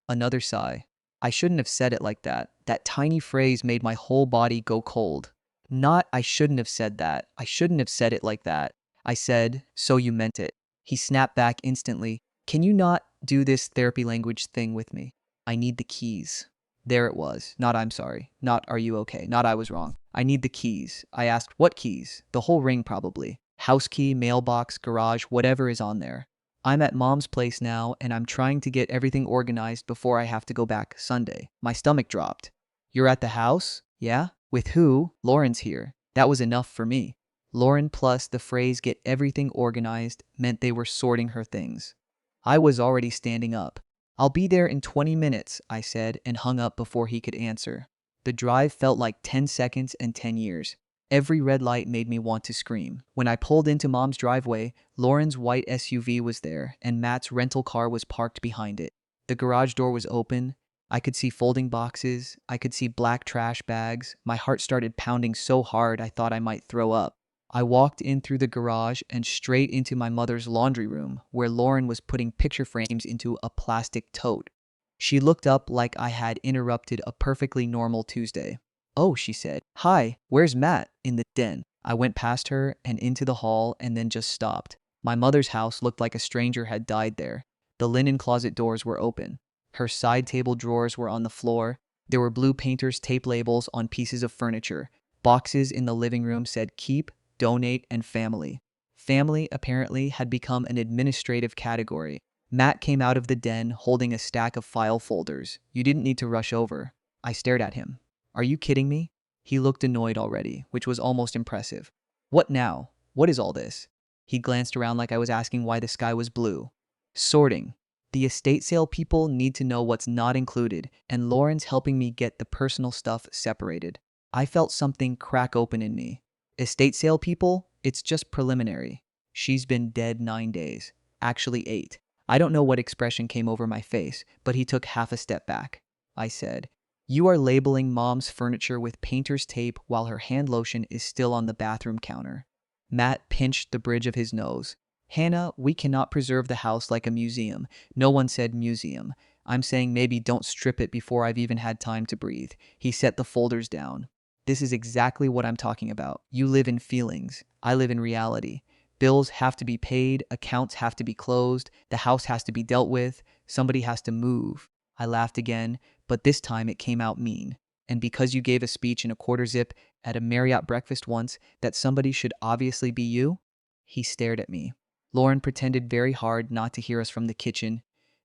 Another sigh. I shouldn't have said it like that. That tiny phrase made my whole body go cold. Not, I shouldn't have said that. I shouldn't have said it like that. I said, so you meant it. He snapped back instantly. Can you not do this therapy language thing with me? I need the keys. There it was. Not I'm sorry. Not are you okay. Not I was wrong. I need the keys. I asked, what keys? The whole ring probably. House key, mailbox, garage, whatever is on there. I'm at mom's place now, and I'm trying to get everything organized before I have to go back Sunday. My stomach dropped. You're at the house? Yeah? With who? Lauren's here. That was enough for me. Lauren plus the phrase get everything organized meant they were sorting her things. I was already standing up. I'll be there in 20 minutes, I said, and hung up before he could answer. The drive felt like 10 seconds and 10 years. Every red light made me want to scream. When I pulled into mom's driveway, Lauren's white SUV was there, and Matt's rental car was parked behind it. The garage door was open. I could see folding boxes. I could see black trash bags. My heart started pounding so hard I thought I might throw up. I walked in through the garage and straight into my mother's laundry room, where Lauren was putting picture frames into a plastic tote. She looked up like I had interrupted a perfectly normal Tuesday. Oh, she said. Hi, where's Matt? In the den. I went past her and into the hall and then just stopped. My mother's house looked like a stranger had died there. The linen closet doors were open. Her side table drawers were on the floor. There were blue painter's tape labels on pieces of furniture. Boxes in the living room said keep, donate, and family. Family, apparently, had become an administrative category. Matt came out of the den holding a stack of file folders. You didn't need to rush over. I stared at him. Are you kidding me? He looked annoyed already, which was almost impressive. What now? What is all this? He glanced around like I was asking why the sky was blue. Sorting. The estate sale people need to know what's not included, and Lauren's helping me get the personal stuff separated. I felt something crack open in me. Estate sale people? It's just preliminary. She's been dead 9 days. Actually 8. I don't know what expression came over my face, but he took half a step back. I said, you are labeling Mom's furniture with painter's tape while her hand lotion is still on the bathroom counter. Matt pinched the bridge of his nose. Hannah, we cannot preserve the house like a museum. No one said museum. I'm saying maybe don't strip it before I've even had time to breathe. He set the folders down. This is exactly what I'm talking about. You live in feelings. I live in reality. Bills have to be paid. Accounts have to be closed. The house has to be dealt with. Somebody has to move. I laughed again, but this time it came out mean. And because you gave a speech in a quarter zip at a Marriott breakfast once that somebody should obviously be you? He stared at me. Lauren pretended very hard not to hear us from the kitchen.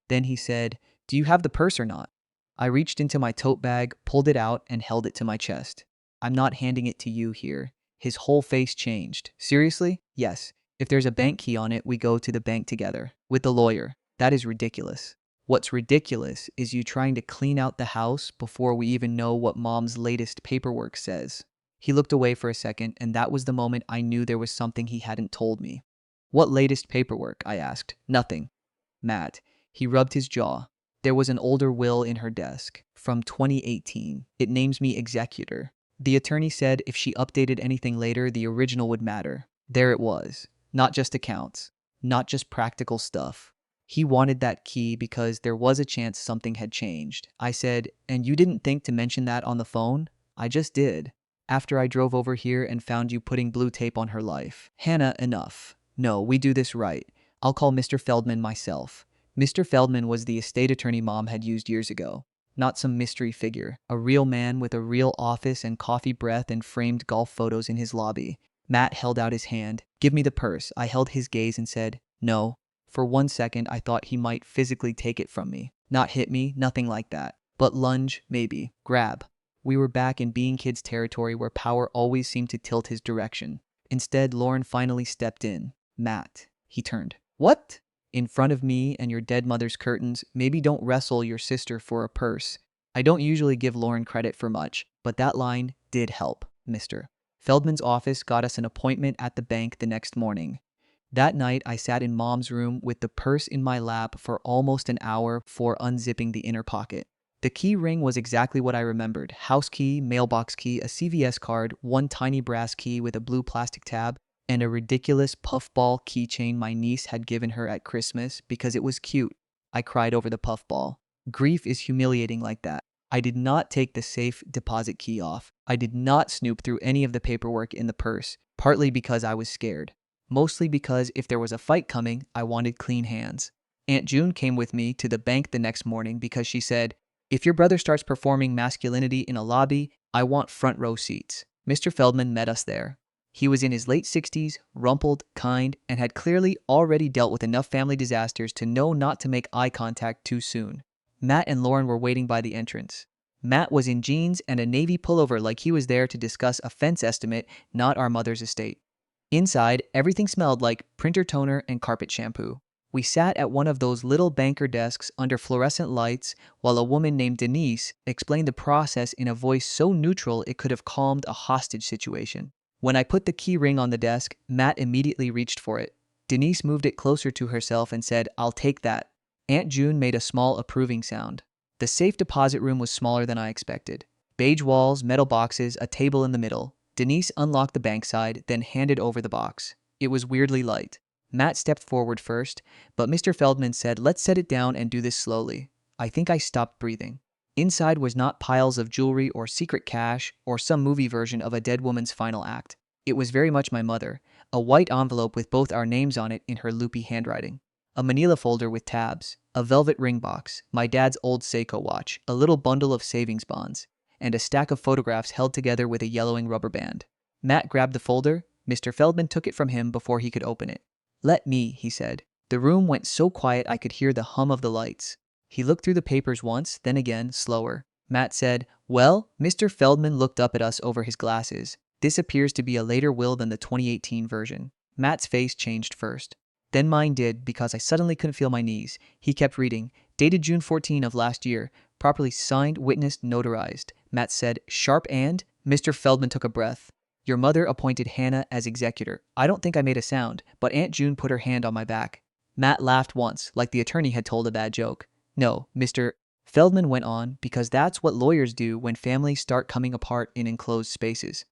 Then he said, do you have the purse or not? I reached into my tote bag, pulled it out, and held it to my chest. I'm not handing it to you here. His whole face changed. Seriously? Yes. If there's a bank key on it, we go to the bank together. With the lawyer. That is ridiculous. What's ridiculous is you trying to clean out the house before we even know what Mom's latest paperwork says. He looked away for a second, and that was the moment I knew there was something he hadn't told me. What latest paperwork? I asked. Nothing. Matt. He rubbed his jaw. There was an older will in her desk. From 2018. It names me executor. The attorney said if she updated anything later, the original would matter. There it was. Not just accounts. Not just practical stuff. He wanted that key because there was a chance something had changed. I said, and you didn't think to mention that on the phone? I just did. After I drove over here and found you putting blue tape on her life. Hannah, enough. No, we do this right. I'll call Mr. Feldman myself. Mr. Feldman was the estate attorney Mom had used years ago. Not some mystery figure. A real man with a real office and coffee breath and framed golf photos in his lobby. Matt held out his hand. Give me the purse. I held his gaze and said, no. For 1 second, I thought he might physically take it from me. Not hit me, nothing like that. But lunge, maybe. Grab. We were back in being kids territory where power always seemed to tilt his direction. Instead, Lauren finally stepped in. Matt. He turned. What? In front of me and your dead mother's curtains, maybe don't wrestle your sister for a purse. I don't usually give Lauren credit for much, but that line did help, Mr. Feldman's office got us an appointment at the bank the next morning. That night, I sat in Mom's room with the purse in my lap for almost an hour before unzipping the inner pocket. The key ring was exactly what I remembered. House key, mailbox key, a CVS card, one tiny brass key with a blue plastic tab, and a ridiculous puffball keychain my niece had given her at Christmas because it was cute. I cried over the puffball. Grief is humiliating like that. I did not take the safe deposit key off. I did not snoop through any of the paperwork in the purse, partly because I was scared. Mostly because if there was a fight coming, I wanted clean hands. Aunt June came with me to the bank the next morning because she said, if your brother starts performing masculinity in a lobby, I want front row seats. Mr. Feldman met us there. He was in his late 60s, rumpled, kind, and had clearly already dealt with enough family disasters to know not to make eye contact too soon. Matt and Lauren were waiting by the entrance. Matt was in jeans and a navy pullover like he was there to discuss a fence estimate, not our mother's estate. Inside, everything smelled like printer toner and carpet shampoo. We sat at one of those little banker desks under fluorescent lights while a woman named Denise explained the process in a voice so neutral it could have calmed a hostage situation. When I put the key ring on the desk, Matt immediately reached for it. Denise moved it closer to herself and said, I'll take that. Aunt June made a small approving sound. The safe deposit room was smaller than I expected. Beige walls, metal boxes, a table in the middle. Denise unlocked the bank side, then handed over the box. It was weirdly light. Matt stepped forward first, but Mr. Feldman said, let's set it down and do this slowly. I think I stopped breathing. Inside was not piles of jewelry or secret cash or some movie version of a dead woman's final act. It was very much my mother. A white envelope with both our names on it in her loopy handwriting. A manila folder with tabs. A velvet ring box. My dad's old Seiko watch. A little bundle of savings bonds. And a stack of photographs held together with a yellowing rubber band. Matt grabbed the folder. Mr. Feldman took it from him before he could open it. "Let me," he said. The room went so quiet I could hear the hum of the lights. He looked through the papers once, then again, slower. Matt said, "Well," Mr. Feldman looked up at us over his glasses. "This appears to be a later will than the 2018 version." Matt's face changed first. Then mine did, because I suddenly couldn't feel my knees. He kept reading. "Dated June 14 of last year. Properly signed, witnessed, notarized." Matt said, "Sharp and?" Mr. Feldman took a breath. "Your mother appointed Hannah as executor." I don't think I made a sound, but Aunt June put her hand on my back. Matt laughed once, like the attorney had told a bad joke. "No," Mr. Feldman went on, "because that's what lawyers do when families start coming apart in enclosed spaces.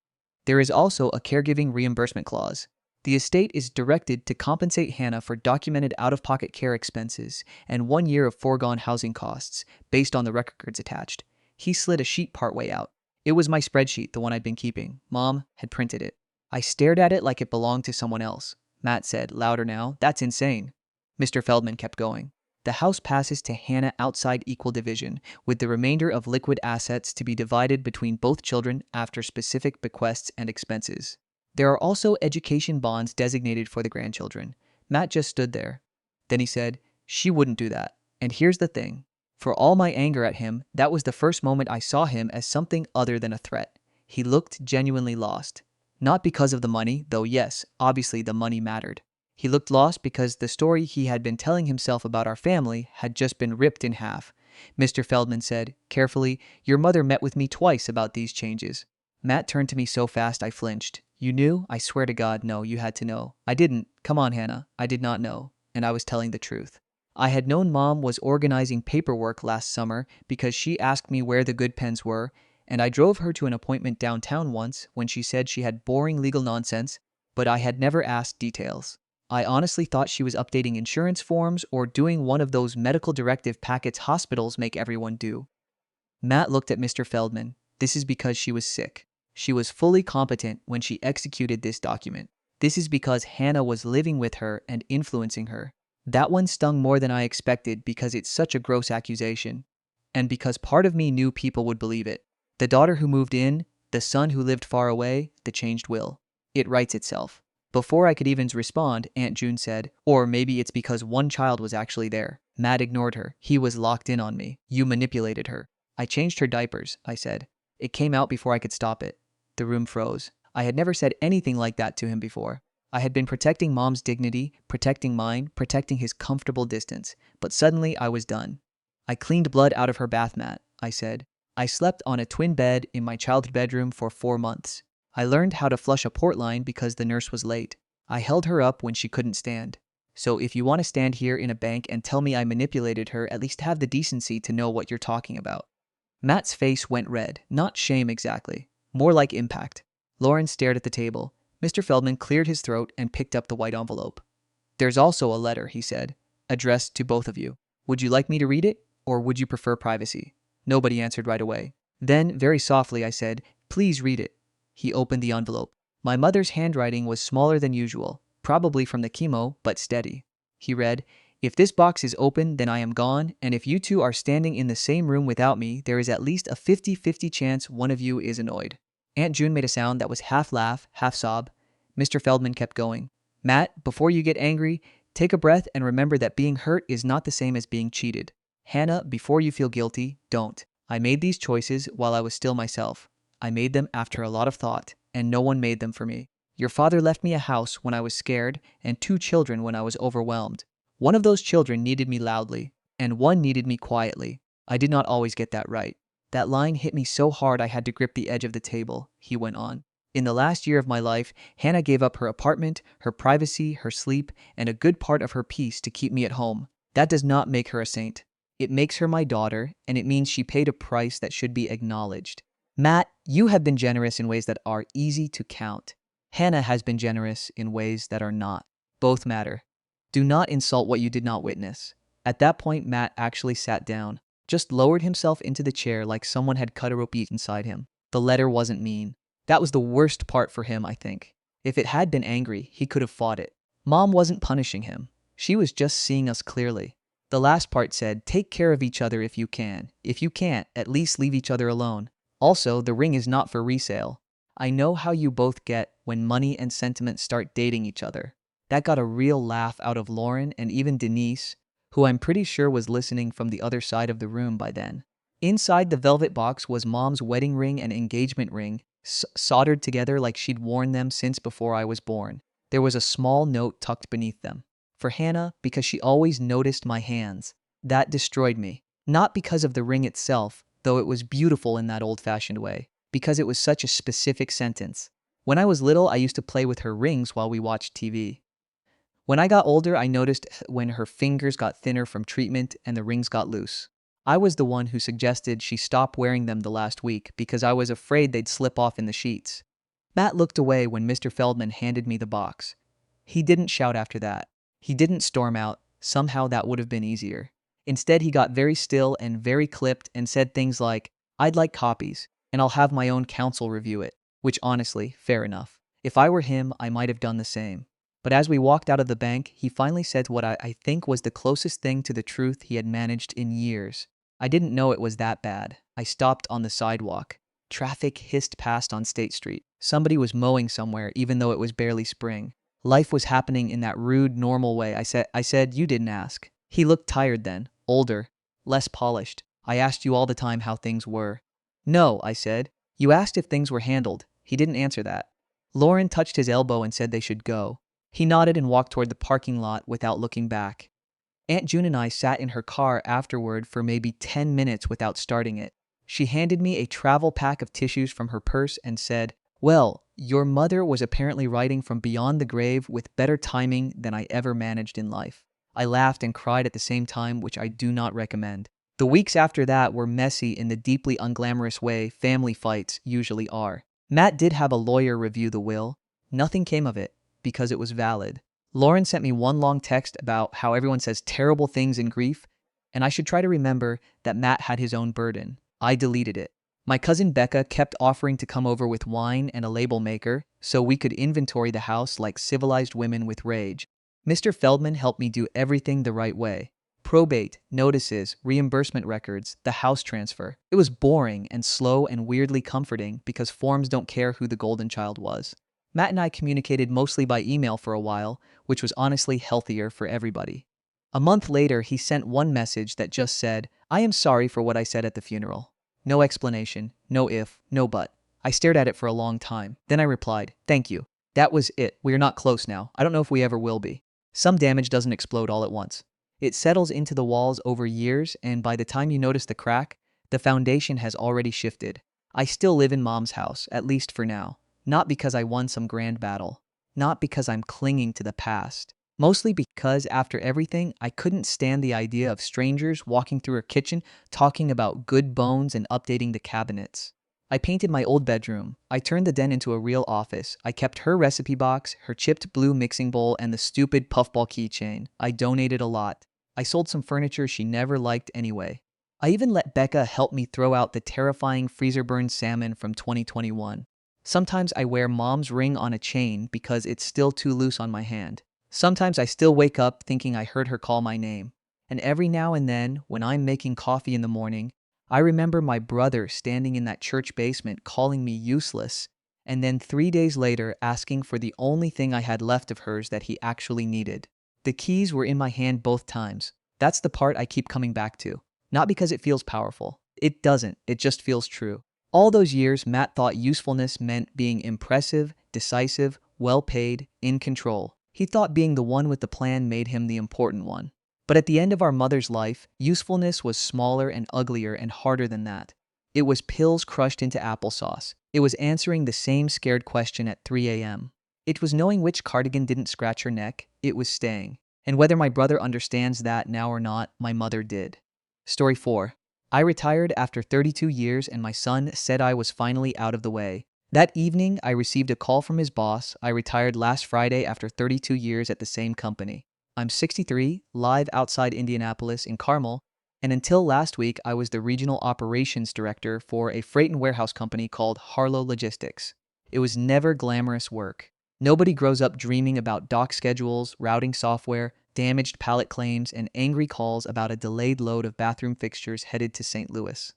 There is also a caregiving reimbursement clause. The estate is directed to compensate Hannah for documented out-of-pocket care expenses and 1 year of foregone housing costs, based on the records attached." He slid a sheet partway out. It was my spreadsheet, the one I'd been keeping. Mom had printed it. I stared at it like it belonged to someone else. Matt said, louder now, "That's insane." Mr. Feldman kept going. "The house passes to Hannah outside equal division, with the remainder of liquid assets to be divided between both children after specific bequests and expenses. There are also education bonds designated for the grandchildren." Matt just stood there. Then he said, "She wouldn't do that. And here's the thing. For all my anger at him, that was the first moment I saw him as something other than a threat." He looked genuinely lost. Not because of the money, though yes, obviously the money mattered. He looked lost because the story he had been telling himself about our family had just been ripped in half. Mr. Feldman said, carefully, "Your mother met with me twice about these changes." Matt turned to me so fast I flinched. "You knew?" "I swear to God, no, you had to know." "I didn't. Come on, Hannah. I did not know." And I was telling the truth. I had known Mom was organizing paperwork last summer because she asked me where the good pens were, and I drove her to an appointment downtown once when she said she had boring legal nonsense, but I had never asked details. I honestly thought she was updating insurance forms or doing one of those medical directive packets hospitals make everyone do. Matt looked at Mr. Feldman. "This is because she was sick. She was fully competent when she executed this document. This is because Hannah was living with her and influencing her." That one stung more than I expected because it's such a gross accusation. And because part of me knew people would believe it. The daughter who moved in, the son who lived far away, the changed will. It writes itself. Before I could even respond, Aunt June said, "Or maybe it's because one child was actually there." Matt ignored her. "He was locked in on me. You manipulated her." "I changed her diapers," I said. It came out before I could stop it. The room froze. I had never said anything like that to him before. I had been protecting Mom's dignity, protecting mine, protecting his comfortable distance. But suddenly I was done. "I cleaned blood out of her bath mat," I said. "I slept on a twin bed in my childhood bedroom for 4 months. I learned how to flush a port line because the nurse was late. I held her up when she couldn't stand. So if you want to stand here in a bank and tell me I manipulated her, at least have the decency to know what you're talking about." Matt's face went red, not shame exactly, more like impact. Lauren stared at the table. Mr. Feldman cleared his throat and picked up the white envelope. "There's also a letter," he said, "addressed to both of you. Would you like me to read it, or would you prefer privacy?" Nobody answered right away. Then, very softly, I said, "Please read it." He opened the envelope. My mother's handwriting was smaller than usual, probably from the chemo, but steady. He read, "If this box is open, then I am gone, and if you two are standing in the same room without me, there is at least a 50-50 chance one of you is annoyed." Aunt June made a sound that was half laugh, half sob. Mr. Feldman kept going. "Matt, before you get angry, take a breath and remember that being hurt is not the same as being cheated. Hannah, before you feel guilty, don't. I made these choices while I was still myself. I made them after a lot of thought, and no one made them for me. Your father left me a house when I was scared and 2 children when I was overwhelmed. One of those children needed me loudly, and one needed me quietly. I did not always get that right." That line hit me so hard I had to grip the edge of the table, he went on. "In the last year of my life, Hannah gave up her apartment, her privacy, her sleep, and a good part of her peace to keep me at home. That does not make her a saint. It makes her my daughter, and it means she paid a price that should be acknowledged. Matt, you have been generous in ways that are easy to count. Hannah has been generous in ways that are not. Both matter. Do not insult what you did not witness." At that point, Matt actually sat down, just lowered himself into the chair like someone had cut a rope inside him. The letter wasn't mean. That was the worst part for him, I think. If it had been angry, he could have fought it. Mom wasn't punishing him. She was just seeing us clearly. The last part said, take care of each other if you can. If you can't, at least leave each other alone. Also, the ring is not for resale. I know how you both get when money and sentiment start dating each other. That got a real laugh out of Lauren and even Denise, who I'm pretty sure was listening from the other side of the room by then. Inside the velvet box was Mom's wedding ring and engagement ring, soldered together like she'd worn them since before I was born. There was a small note tucked beneath them. For Hannah, because she always noticed my hands. That destroyed me. Not because of the ring itself, though it was beautiful in that old-fashioned way, because it was such a specific sentence. When I was little, I used to play with her rings while we watched TV. When I got older, I noticed when her fingers got thinner from treatment and the rings got loose. I was the one who suggested she stop wearing them the last week because I was afraid they'd slip off in the sheets. Matt looked away when Mr. Feldman handed me the box. He didn't shout after that. He didn't storm out. Somehow that would have been easier. Instead, he got very still and very clipped and said things like, I'd like copies, and I'll have my own counsel review it, which honestly, fair enough. If I were him, I might have done the same. But as we walked out of the bank, he finally said what I think was the closest thing to the truth he had managed in years. I didn't know it was that bad. I stopped on the sidewalk. Traffic hissed past on State Street. Somebody was mowing somewhere, even though it was barely spring. Life was happening in that rude, normal way. I said, you didn't ask. He looked tired then, older, less polished. I asked you all the time how things were. No, I said. You asked if things were handled. He didn't answer that. Lauren touched his elbow and said they should go. He nodded and walked toward the parking lot without looking back. Aunt June and I sat in her car afterward for maybe 10 minutes without starting it. She handed me a travel pack of tissues from her purse and said, well, your mother was apparently writing from beyond the grave with better timing than I ever managed in life. I laughed and cried at the same time, which I do not recommend. The weeks after that were messy in the deeply unglamorous way family fights usually are. Matt did have a lawyer review the will. Nothing came of it, because it was valid. Lauren sent me one long text about how everyone says terrible things in grief, and I should try to remember that Matt had his own burden. I deleted it. My cousin Becca kept offering to come over with wine and a label maker so we could inventory the house like civilized women with rage. Mr. Feldman helped me do everything the right way. Probate, notices, reimbursement records, the house transfer. It was boring and slow and weirdly comforting because forms don't care who the golden child was. Matt and I communicated mostly by email for a while, which was honestly healthier for everybody. A month later, he sent one message that just said, I am sorry for what I said at the funeral. No explanation, no if, no but. I stared at it for a long time. Then I replied, thank you. That was it. We are not close now. I don't know if we ever will be. Some damage doesn't explode all at once. It settles into the walls over years, and by the time you notice the crack, the foundation has already shifted. I still live in Mom's house, at least for now. Not because I won some grand battle. Not because I'm clinging to the past. Mostly because after everything, I couldn't stand the idea of strangers walking through her kitchen talking about good bones and updating the cabinets. I painted my old bedroom. I turned the den into a real office. I kept her recipe box, her chipped blue mixing bowl, and the stupid puffball keychain. I donated a lot. I sold some furniture she never liked anyway. I even let Becca help me throw out the terrifying freezer-burned salmon from 2021. Sometimes I wear Mom's ring on a chain because it's still too loose on my hand. Sometimes I still wake up thinking I heard her call my name. And every now and then, when I'm making coffee in the morning, I remember my brother standing in that church basement calling me useless, and then 3 days later asking for the only thing I had left of hers that he actually needed. The keys were in my hand both times. That's the part I keep coming back to. Not because it feels powerful. It doesn't. It just feels true. All those years, Matt thought usefulness meant being impressive, decisive, well-paid, in control. He thought being the one with the plan made him the important one. But at the end of our mother's life, usefulness was smaller and uglier and harder than that. It was pills crushed into applesauce. It was answering the same scared question at 3 a.m. It was knowing which cardigan didn't scratch her neck. It was staying. And whether my brother understands that now or not, my mother did. Story 4. I retired after 32 years and my son said I was finally out of the way. That evening, I received a call from his boss. I retired last Friday after 32 years at the same company. I'm 63, live outside Indianapolis in Carmel, and until last week, I was the regional operations director for a freight and warehouse company called Harlow Logistics. It was never glamorous work. Nobody grows up dreaming about dock schedules, routing software, damaged pallet claims, and angry calls about a delayed load of bathroom fixtures headed to St. Louis.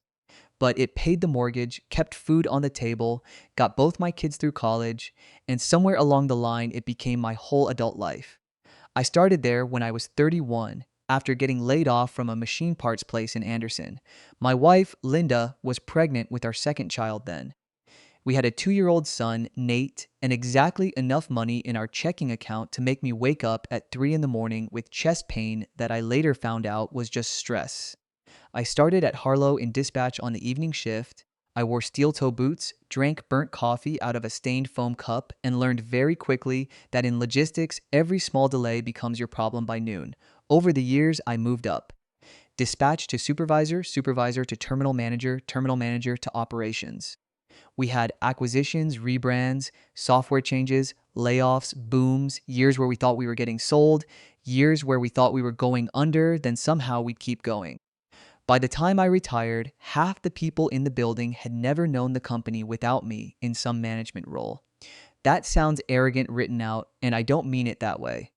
But it paid the mortgage, kept food on the table, got both my kids through college, and somewhere along the line, it became my whole adult life. I started there when I was 31 after getting laid off from a machine parts place in Anderson. My wife, Linda, was pregnant with our second child then. We had a 2-year-old son, Nate, and exactly enough money in our checking account to make me wake up at 3 in the morning with chest pain that I later found out was just stress. I started at Harlow in dispatch on the evening shift. I wore steel toe boots, drank burnt coffee out of a stained foam cup, and learned very quickly that in logistics, every small delay becomes your problem by noon. Over the years, I moved up. Dispatch to supervisor, supervisor to terminal manager to operations. We had acquisitions, rebrands, software changes, layoffs, booms, years where we thought we were getting sold, years where we thought we were going under, then somehow we'd keep going. By the time I retired, half the people in the building had never known the company without me in some management role. That sounds arrogant written out, and I don't mean it that way.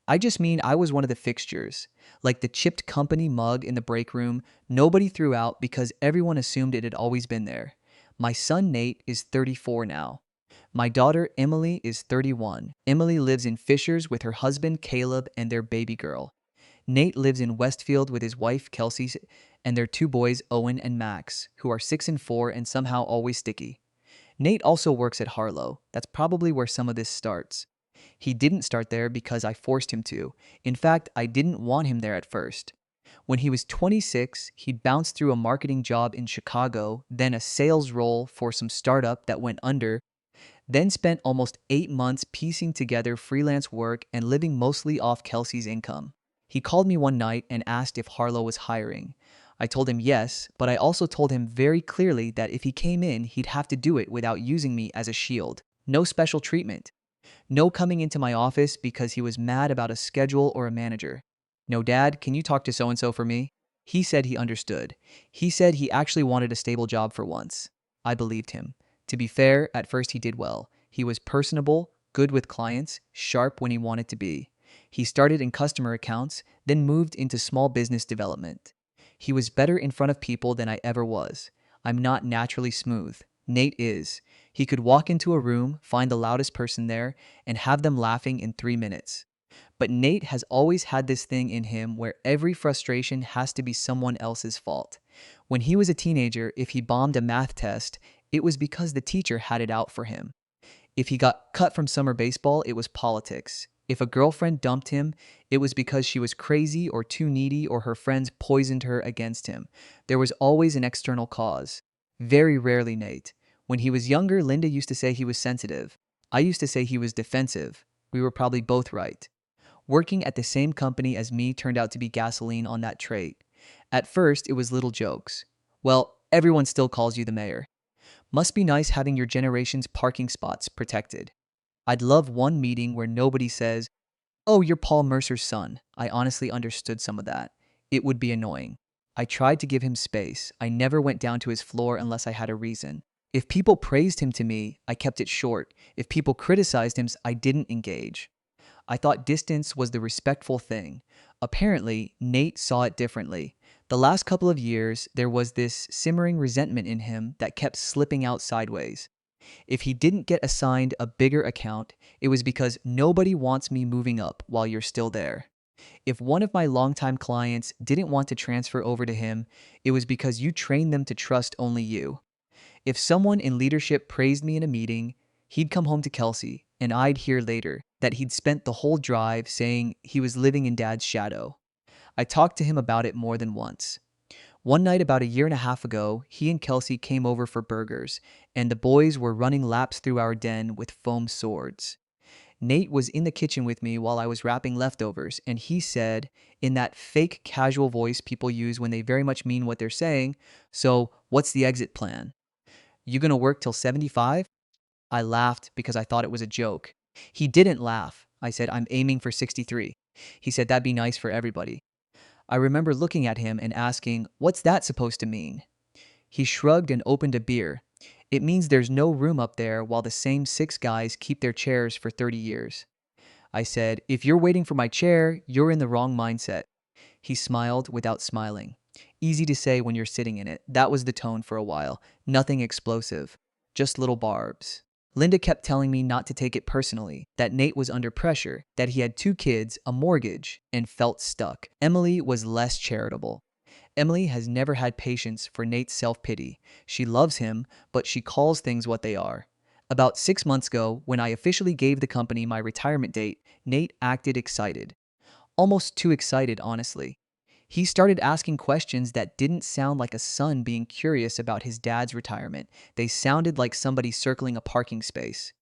I just mean I was one of the fixtures, like the chipped company mug in the break room nobody threw out because everyone assumed it had always been there. My son Nate is 34 now. My daughter Emily is 31. Emily lives in Fishers with her husband Caleb and their baby girl. Nate lives in Westfield with his wife Kelsey and their two boys Owen and Max, who are 6 and 4 and somehow always sticky. Nate also works at Harlow. That's probably where some of this starts. He didn't start there because I forced him to. In fact, I didn't want him there at first. When he was 26, he bounced through a marketing job in Chicago, then a sales role for some startup that went under, then spent almost 8 months piecing together freelance work and living mostly off Kelsey's income. He called me one night and asked if Harlow was hiring. I told him yes, but I also told him very clearly that if he came in, he'd have to do it without using me as a shield. No special treatment. No coming into my office because he was mad about a schedule or a manager. No, Dad, can you talk to so-and-so for me? He said he understood. He said he actually wanted a stable job for once. I believed him. To be fair, at first he did well. He was personable, good with clients, sharp when he wanted to be. He started in customer accounts, then moved into small business development. He was better in front of people than I ever was. I'm not naturally smooth. Nate is. He could walk into a room, find the loudest person there, and have them laughing in 3 minutes. But Nate has always had this thing in him where every frustration has to be someone else's fault. When he was a teenager, if he bombed a math test, it was because the teacher had it out for him. If he got cut from summer baseball, it was politics. If a girlfriend dumped him, it was because she was crazy or too needy or her friends poisoned her against him. There was always an external cause. Very rarely Nate. When he was younger, Linda used to say he was sensitive. I used to say he was defensive. We were probably both right. Working at the same company as me turned out to be gasoline on that trait. At first, it was little jokes. Well, everyone still calls you the mayor. Must be nice having your generation's parking spots protected. I'd love one meeting where nobody says, "Oh, you're Paul Mercer's son." I honestly understood some of that. It would be annoying. I tried to give him space. I never went down to his floor unless I had a reason. If people praised him to me, I kept it short. If people criticized him, I didn't engage. I thought distance was the respectful thing. Apparently, Nate saw it differently. The last couple of years, there was this simmering resentment in him that kept slipping out sideways. If he didn't get assigned a bigger account, it was because nobody wants me moving up while you're still there. If one of my longtime clients didn't want to transfer over to him, it was because you trained them to trust only you. If someone in leadership praised me in a meeting, he'd come home to Kelsey, and I'd hear later that he'd spent the whole drive saying he was living in Dad's shadow. I talked to him about it more than once. One night about a year and a half ago, he and Kelsey came over for burgers, and the boys were running laps through our den with foam swords. Nate was in the kitchen with me while I was wrapping leftovers, and he said, in that fake casual voice people use when they very much mean what they're saying, "So, what's the exit plan? You gonna work till 75?" I laughed because I thought it was a joke. He didn't laugh. I said, "I'm aiming for 63. He said, "That'd be nice for everybody." I remember looking at him and asking, "What's that supposed to mean?" He shrugged and opened a beer. It means there's no room up there while the same 6 guys keep their chairs for 30 years. I said, if you're waiting for my chair, you're in the wrong mindset. He smiled without smiling. Easy to say when you're sitting in it. That was the tone for a while. Nothing explosive. Just little barbs. Linda kept telling me not to take it personally, that Nate was under pressure, that he had 2 kids, a mortgage, and felt stuck. Emily was less charitable. Emily has never had patience for Nate's self-pity. She loves him, but she calls things what they are. About 6 months ago, when I officially gave the company my retirement date, Nate acted excited. Almost too excited, honestly. He started asking questions that didn't sound like a son being curious about his dad's retirement. They sounded like somebody circling a parking space.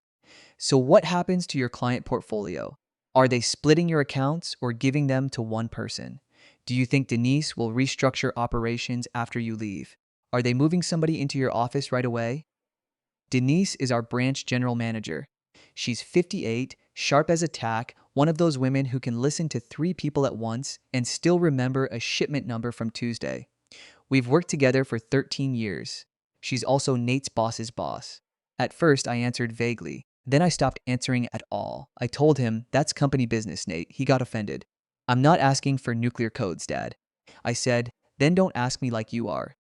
So what happens to your client portfolio? Are they splitting your accounts or giving them to one person? Do you think Denise will restructure operations after you leave? Are they moving somebody into your office right away? Denise is our branch general manager. She's 58, sharp as a tack, one of those women who can listen to 3 people at once and still remember a shipment number from Tuesday. We've worked together for 13 years. She's also Nate's boss's boss. At first, I answered vaguely. Then I stopped answering at all. I told him, that's company business, Nate. He got offended. I'm not asking for nuclear codes, Dad. I said, then don't ask me like you are.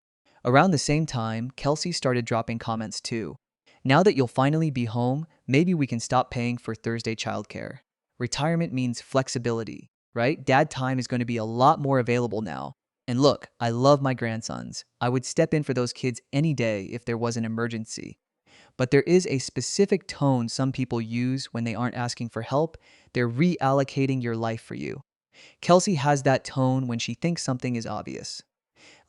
Around the same time, Kelsey started dropping comments too. Now that you'll finally be home, maybe we can stop paying for Thursday childcare. Retirement means flexibility, right? Dad time is going to be a lot more available now. And look, I love my grandsons. I would step in for those kids any day if there was an emergency. But there is a specific tone some people use when they aren't asking for help. They're reallocating your life for you. Kelsey has that tone when she thinks something is obvious.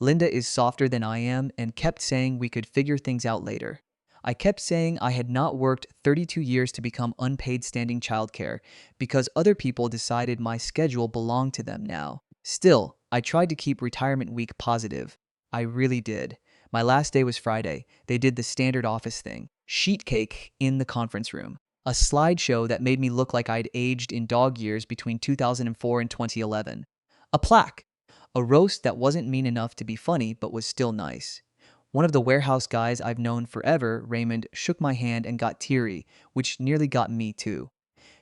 Linda is softer than I am and kept saying we could figure things out later. I kept saying I had not worked 32 years to become unpaid standing childcare because other people decided my schedule belonged to them now. Still, I tried to keep retirement week positive. I really did. My last day was Friday. They did the standard office thing. Sheet cake in the conference room. A slideshow that made me look like I'd aged in dog years between 2004 and 2011. A plaque. A roast that wasn't mean enough to be funny but was still nice. One of the warehouse guys I've known forever, Raymond, shook my hand and got teary, which nearly got me too.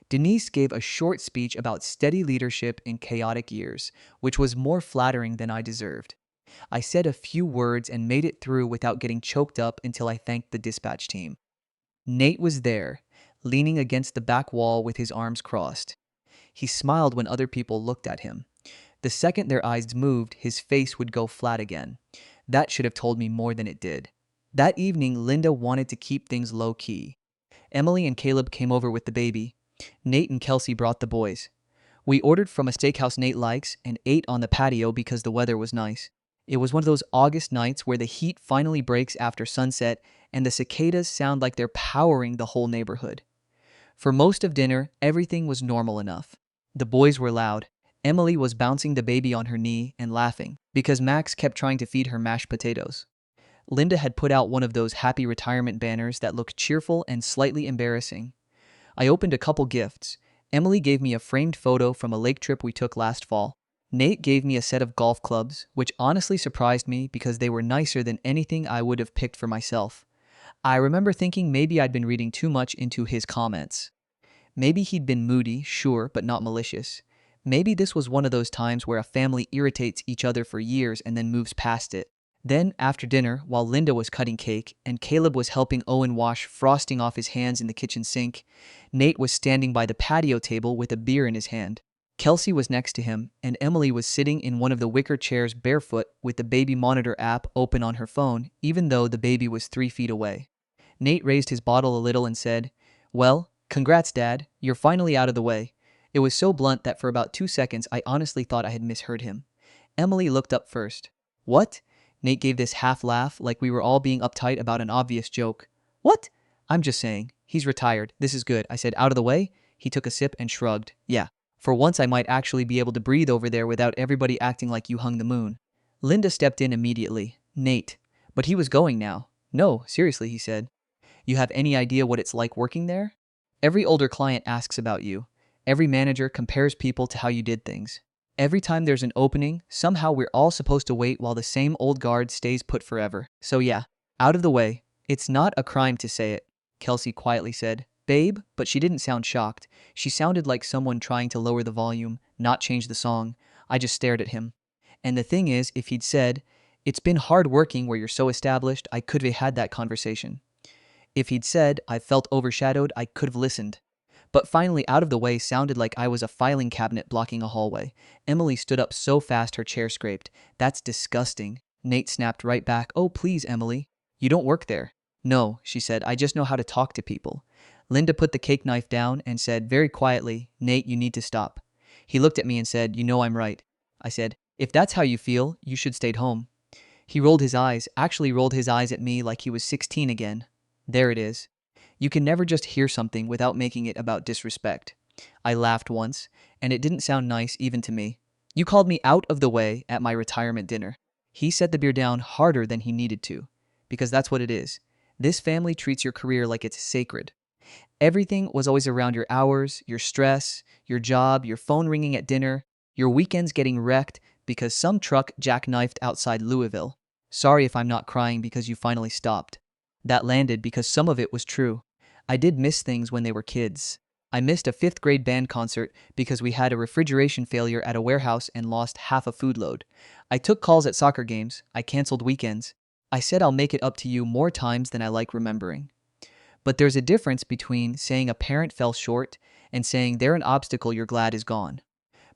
Denise gave a short speech about steady leadership in chaotic years, which was more flattering than I deserved. I said a few words and made it through without getting choked up until I thanked the dispatch team. Nate was there, leaning against the back wall with his arms crossed. He smiled when other people looked at him. The second their eyes moved, his face would go flat again. That should have told me more than it did. That evening, Linda wanted to keep things low-key. Emily and Caleb came over with the baby. Nate and Kelsey brought the boys. We ordered from a steakhouse Nate likes and ate on the patio because the weather was nice. It was one of those August nights where the heat finally breaks after sunset and the cicadas sound like they're powering the whole neighborhood. For most of dinner, everything was normal enough. The boys were loud. Emily was bouncing the baby on her knee and laughing because Max kept trying to feed her mashed potatoes. Linda had put out one of those happy retirement banners that looked cheerful and slightly embarrassing. I opened a couple gifts. Emily gave me a framed photo from a lake trip we took last fall. Nate gave me a set of golf clubs, which honestly surprised me because they were nicer than anything I would have picked for myself. I remember thinking maybe I'd been reading too much into his comments. Maybe he'd been moody, sure, but not malicious. Maybe this was one of those times where a family irritates each other for years and then moves past it. Then, after dinner, while Linda was cutting cake and Caleb was helping Owen wash frosting off his hands in the kitchen sink, Nate was standing by the patio table with a beer in his hand. Kelsey was next to him, and Emily was sitting in one of the wicker chairs barefoot with the baby monitor app open on her phone, even though the baby was 3 feet away. Nate raised his bottle a little and said, "Well, congrats, Dad. You're finally out of the way." It was so blunt that for about 2 seconds I honestly thought I had misheard him. Emily looked up first. "What?" Nate gave this half laugh like we were all being uptight about an obvious joke. "What?" "I'm just saying. He's retired. This is good." I said, "Out of the way?" He took a sip and shrugged. "Yeah. For once I might actually be able to breathe over there without everybody acting like you hung the moon." Linda stepped in immediately. "Nate." But he was going now. "No, seriously," he said. "You have any idea what it's like working there? Every older client asks about you. Every manager compares people to how you did things. Every time there's an opening, somehow we're all supposed to wait while the same old guard stays put forever. So yeah, out of the way. It's not a crime to say it, Kelsey quietly said. Babe, but she didn't sound shocked. She sounded like someone trying to lower the volume, not change the song. I just stared at him. And the thing is, if he'd said, "It's been hard working where you're so established," I could have had that conversation. If he'd said, "I felt overshadowed," I could have listened. But finally, out of the way sounded like I was a filing cabinet blocking a hallway. Emily stood up so fast her chair scraped. That's disgusting. Nate snapped right back. Oh, please, Emily. You don't work there. No, she said. I just know how to talk to people. Linda put the cake knife down and said very quietly, Nate, you need to stop. He looked at me and said, you know I'm right. I said, if that's how you feel, you should stayed home. He rolled his eyes, actually rolled his eyes at me like he was 16 again. There it is. You can never just hear something without making it about disrespect. I laughed once, and it didn't sound nice even to me. You called me out of the way at my retirement dinner. He set the beer down harder than he needed to, because that's what it is. This family treats your career like it's sacred. Everything was always around your hours, your stress, your job, your phone ringing at dinner, your weekends getting wrecked because some truck jackknifed outside Louisville. Sorry if I'm not crying because you finally stopped. That landed because some of it was true. I did miss things when they were kids. I missed a 5th grade band concert because we had a refrigeration failure at a warehouse and lost half a food load. I took calls at soccer games. I canceled weekends. I said I'll make it up to you more times than I like remembering. But there's a difference between saying a parent fell short and saying they're an obstacle you're glad is gone.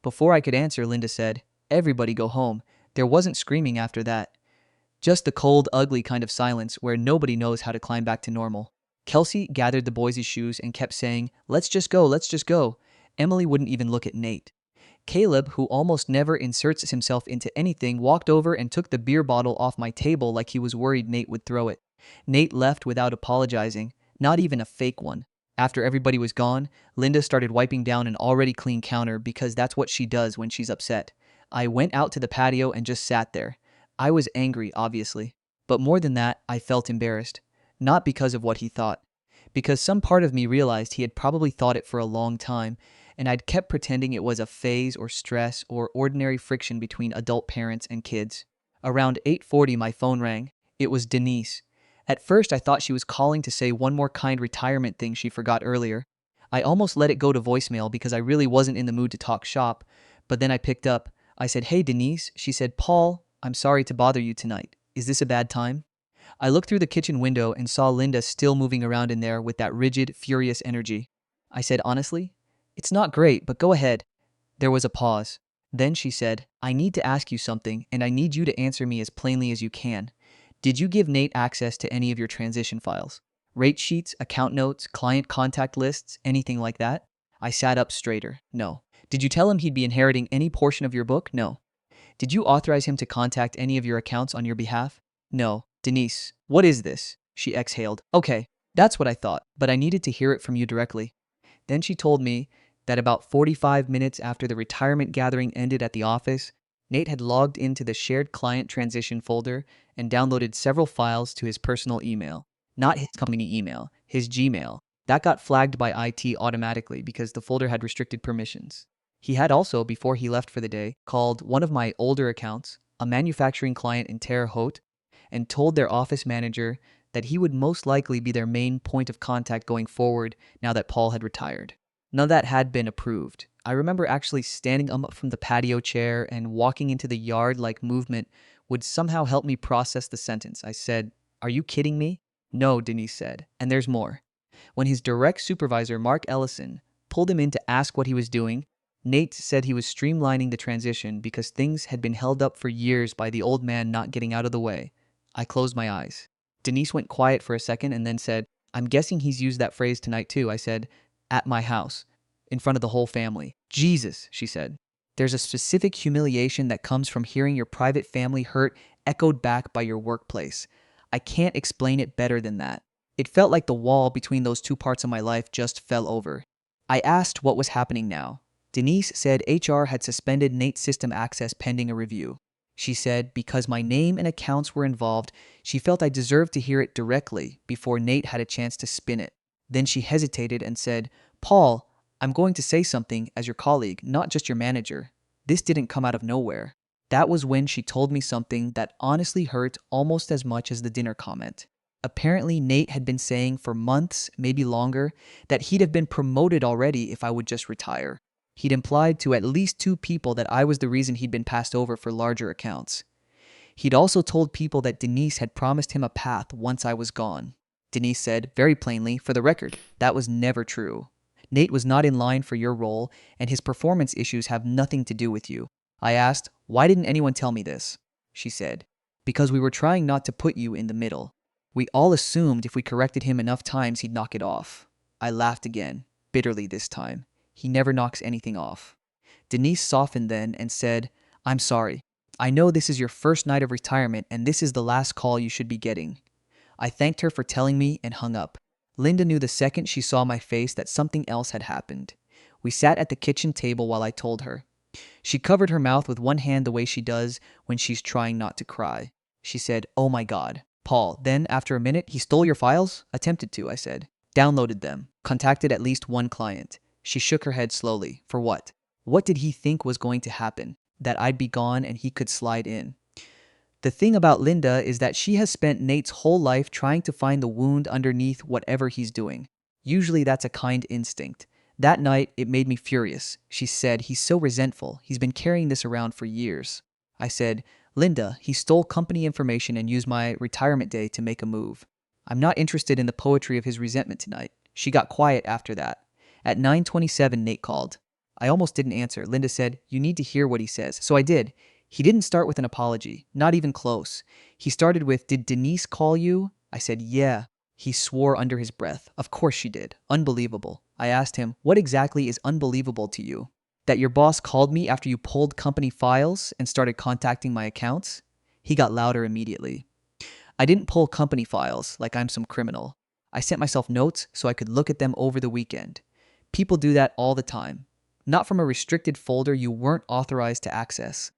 Before I could answer, Linda said, everybody go home. There wasn't screaming after that. Just the cold, ugly kind of silence where nobody knows how to climb back to normal. Kelsey gathered the boys' shoes and kept saying, let's just go, let's just go. Emily wouldn't even look at Nate. Caleb, who almost never inserts himself into anything, walked over and took the beer bottle off my table like he was worried Nate would throw it. Nate left without apologizing, not even a fake one. After everybody was gone, Linda started wiping down an already clean counter because that's what she does when she's upset. I went out to the patio and just sat there. I was angry, obviously. But more than that, I felt embarrassed. Not because of what he thought. Because some part of me realized he had probably thought it for a long time, and I'd kept pretending it was a phase or stress or ordinary friction between adult parents and kids. Around 8:40 my phone rang. It was Denise. At first I thought she was calling to say one more kind retirement thing she forgot earlier. I almost let it go to voicemail because I really wasn't in the mood to talk shop, but then I picked up. I said, hey Denise. She said, Paul, I'm sorry to bother you tonight. Is this a bad time? I looked through the kitchen window and saw Linda still moving around in there with that rigid, furious energy. I said honestly, it's not great, but go ahead. There was a pause. Then she said, I need to ask you something, and I need you to answer me as plainly as you can. Did you give Nate access to any of your transition files? Rate sheets, account notes, client contact lists, anything like that? I sat up straighter. No. Did you tell him he'd be inheriting any portion of your book? No. Did you authorize him to contact any of your accounts on your behalf? No. Denise, what is this? She exhaled. Okay, that's what I thought, but I needed to hear it from you directly. Then she told me that about 45 minutes after the retirement gathering ended at the office, Nate had logged into the shared client transition folder and downloaded several files to his personal email. Not his company email, his Gmail. That got flagged by IT automatically because the folder had restricted permissions. He had also, before he left for the day, called one of my older accounts, a manufacturing client in Terre Haute, and told their office manager that he would most likely be their main point of contact going forward now that Paul had retired. None of that had been approved. I remember actually standing up from the patio chair and walking into the yard like movement would somehow help me process the sentence. I said, are you kidding me? No, Denise said, and there's more. When his direct supervisor, Mark Ellison, pulled him in to ask what he was doing, Nate said he was streamlining the transition because things had been held up for years by the old man not getting out of the way. I closed my eyes. Denise went quiet for a second and then said, I'm guessing he's used that phrase tonight too. I said, at my house, in front of the whole family. Jesus, she said. There's a specific humiliation that comes from hearing your private family hurt echoed back by your workplace. I can't explain it better than that. It felt like the wall between those two parts of my life just fell over. I asked what was happening now. Denise said HR had suspended Nate's system access pending a review. She said because my name and accounts were involved, she felt I deserved to hear it directly before Nate had a chance to spin it. Then she hesitated and said, Paul, I'm going to say something as your colleague, not just your manager. This didn't come out of nowhere. That was when she told me something that honestly hurt almost as much as the dinner comment. Apparently, Nate had been saying for months, maybe longer, that he'd have been promoted already if I would just retire. He'd implied to at least 2 people that I was the reason he'd been passed over for larger accounts. He'd also told people that Denise had promised him a path once I was gone. Denise said, very plainly, for the record, that was never true. Nate was not in line for your role, and his performance issues have nothing to do with you. I asked, why didn't anyone tell me this? She said, because we were trying not to put you in the middle. We all assumed if we corrected him enough times he'd knock it off. I laughed again, bitterly this time. He never knocks anything off. Denise softened then and said, I'm sorry. I know this is your first night of retirement and this is the last call you should be getting. I thanked her for telling me and hung up. Linda knew the second she saw my face that something else had happened. We sat at the kitchen table while I told her. She covered her mouth with one hand the way she does when she's trying not to cry. She said, oh my God. Paul, then after a minute, he stole your files? Attempted to, I said. Downloaded them. Contacted at least one client. She shook her head slowly. For what? What did he think was going to happen? That I'd be gone and he could slide in. The thing about Linda is that she has spent Nate's whole life trying to find the wound underneath whatever he's doing. Usually that's a kind instinct. That night, it made me furious. She said, he's so resentful. He's been carrying this around for years. I said, Linda, he stole company information and used my retirement day to make a move. I'm not interested in the poetry of his resentment tonight. She got quiet after that. At 9:27, Nate called. I almost didn't answer. Linda said, you need to hear what he says. So I did. He didn't start with an apology. Not even close. He started with, did Denise call you? I said, yeah. He swore under his breath. Of course she did. Unbelievable. I asked him, what exactly is unbelievable to you? That your boss called me after you pulled company files and started contacting my accounts? He got louder immediately. I didn't pull company files like I'm some criminal. I sent myself notes so I could look at them over the weekend. People do that all the time. Not from a restricted folder you weren't authorized to access.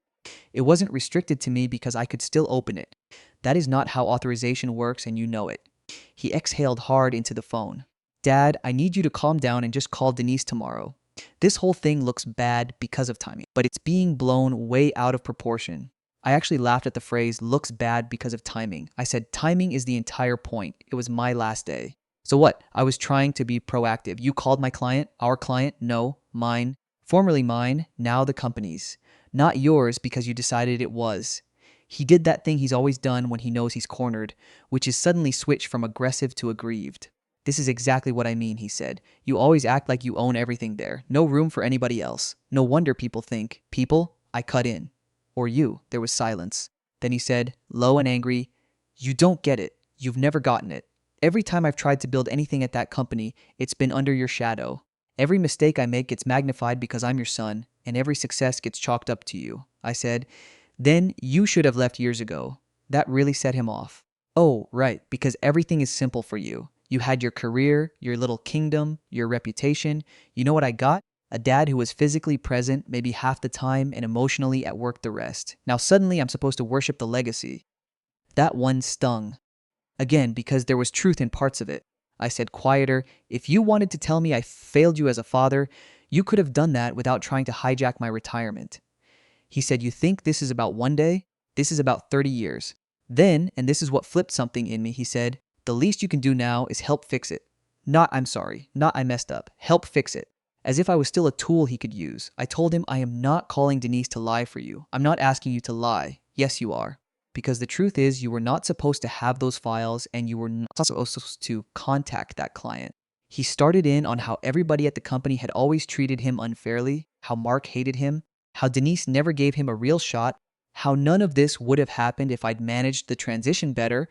It wasn't restricted to me because I could still open it. That is not how authorization works and you know it. He exhaled hard into the phone. Dad, I need you to calm down and just call Denise tomorrow. This whole thing looks bad because of timing, but it's being blown way out of proportion. I actually laughed at the phrase, looks bad because of timing. I said, timing is the entire point. It was my last day. So what? I was trying to be proactive. You called my client, our client, no, mine. Formerly mine, now the company's. Not yours because you decided it was. He did that thing he's always done when he knows he's cornered, which is suddenly switch from aggressive to aggrieved. This is exactly what I mean, he said. You always act like you own everything there. No room for anybody else. No wonder people think, people, I cut in. Or you. There was silence. Then he said, low and angry, you don't get it. You've never gotten it. Every time I've tried to build anything at that company, it's been under your shadow. Every mistake I make gets magnified because I'm your son, and every success gets chalked up to you. I said, then you should have left years ago. That really set him off. Oh, right, because everything is simple for you. You had your career, your little kingdom, your reputation. You know what I got? A dad who was physically present maybe half the time and emotionally at work the rest. Now suddenly I'm supposed to worship the legacy. That one stung. Again, because there was truth in parts of it. I said quieter, if you wanted to tell me I failed you as a father, you could have done that without trying to hijack my retirement. He said, you think this is about one day? This is about 30 years. Then, and this is what flipped something in me, he said, the least you can do now is help fix it. Not, I'm sorry, not I messed up. Help fix it. As if I was still a tool he could use. I told him I am not calling Denise to lie for you. I'm not asking you to lie. Yes, you are. Because the truth is you were not supposed to have those files and you were not supposed to contact that client. He started in on how everybody at the company had always treated him unfairly, how Mark hated him, how Denise never gave him a real shot, how none of this would have happened if I'd managed the transition better,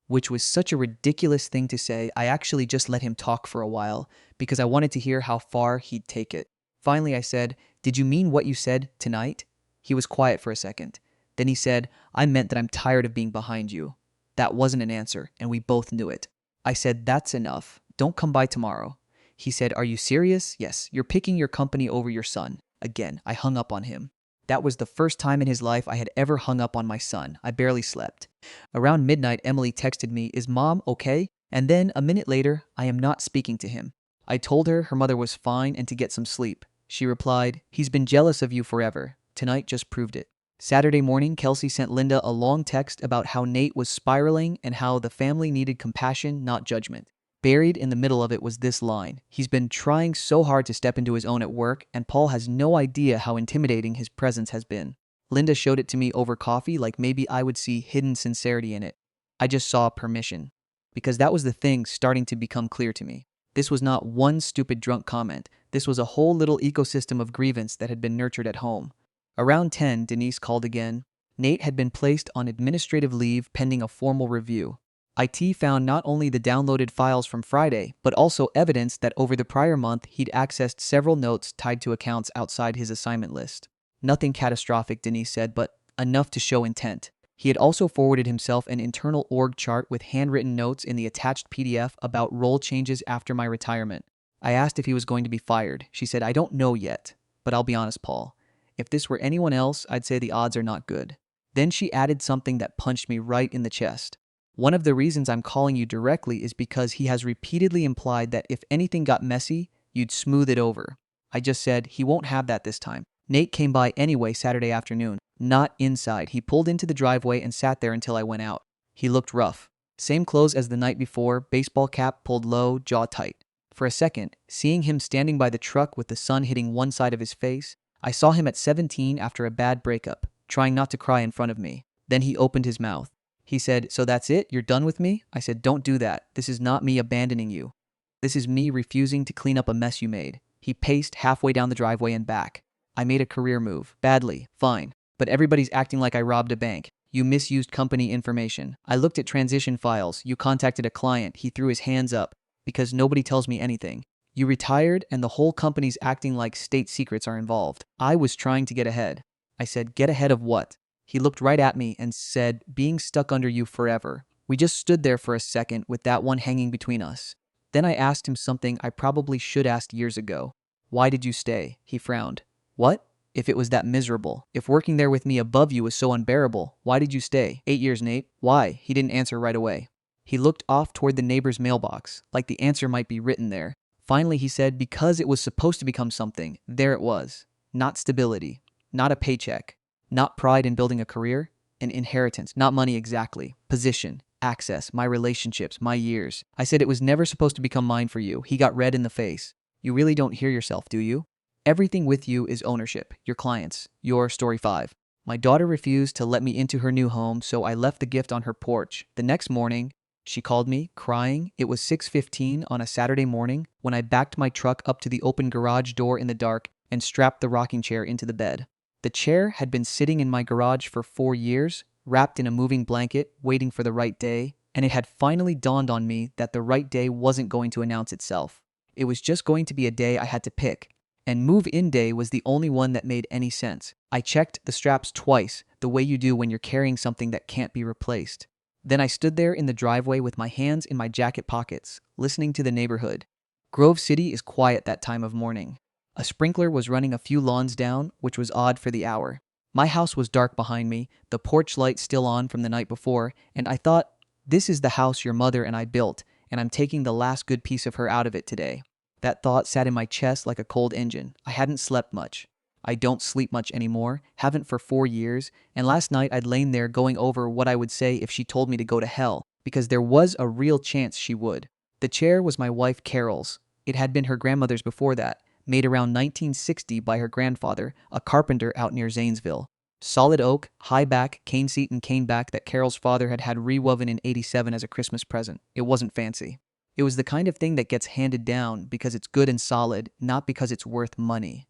which was such a ridiculous thing to say. I actually just let him talk for a while because I wanted to hear how far he'd take it. Finally, I said, did you mean what you said tonight? He was quiet for a second. Then he said, I meant that I'm tired of being behind you. That wasn't an answer, and we both knew it. I said, that's enough. Don't come by tomorrow. He said, are you serious? Yes, you're picking your company over your son. Again, I hung up on him. That was the first time in his life I had ever hung up on my son. I barely slept. Around midnight, Emily texted me, is Mom okay? And then, a minute later, I am not speaking to him. I told her her mother was fine and to get some sleep. She replied, he's been jealous of you forever. Tonight just proved it. Saturday morning, Kelsey sent Linda a long text about how Nate was spiraling and how the family needed compassion, not judgment. Buried in the middle of it was this line: "He's been trying so hard to step into his own at work, and Paul has no idea how intimidating his presence has been." Linda showed it to me over coffee like maybe I would see hidden sincerity in it. I just saw permission. Because that was the thing starting to become clear to me. This was not one stupid drunk comment. This was a whole little ecosystem of grievance that had been nurtured at home. Around 10, Denise called again. Nate had been placed on administrative leave pending a formal review. IT found not only the downloaded files from Friday, but also evidence that over the prior month he'd accessed several notes tied to accounts outside his assignment list. Nothing catastrophic, Denise said, but enough to show intent. He had also forwarded himself an internal org chart with handwritten notes in the attached PDF about role changes after my retirement. I asked if he was going to be fired. She said, "I don't know yet, but I'll be honest, Paul. If this were anyone else, I'd say the odds are not good." Then she added something that punched me right in the chest. "One of the reasons I'm calling you directly is because he has repeatedly implied that if anything got messy, you'd smooth it over." I just said, "He won't have that this time." Nate came by anyway Saturday afternoon. Not inside. He pulled into the driveway and sat there until I went out. He looked rough. Same clothes as the night before, baseball cap pulled low, jaw tight. For a second, seeing him standing by the truck with the sun hitting one side of his face, I saw him at 17 after a bad breakup, trying not to cry in front of me. Then he opened his mouth. He said, "So that's it? You're done with me?" I said, "Don't do that. This is not me abandoning you. This is me refusing to clean up a mess you made." He paced halfway down the driveway and back. "I made a career move. Badly. Fine. But everybody's acting like I robbed a bank. You misused company information. I looked at transition files. You contacted a client." He threw his hands up. "Because nobody tells me anything. You retired and the whole company's acting like state secrets are involved." I was trying to get ahead. I said, "Get ahead of what?" He looked right at me and said, "Being stuck under you forever." We just stood there for a second with that one hanging between us. Then I asked him something I probably should asked years ago. "Why did you stay?" He frowned. "What? If it was that miserable, if working there with me above you was so unbearable, why did you stay?" 8 years, Nate." "Why?" He didn't answer right away. He looked off toward the neighbor's mailbox, like the answer might be written there. Finally, he said, "Because it was supposed to become something, there it was. Not stability, not a paycheck, not pride in building a career, an inheritance, not money exactly, position, access, my relationships, my years." I said, "It was never supposed to become mine for you." He got red in the face. "You really don't hear yourself, do you? Everything with you is ownership, your clients, your story 5. My daughter refused to let me into her new home, so I left the gift on her porch. The next morning, she called me, crying. It was 6:15 on a Saturday morning when I backed my truck up to the open garage door in the dark and strapped the rocking chair into the bed. The chair had been sitting in my garage for 4 years, wrapped in a moving blanket, waiting for the right day, and it had finally dawned on me that the right day wasn't going to announce itself. It was just going to be a day I had to pick. And move-in day was the only one that made any sense. I checked the straps twice, the way you do when you're carrying something that can't be replaced. Then I stood there in the driveway with my hands in my jacket pockets, listening to the neighborhood. Grove City is quiet that time of morning. A sprinkler was running a few lawns down, which was odd for the hour. My house was dark behind me, the porch light still on from the night before, and I thought, this is the house your mother and I built, and I'm taking the last good piece of her out of it today. That thought sat in my chest like a cold engine. I hadn't slept much. I don't sleep much anymore, haven't for 4 years, and last night I'd lain there going over what I would say if she told me to go to hell, because there was a real chance she would. The chair was my wife Carol's. It had been her grandmother's before that, made around 1960 by her grandfather, a carpenter out near Zanesville. Solid oak, high back, cane seat and cane back that Carol's father had had rewoven in '87 as a Christmas present. It wasn't fancy. It was the kind of thing that gets handed down because it's good and solid, not because it's worth money.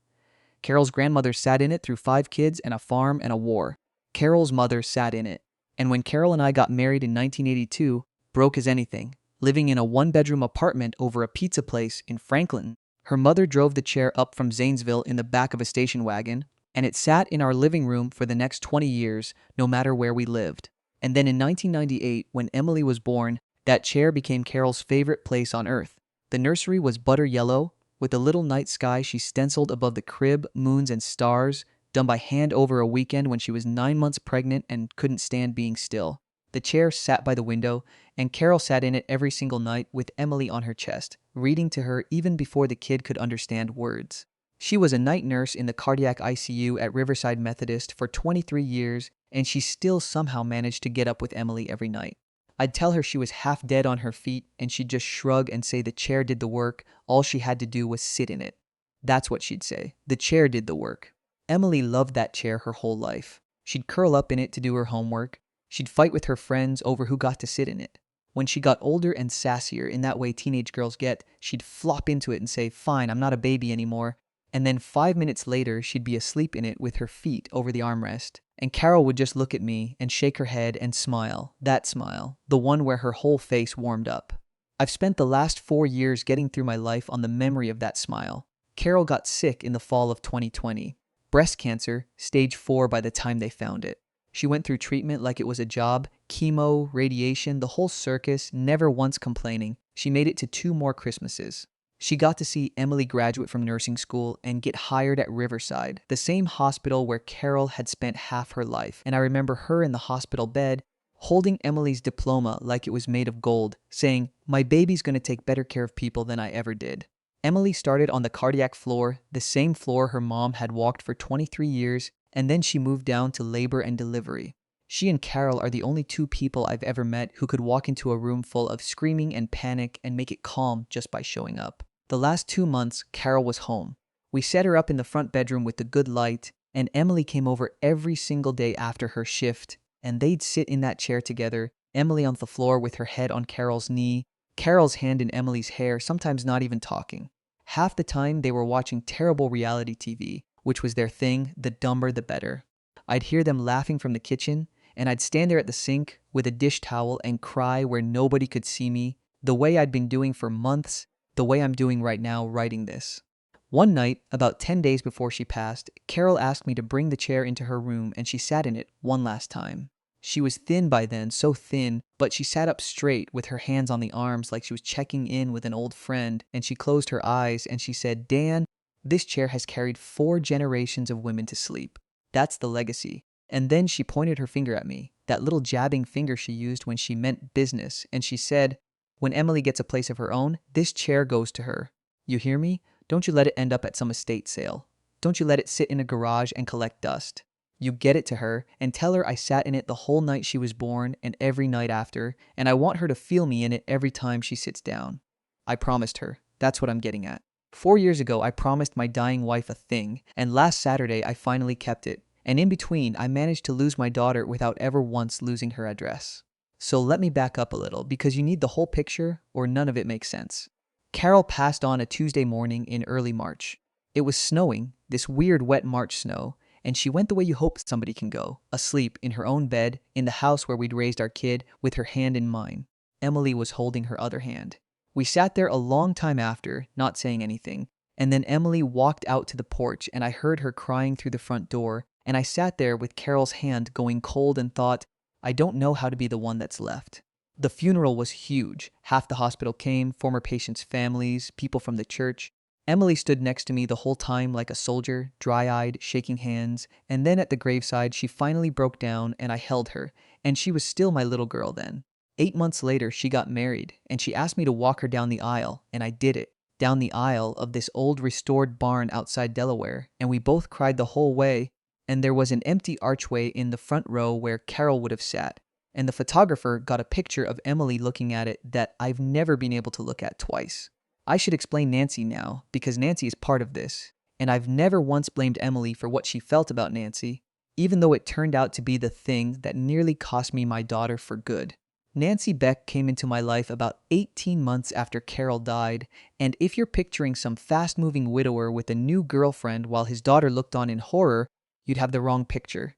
Carol's grandmother sat in it through 5 kids and a farm and a war. Carol's mother sat in it. And when Carol and I got married in 1982, broke as anything, living in a 1-bedroom apartment over a pizza place in Franklin, her mother drove the chair up from Zanesville in the back of a station wagon, and it sat in our living room for the next 20 years, no matter where we lived. And then in 1998, when Emily was born, that chair became Carol's favorite place on earth. The nursery was butter yellow, with a little night sky she stenciled above the crib, moons and stars, done by hand over a weekend when she was 9 months pregnant and couldn't stand being still. The chair sat by the window, and Carol sat in it every single night with Emily on her chest, reading to her even before the kid could understand words. She was a night nurse in the cardiac ICU at Riverside Methodist for 23 years, and she still somehow managed to get up with Emily every night. I'd tell her she was half dead on her feet, and she'd just shrug and say the chair did the work, all she had to do was sit in it. That's what she'd say. The chair did the work. Emily loved that chair her whole life. She'd curl up in it to do her homework. She'd fight with her friends over who got to sit in it. When she got older and sassier, in that way teenage girls get, she'd flop into it and say, "Fine, I'm not a baby anymore." And then 5 minutes later, she'd be asleep in it with her feet over the armrest. And Carol would just look at me and shake her head and smile. That smile, the one where her whole face warmed up. I've spent the last 4 years getting through my life on the memory of that smile. Carol got sick in the fall of 2020. Breast cancer, stage 4 by the time they found it. She went through treatment like it was a job, chemo, radiation, the whole circus, never once complaining. She made it to 2 more Christmases. She got to see Emily graduate from nursing school and get hired at Riverside, the same hospital where Carol had spent half her life. And I remember her in the hospital bed, holding Emily's diploma like it was made of gold, saying, "My baby's going to take better care of people than I ever did." Emily started on the cardiac floor, the same floor her mom had walked for 23 years, and then she moved down to labor and delivery. She and Carol are the only 2 people I've ever met who could walk into a room full of screaming and panic and make it calm just by showing up. The last 2 months, Carol was home. We set her up in the front bedroom with the good light, and Emily came over every single day after her shift, and they'd sit in that chair together, Emily on the floor with her head on Carol's knee, Carol's hand in Emily's hair, sometimes not even talking. Half the time, they were watching terrible reality TV, which was their thing, the dumber the better. I'd hear them laughing from the kitchen, and I'd stand there at the sink with a dish towel and cry where nobody could see me, the way I'd been doing for months, the way I'm doing right now writing this. One night, about 10 days before she passed, Carol asked me to bring the chair into her room, and she sat in it one last time. She was thin by then, so thin, but she sat up straight with her hands on the arms like she was checking in with an old friend, and she closed her eyes and she said, "Dan, this chair has carried 4 generations of women to sleep. That's the legacy." And then she pointed her finger at me, that little jabbing finger she used when she meant business, and she said, "When Emily gets a place of her own, this chair goes to her. You hear me? Don't you let it end up at some estate sale. Don't you let it sit in a garage and collect dust. You get it to her and tell her I sat in it the whole night she was born and every night after, and I want her to feel me in it every time she sits down." I promised her. That's what I'm getting at. 4 years ago, I promised my dying wife a thing, and last Saturday, I finally kept it. And in between, I managed to lose my daughter without ever once losing her address. So let me back up a little, because you need the whole picture or none of it makes sense. Carol passed on a Tuesday morning in early March. It was snowing, this weird wet March snow, and she went the way you hope somebody can go, asleep in her own bed, in the house where we'd raised our kid, with her hand in mine. Emily was holding her other hand. We sat there a long time after, not saying anything, and then Emily walked out to the porch and I heard her crying through the front door, and I sat there with Carol's hand going cold and thought, I don't know how to be the one that's left. The funeral was huge. Half the hospital came, former patients' families, people from the church. Emily stood next to me the whole time like a soldier, dry-eyed, shaking hands, and then at the graveside she finally broke down and I held her, and she was still my little girl then. 8 months later she got married, and she asked me to walk her down the aisle, and I did it, down the aisle of this old restored barn outside Delaware, and we both cried the whole way, and there was an empty archway in the front row where Carol would have sat, and the photographer got a picture of Emily looking at it that I've never been able to look at twice. I should explain Nancy now, because Nancy is part of this, and I've never once blamed Emily for what she felt about Nancy, even though it turned out to be the thing that nearly cost me my daughter for good. Nancy Beck came into my life about 18 months after Carol died, and if you're picturing some fast-moving widower with a new girlfriend while his daughter looked on in horror, you'd have the wrong picture.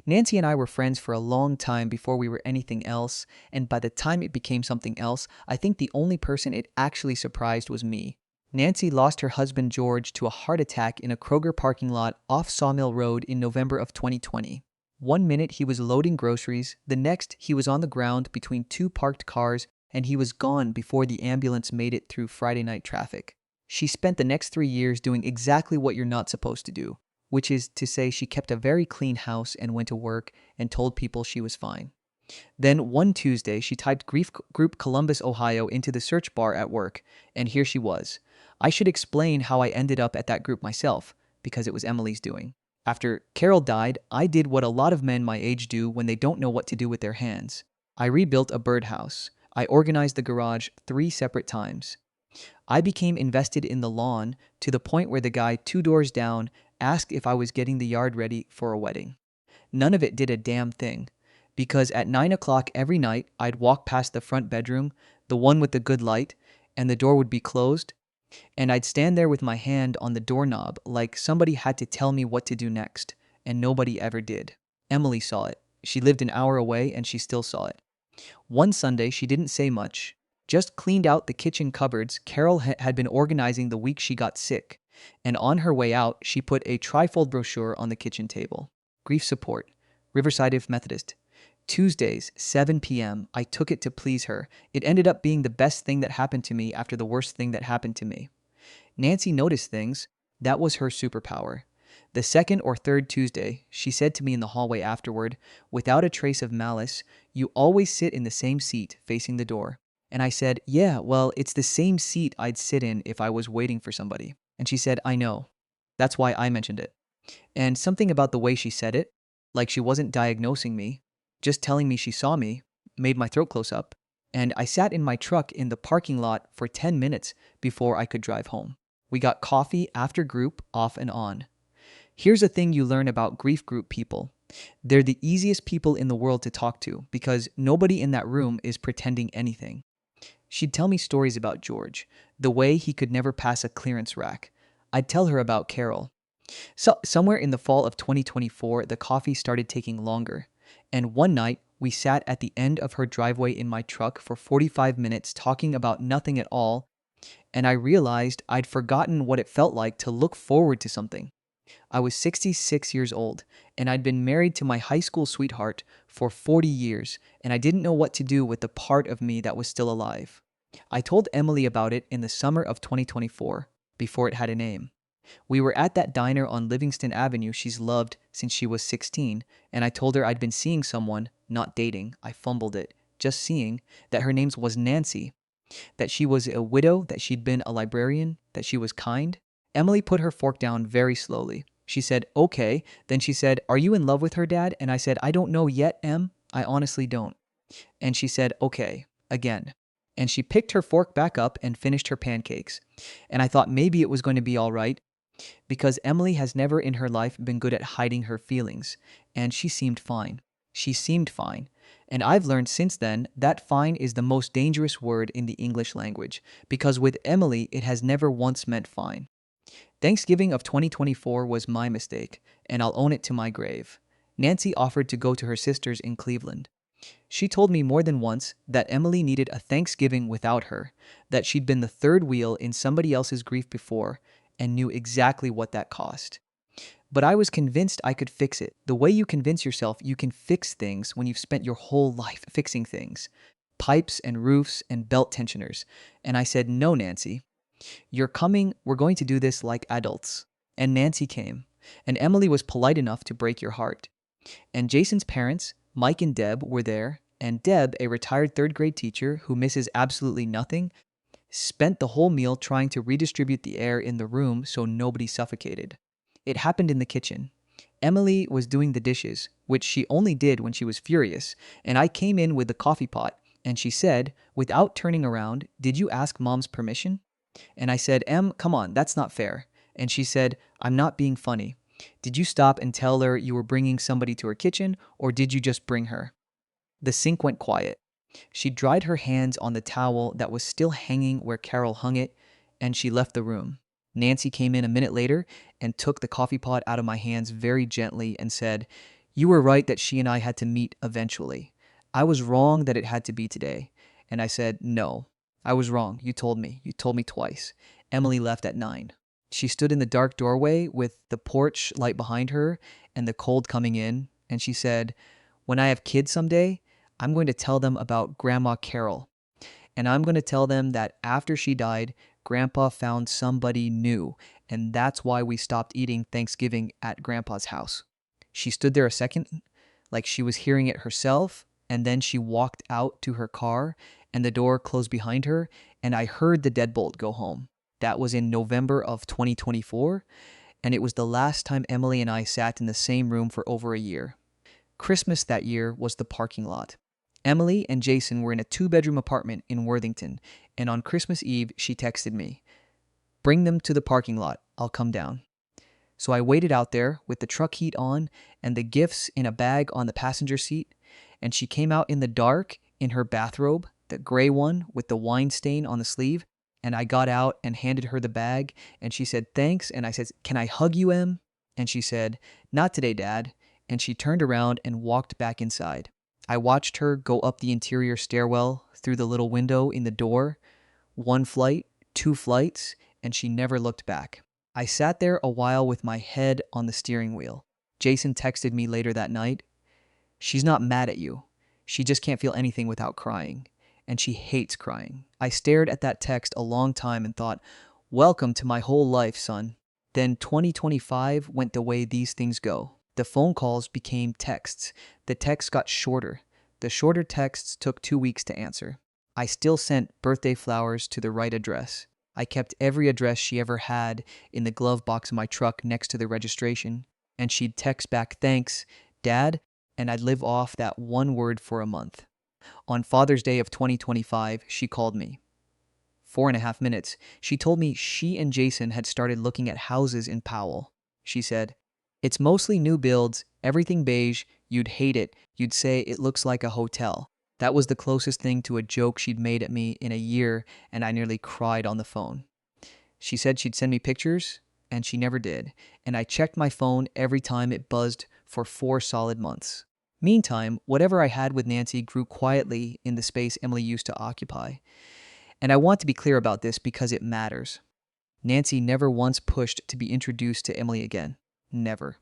Nancy and I were friends for a long time before we were anything else, and by the time it became something else, I think the only person it actually surprised was me. Nancy lost her husband George to a heart attack in a Kroger parking lot off Sawmill Road in November of 2020. 1 minute he was loading groceries, the next he was on the ground between 2 parked cars, and he was gone before the ambulance made it through Friday night traffic. She spent the next 3 years doing exactly what you're not supposed to do, which is to say she kept a very clean house and went to work and told people she was fine. Then one Tuesday, she typed Grief Group Columbus, Ohio into the search bar at work, and here she was. I should explain how I ended up at that group myself, because it was Emily's doing. After Carol died, I did what a lot of men my age do when they don't know what to do with their hands. I rebuilt a birdhouse. I organized the garage 3 separate times. I became invested in the lawn to the point where the guy 2 doors down asked if I was getting the yard ready for a wedding. None of it did a damn thing, because at 9 o'clock every night I'd walk past the front bedroom, the one with the good light, and the door would be closed, and I'd stand there with my hand on the doorknob like somebody had to tell me what to do next, and nobody ever did. Emily saw it. She lived an hour away and she still saw it. One Sunday, she didn't say much, just cleaned out the kitchen cupboards Carol had been organizing the week she got sick, and on her way out, she put a trifold brochure on the kitchen table. Grief support, Riverside Methodist. Tuesdays, 7 p.m., I took it to please her. It ended up being the best thing that happened to me after the worst thing that happened to me. Nancy noticed things. That was her superpower. The second or third Tuesday, she said to me in the hallway afterward, without a trace of malice, "You always sit in the same seat facing the door." And I said, "Yeah, well, it's the same seat I'd sit in if I was waiting for somebody." And she said, "I know. That's why I mentioned it." And something about the way she said it, like she wasn't diagnosing me, just telling me she saw me, made my throat close up. And I sat in my truck in the parking lot for 10 minutes before I could drive home. We got coffee after group, off and on. Here's a thing you learn about grief group people. They're the easiest people in the world to talk to because nobody in that room is pretending anything. She'd tell me stories about George, the way he could never pass a clearance rack. I'd tell her about Carol. So, somewhere in the fall of 2024, the coffee started taking longer. And one night, we sat at the end of her driveway in my truck for 45 minutes talking about nothing at all, and I realized I'd forgotten what it felt like to look forward to something. I was 66 years old, and I'd been married to my high school sweetheart for 40 years, and I didn't know what to do with the part of me that was still alive. I told Emily about it in the summer of 2024, before it had a name. We were at that diner on Livingston Avenue she's loved since she was 16, and I told her I'd been seeing someone, not dating, I fumbled it, just seeing, that her name was Nancy, that she was a widow, that she'd been a librarian, that she was kind. Emily put her fork down very slowly. She said, "Okay." Then she said, "Are you in love with her, Dad?" And I said, "I don't know yet, Em. I honestly don't." And she said, "Okay," again. And she picked her fork back up and finished her pancakes. And I thought maybe it was going to be all right, because Emily has never in her life been good at hiding her feelings, and she seemed fine. She seemed fine. And I've learned since then that fine is the most dangerous word in the English language, because with Emily it has never once meant fine. Thanksgiving of 2024 was my mistake, and I'll own it to my grave. Nancy offered to go to her sister's in Cleveland. She told me more than once that Emily needed a Thanksgiving without her, that she'd been the third wheel in somebody else's grief before, and knew exactly what that cost. But I was convinced I could fix it. The way you convince yourself you can fix things when you've spent your whole life fixing things. Pipes and roofs and belt tensioners. And I said, "No, Nancy. You're coming. We're going to do this like adults." And Nancy came. And Emily was polite enough to break your heart. And Jason's parents, Mike and Deb, were there. And Deb, a retired third-grade teacher who misses absolutely nothing, spent the whole meal trying to redistribute the air in the room so nobody suffocated. It happened in the kitchen. Emily was doing the dishes, which she only did when she was furious, and I came in with the coffee pot, and she said, without turning around, "Did you ask Mom's permission?" And I said, "Em, come on, that's not fair." And she said, "I'm not being funny. Did you stop and tell her you were bringing somebody to her kitchen, or did you just bring her?" The sink went quiet. She dried her hands on the towel that was still hanging where Carol hung it, and she left the room. Nancy came in a minute later and took the coffee pot out of my hands very gently and said, "You were right that she and I had to meet eventually. I was wrong that it had to be today." And I said, "No, I was wrong. You told me. You told me twice." Emily left at 9. She stood in the dark doorway with the porch light behind her and the cold coming in, and she said, "When I have kids someday, I'm going to tell them about Grandma Carol. And I'm going to tell them that after she died, Grandpa found somebody new, and that's why we stopped eating Thanksgiving at Grandpa's house." She stood there a second, like she was hearing it herself, and then she walked out to her car, and the door closed behind her, and I heard the deadbolt go home. That was in November of 2024, and it was the last time Emily and I sat in the same room for over a year. Christmas that year was the parking lot. Emily and Jason were in a two-bedroom apartment in Worthington, and on Christmas Eve, she texted me, "Bring them to the parking lot. I'll come down." So I waited out there with the truck heat on and the gifts in a bag on the passenger seat, and she came out in the dark in her bathrobe, the gray one with the wine stain on the sleeve, and I got out and handed her the bag, and she said, "Thanks," and I said, "Can I hug you, Em?" And she said, "Not today, Dad," and she turned around and walked back inside. I watched her go up the interior stairwell through the little window in the door, one flight, two flights, and she never looked back. I sat there a while with my head on the steering wheel. Jason texted me later that night, "She's not mad at you. She just can't feel anything without crying. And she hates crying." I stared at that text a long time and thought, "Welcome to my whole life, son." Then 2025 went the way these things go. The phone calls became texts. The texts got shorter. The shorter texts took 2 weeks to answer. I still sent birthday flowers to the right address. I kept every address she ever had in the glove box of my truck next to the registration, and she'd text back, "Thanks, Dad," and I'd live off that one word for a month. On Father's Day of 2025, she called me. 4.5 minutes. She told me she and Jason had started looking at houses in Powell. She said, "It's mostly new builds, everything beige, you'd hate it, you'd say it looks like a hotel." That was the closest thing to a joke she'd made at me in a year, and I nearly cried on the phone. She said she'd send me pictures, and she never did, and I checked my phone every time it buzzed for 4 solid months. Meantime, whatever I had with Nancy grew quietly in the space Emily used to occupy. And I want to be clear about this because it matters. Nancy never once pushed to be introduced to Emily again. Never.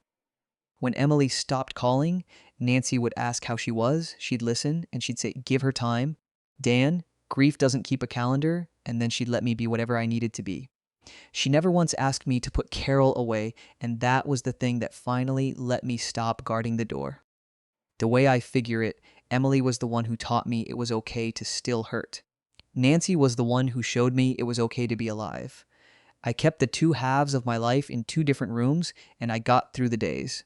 When Emily stopped calling, Nancy would ask how she was, she'd listen, and she'd say, "Give her time. Dan, grief doesn't keep a calendar," and then she'd let me be whatever I needed to be. She never once asked me to put Carol away, and that was the thing that finally let me stop guarding the door. The way I figure it, Emily was the one who taught me it was okay to still hurt. Nancy was the one who showed me it was okay to be alive. I kept the two halves of my life in two different rooms, and I got through the days.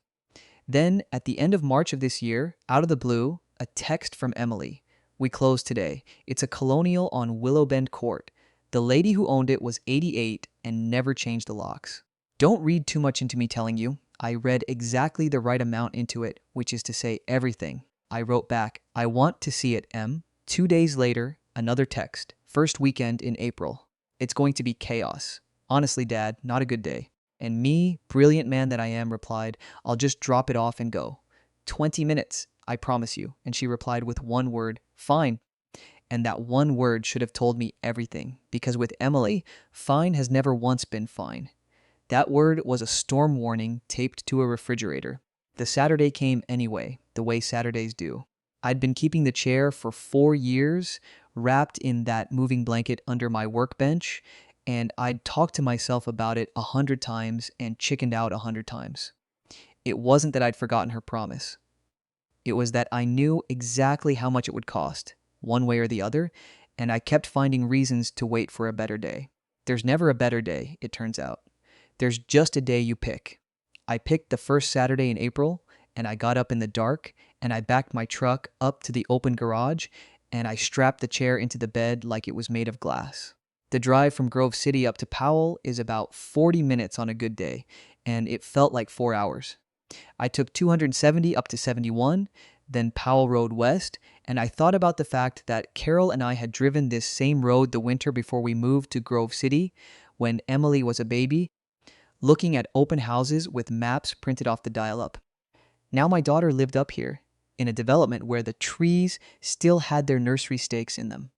Then, at the end of March of this year, out of the blue, a text from Emily. "We close today. It's a colonial on Willow Bend Court. The lady who owned it was 88 and never changed the locks." Don't read too much into me telling you. I read exactly the right amount into it, which is to say everything. I wrote back, "I want to see it, Em." 2 days later, another text. "First weekend in April. It's going to be chaos. Honestly, Dad, not a good day." And me, brilliant man that I am, replied, "I'll just drop it off and go. 20 minutes, I promise you." And she replied with one word, "Fine." And that one word should have told me everything, because with Emily, fine has never once been fine. That word was a storm warning taped to a refrigerator. The Saturday came anyway, the way Saturdays do. I'd been keeping the chair for 4 years, wrapped in that moving blanket under my workbench, and I'd talked to myself about it 100 times and chickened out 100 times. It wasn't that I'd forgotten her promise. It was that I knew exactly how much it would cost, one way or the other, and I kept finding reasons to wait for a better day. There's never a better day, it turns out. There's just a day you pick. I picked the first Saturday in April, and I got up in the dark, and I backed my truck up to the open garage, and I strapped the chair into the bed like it was made of glass. The drive from Grove City up to Powell is about 40 minutes on a good day, and it felt like 4 hours. I took 270 up to 71, then Powell Road West, and I thought about the fact that Carol and I had driven this same road the winter before we moved to Grove City, when Emily was a baby, looking at open houses with maps printed off the dial-up. Now my daughter lived up here, in a development where the trees still had their nursery stakes in them.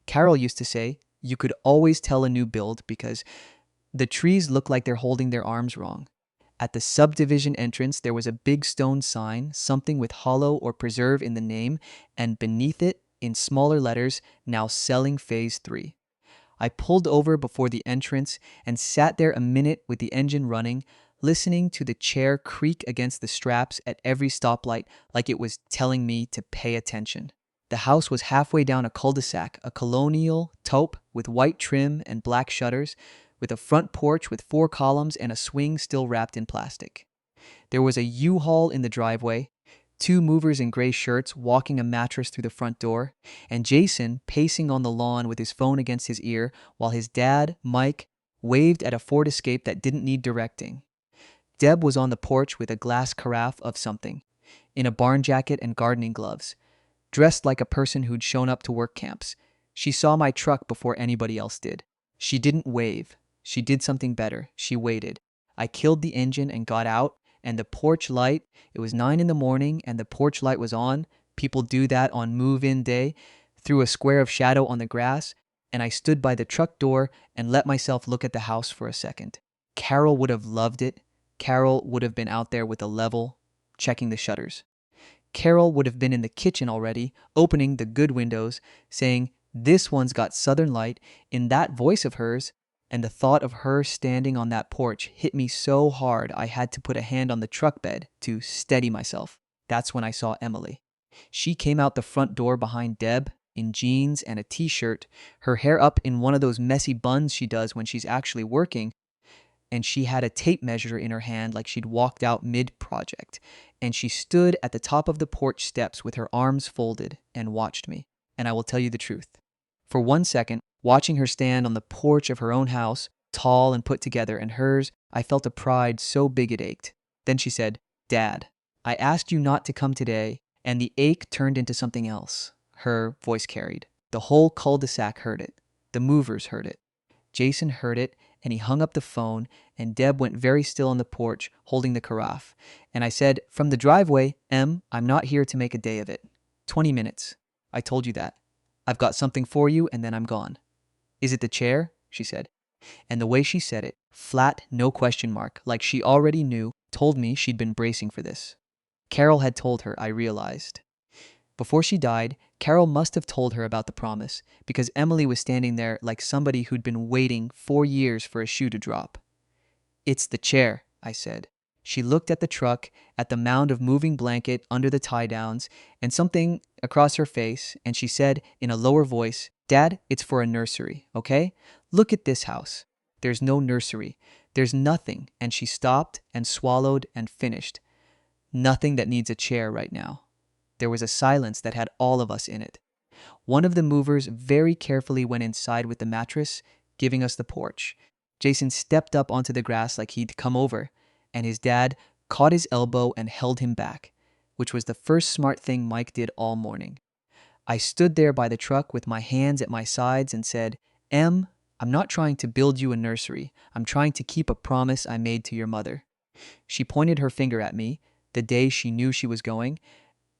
Carol used to say, you could always tell a new build because the trees look like they're holding their arms wrong. At the subdivision entrance, there was a big stone sign, something with hollow or preserve in the name, and beneath it, in smaller letters, "Now selling phase 3. I pulled over before the entrance and sat there a minute with the engine running, listening to the chair creak against the straps at every stoplight like it was telling me to pay attention. The house was halfway down a cul-de-sac, a colonial taupe with white trim and black shutters, with a front porch with 4 columns and a swing still wrapped in plastic. There was a U-Haul in the driveway, 2 movers in gray shirts walking a mattress through the front door, and Jason pacing on the lawn with his phone against his ear while his dad, Mike, waved at a Ford Escape that didn't need directing. Deb was on the porch with a glass carafe of something, in a barn jacket and gardening gloves, dressed like a person who'd shown up to work camps. She saw my truck before anybody else did. She didn't wave. She did something better. She waited. I killed the engine and got out, and the porch light, it was 9 in the morning and the porch light was on. People do that on move-in day, threw a square of shadow on the grass, and I stood by the truck door and let myself look at the house for a second. Carol would have loved it. Carol would have been out there with a level, checking the shutters. Carol would have been in the kitchen already, opening the good windows, saying, "This one's got southern light," in that voice of hers, and the thought of her standing on that porch hit me so hard I had to put a hand on the truck bed to steady myself. That's when I saw Emily. She came out the front door behind Deb, in jeans and a t-shirt, her hair up in one of those messy buns she does when she's actually working, and she had a tape measure in her hand like she'd walked out mid-project, and she stood at the top of the porch steps with her arms folded and watched me. And I will tell you the truth. For 1 second, watching her stand on the porch of her own house, tall and put together, and hers, I felt a pride so big it ached. Then she said, "Dad, I asked you not to come today," and the ache turned into something else. Her voice carried. The whole cul-de-sac heard it. The movers heard it. Jason heard it, and he hung up the phone, and Deb went very still on the porch, holding the carafe. And I said, from the driveway, "Em, I'm not here to make a day of it. 20 minutes. I told you that. I've got something for you, and then I'm gone." "Is it the chair?" she said. And the way she said it, flat, no question mark, like she already knew, told me she'd been bracing for this. Carol had told her, I realized. Before she died, Carol must have told her about the promise, because Emily was standing there like somebody who'd been waiting 4 years for a shoe to drop. "It's the chair," I said. She looked at the truck, at the mound of moving blanket under the tie-downs, and something across her face, and she said in a lower voice, "Dad, it's for a nursery, okay? Look at this house. There's no nursery. There's nothing," and she stopped and swallowed and finished. "Nothing that needs a chair right now." There was a silence that had all of us in it. One of the movers very carefully went inside with the mattress, giving us the porch. Jason stepped up onto the grass like he'd come over, and his dad caught his elbow and held him back, which was the first smart thing Mike did all morning. I stood there by the truck with my hands at my sides and said, "Em, I'm not trying to build you a nursery. I'm trying to keep a promise I made to your mother." She pointed her finger at me, the day she knew she was going,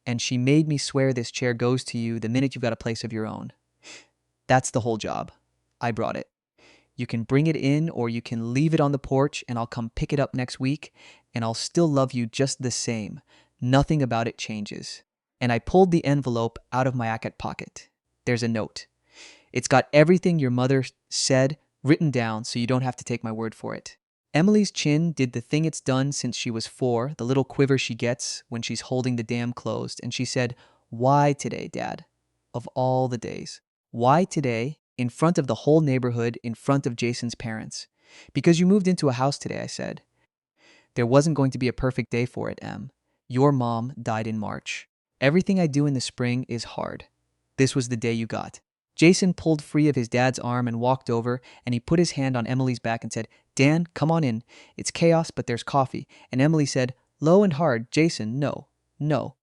and she made me swear this chair goes to you the minute you've got a place of your own. That's the whole job. I brought it. You can bring it in or you can leave it on the porch and I'll come pick it up next week and I'll still love you just the same. Nothing about it changes. And I pulled the envelope out of my jacket pocket. There's a note. It's got everything your mother said written down so you don't have to take my word for it. Emily's chin did the thing it's done since she was 4, the little quiver she gets when she's holding the dam closed, and she said, "Why today, Dad? Of all the days. Why today, in front of the whole neighborhood, in front of Jason's parents?" "Because you moved into a house today," I said. "There wasn't going to be a perfect day for it, Em. Your mom died in March. Everything I do in the spring is hard. This was the day you got." Jason pulled free of his dad's arm and walked over, and he put his hand on Emily's back and said, "Dan, come on in. It's chaos, but there's coffee." And Emily said, low and hard, "Jason, no, no."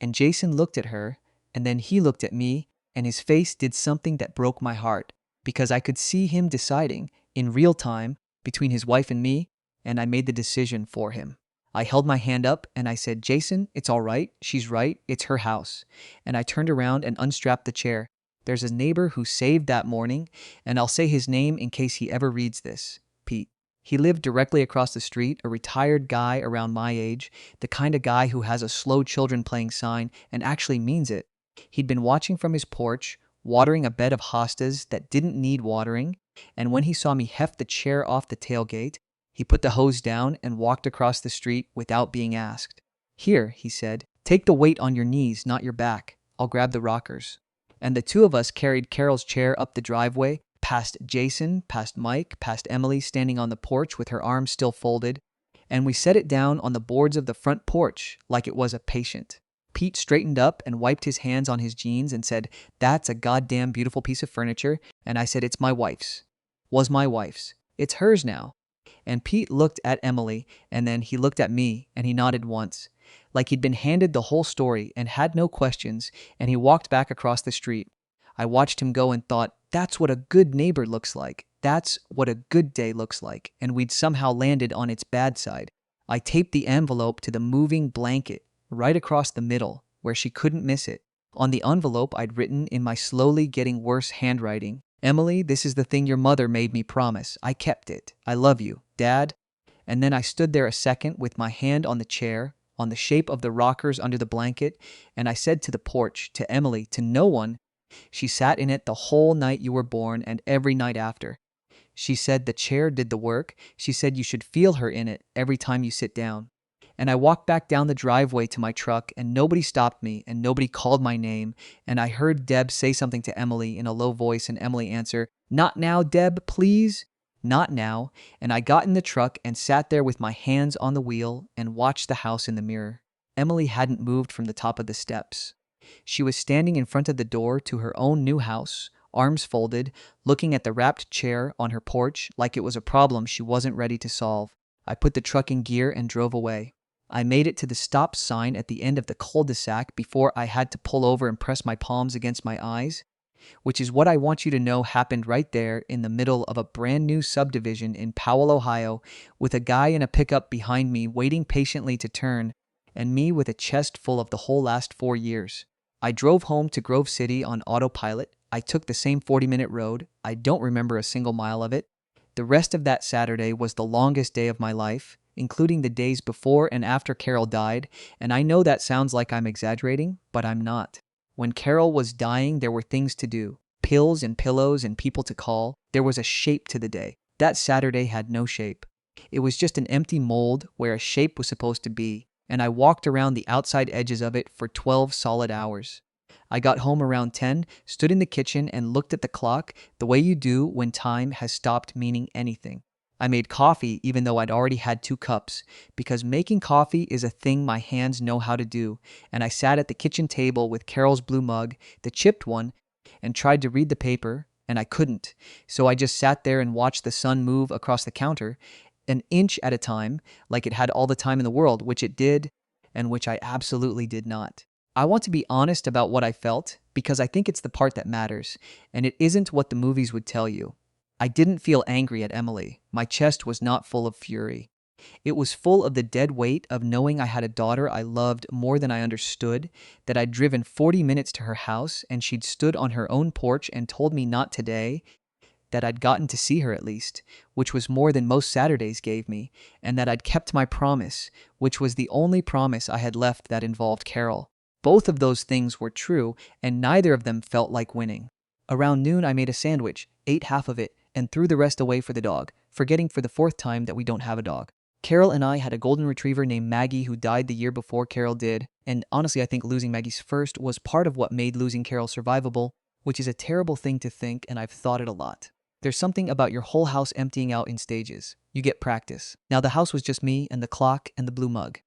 And Jason looked at her, and then he looked at me, and his face did something that broke my heart, because I could see him deciding, in real time, between his wife and me, and I made the decision for him. I held my hand up, and I said, "Jason, it's all right. She's right. It's her house." And I turned around and unstrapped the chair. There's a neighbor who saved that morning, and I'll say his name in case he ever reads this. Pete. He lived directly across the street, a retired guy around my age, the kind of guy who has a slow children playing sign and actually means it. He'd been watching from his porch, watering a bed of hostas that didn't need watering, and when he saw me heft the chair off the tailgate, he put the hose down and walked across the street without being asked. "Here," he said, "take the weight on your knees, not your back. I'll grab the rockers." And the two of us carried Carol's chair up the driveway, past Jason, past Mike, past Emily standing on the porch with her arms still folded, and we set it down on the boards of the front porch like it was a patient. Pete straightened up and wiped his hands on his jeans and said, "That's a goddamn beautiful piece of furniture." And I said, "It's my wife's." Was my wife's. It's hers now. And Pete looked at Emily, and then he looked at me, and he nodded once, like he'd been handed the whole story and had no questions, and he walked back across the street. I watched him go and thought, that's what a good neighbor looks like. That's what a good day looks like, and we'd somehow landed on its bad side. I taped the envelope to the moving blanket, right across the middle, where she couldn't miss it. On the envelope, I'd written in my slowly getting worse handwriting, "Emily, this is the thing your mother made me promise. I kept it. I love you, Dad." And then I stood there a second with my hand on the chair, on the shape of the rockers under the blanket, and I said to the porch, to Emily, to no one, "She sat in it the whole night you were born and every night after. She said the chair did the work. She said you should feel her in it every time you sit down." And I walked back down the driveway to my truck, and nobody stopped me, and nobody called my name, and I heard Deb say something to Emily in a low voice, and Emily answer, "Not now, Deb, please." Not now. And I got in the truck and sat there with my hands on the wheel and watched the house in the mirror. Emily hadn't moved from the top of the steps. She was standing in front of the door to her own new house, arms folded, looking at the wrapped chair on her porch like it was a problem she wasn't ready to solve. I put the truck in gear and drove away. I made it to the stop sign at the end of the cul-de-sac before I had to pull over and press my palms against my eyes, which is what I want you to know happened right there in the middle of a brand new subdivision in Powell, Ohio, with a guy in a pickup behind me waiting patiently to turn, and me with a chest full of the whole last 4 years. I drove home to Grove City on autopilot. I took the same 40-minute road. I don't remember a single mile of it. The rest of that Saturday was the longest day of my life, including the days before and after Carol died, and I know that sounds like I'm exaggerating, but I'm not. When Carol was dying, there were things to do. Pills and pillows and people to call. There was a shape to the day. That Saturday had no shape. It was just an empty mold where a shape was supposed to be, and I walked around the outside edges of it for 12 solid hours. I got home around 10, stood in the kitchen and looked at the clock the way you do when time has stopped meaning anything. I made coffee even though I'd already had 2 cups, because making coffee is a thing my hands know how to do, and I sat at the kitchen table with Carol's blue mug, the chipped one, and tried to read the paper, and I couldn't, so I just sat there and watched the sun move across the counter, an inch at a time, like it had all the time in the world, which it did, and which I absolutely did not. I want to be honest about what I felt, because I think it's the part that matters, and it isn't what the movies would tell you. I didn't feel angry at Emily. My chest was not full of fury. It was full of the dead weight of knowing I had a daughter I loved more than I understood, that I'd driven 40 minutes to her house and she'd stood on her own porch and told me not today, that I'd gotten to see her at least, which was more than most Saturdays gave me, and that I'd kept my promise, which was the only promise I had left that involved Carol. Both of those things were true, and neither of them felt like winning. Around noon, I made a sandwich, ate half of it, and threw the rest away for the dog, forgetting for the 4th time that we don't have a dog. Carol and I had a golden retriever named Maggie who died the year before Carol did, and honestly I think losing Maggie's first was part of what made losing Carol survivable, which is a terrible thing to think, and I've thought it a lot. There's something about your whole house emptying out in stages. You get practice. Now the house was just me and the clock and the blue mug.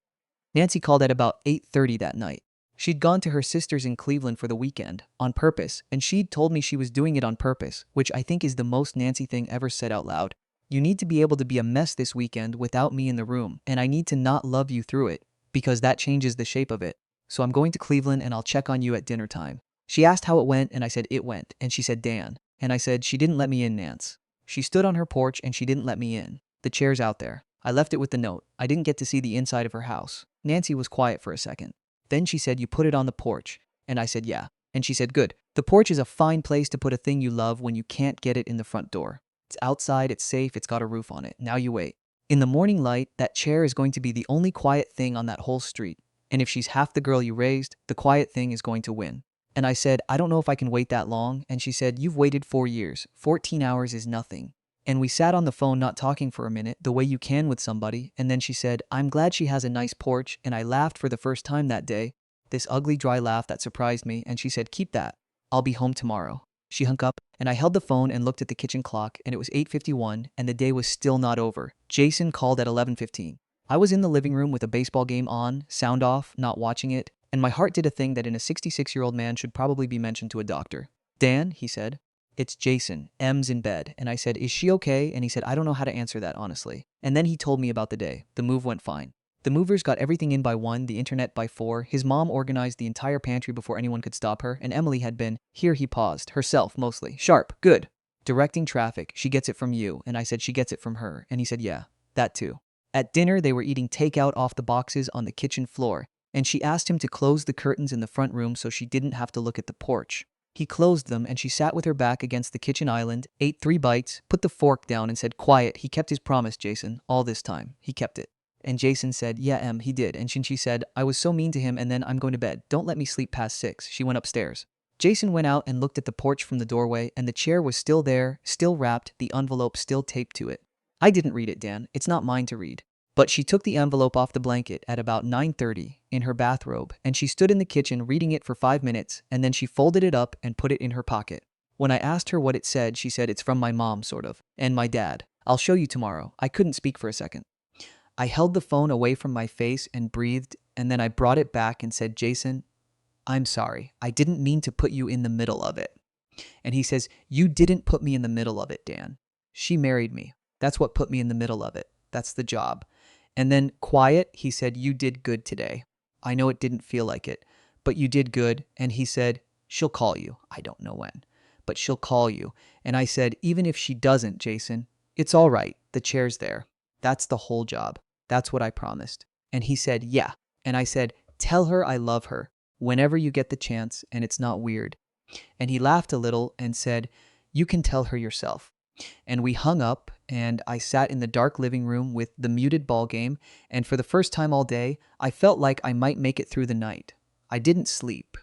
Nancy called at about 8:30 that night. She'd gone to her sister's in Cleveland for the weekend, on purpose, and she'd told me she was doing it on purpose, which I think is the most Nancy thing ever said out loud. You need to be able to be a mess this weekend without me in the room, and I need to not love you through it, because that changes the shape of it. So I'm going to Cleveland and I'll check on you at dinner time. She asked how it went, and I said it went, and she said Dan. And I said she didn't let me in, Nance. She stood on her porch and she didn't let me in. The chair's out there. I left it with the note. I didn't get to see the inside of her house. Nancy was quiet for a second. Then she said, "You put it on the porch." And I said, "Yeah." And she said, "Good. The porch is a fine place to put a thing you love when you can't get it in the front door. It's outside, it's safe, it's got a roof on it. Now you wait. In the morning light, that chair is going to be the only quiet thing on that whole street. And if she's half the girl you raised, the quiet thing is going to win." And I said, "I don't know if I can wait that long." And she said, "You've waited 4 years. 14 hours is nothing." And we sat on the phone not talking for a minute, the way you can with somebody, and then she said, "I'm glad she has a nice porch," and I laughed for the first time that day, this ugly dry laugh that surprised me, and she said, "Keep that. I'll be home tomorrow." She hung up, and I held the phone and looked at the kitchen clock, and it was 8:51, and the day was still not over. Jason called at 11:15. I was in the living room with a baseball game on, sound off, not watching it, and my heart did a thing that in a 66-year-old man should probably be mentioned to a doctor. Dan, he said. It's Jason. M's in bed. And I said, is she okay? And he said, I don't know how to answer that, honestly. And then he told me about the day. The move went fine. The movers got everything in by 1, the internet by 4. His mom organized the entire pantry before anyone could stop her, and Emily had been, here he paused, herself mostly. Sharp, good. Directing traffic, she gets it from you. And I said, she gets it from her. And he said, yeah, that too. At dinner, they were eating takeout off the boxes on the kitchen floor, and she asked him to close the curtains in the front room so she didn't have to look at the porch. He closed them, and she sat with her back against the kitchen island, ate 3 bites, put the fork down, and said, quiet, he kept his promise, Jason, all this time. He kept it. And Jason said, yeah, Em, he did. And she said, I was so mean to him, and then I'm going to bed. Don't let me sleep past 6. She went upstairs. Jason went out and looked at the porch from the doorway, and the chair was still there, still wrapped, the envelope still taped to it. I didn't read it, Dan. It's not mine to read. But she took the envelope off the blanket at about 9:30 in her bathrobe, and she stood in the kitchen reading it for 5 minutes, and then she folded it up and put it in her pocket. When I asked her what it said, she said, it's from my mom, sort of, and my dad. I'll show you tomorrow. I couldn't speak for a second. I held the phone away from my face and breathed, and then I brought it back and said, Jason, I'm sorry. I didn't mean to put you in the middle of it. And he says, you didn't put me in the middle of it, Dan. She married me. That's what put me in the middle of it. That's the job. And then, quiet, he said, you did good today. I know it didn't feel like it, but you did good. And he said, she'll call you. I don't know when, but she'll call you. And I said, even if she doesn't, Jason, it's all right. The chair's there. That's the whole job. That's what I promised. And he said, yeah. And I said, tell her I love her whenever you get the chance and it's not weird. And he laughed a little and said, you can tell her yourself. And we hung up, and I sat in the dark living room with the muted ball game, and for the first time all day, I felt like I might make it through the night. I didn't sleep.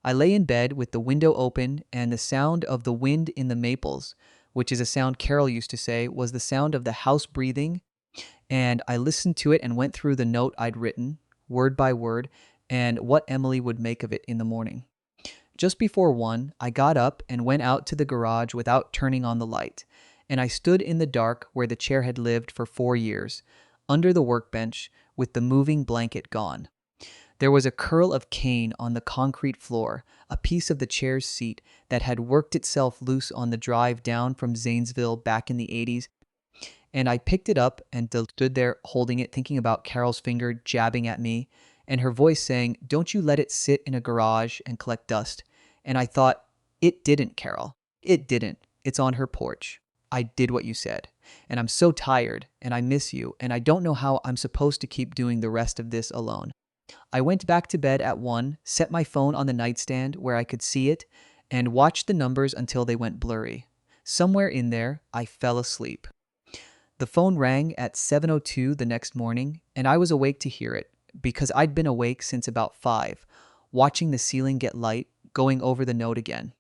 I lay in bed with the window open, and the sound of the wind in the maples, which is a sound Carol used to say, was the sound of the house breathing, and I listened to it and went through the note I'd written, word by word, and what Emily would make of it in the morning. Just before 1, I got up and went out to the garage without turning on the light, and I stood in the dark where the chair had lived for 4 years, under the workbench with the moving blanket gone. There was a curl of cane on the concrete floor, a piece of the chair's seat that had worked itself loose on the drive down from Zanesville back in the 80s, and I picked it up and stood there holding it, thinking about Carol's finger jabbing at me, and her voice saying, don't you let it sit in a garage and collect dust. And I thought, it didn't, Carol. It didn't. It's on her porch. I did what you said. And I'm so tired, and I miss you, and I don't know how I'm supposed to keep doing the rest of this alone. I went back to bed at 1, set my phone on the nightstand where I could see it, and watched the numbers until they went blurry. Somewhere in there, I fell asleep. The phone rang at 7:02 the next morning, and I was awake to hear it, because I'd been awake since about 5, watching the ceiling get light, going over the note again.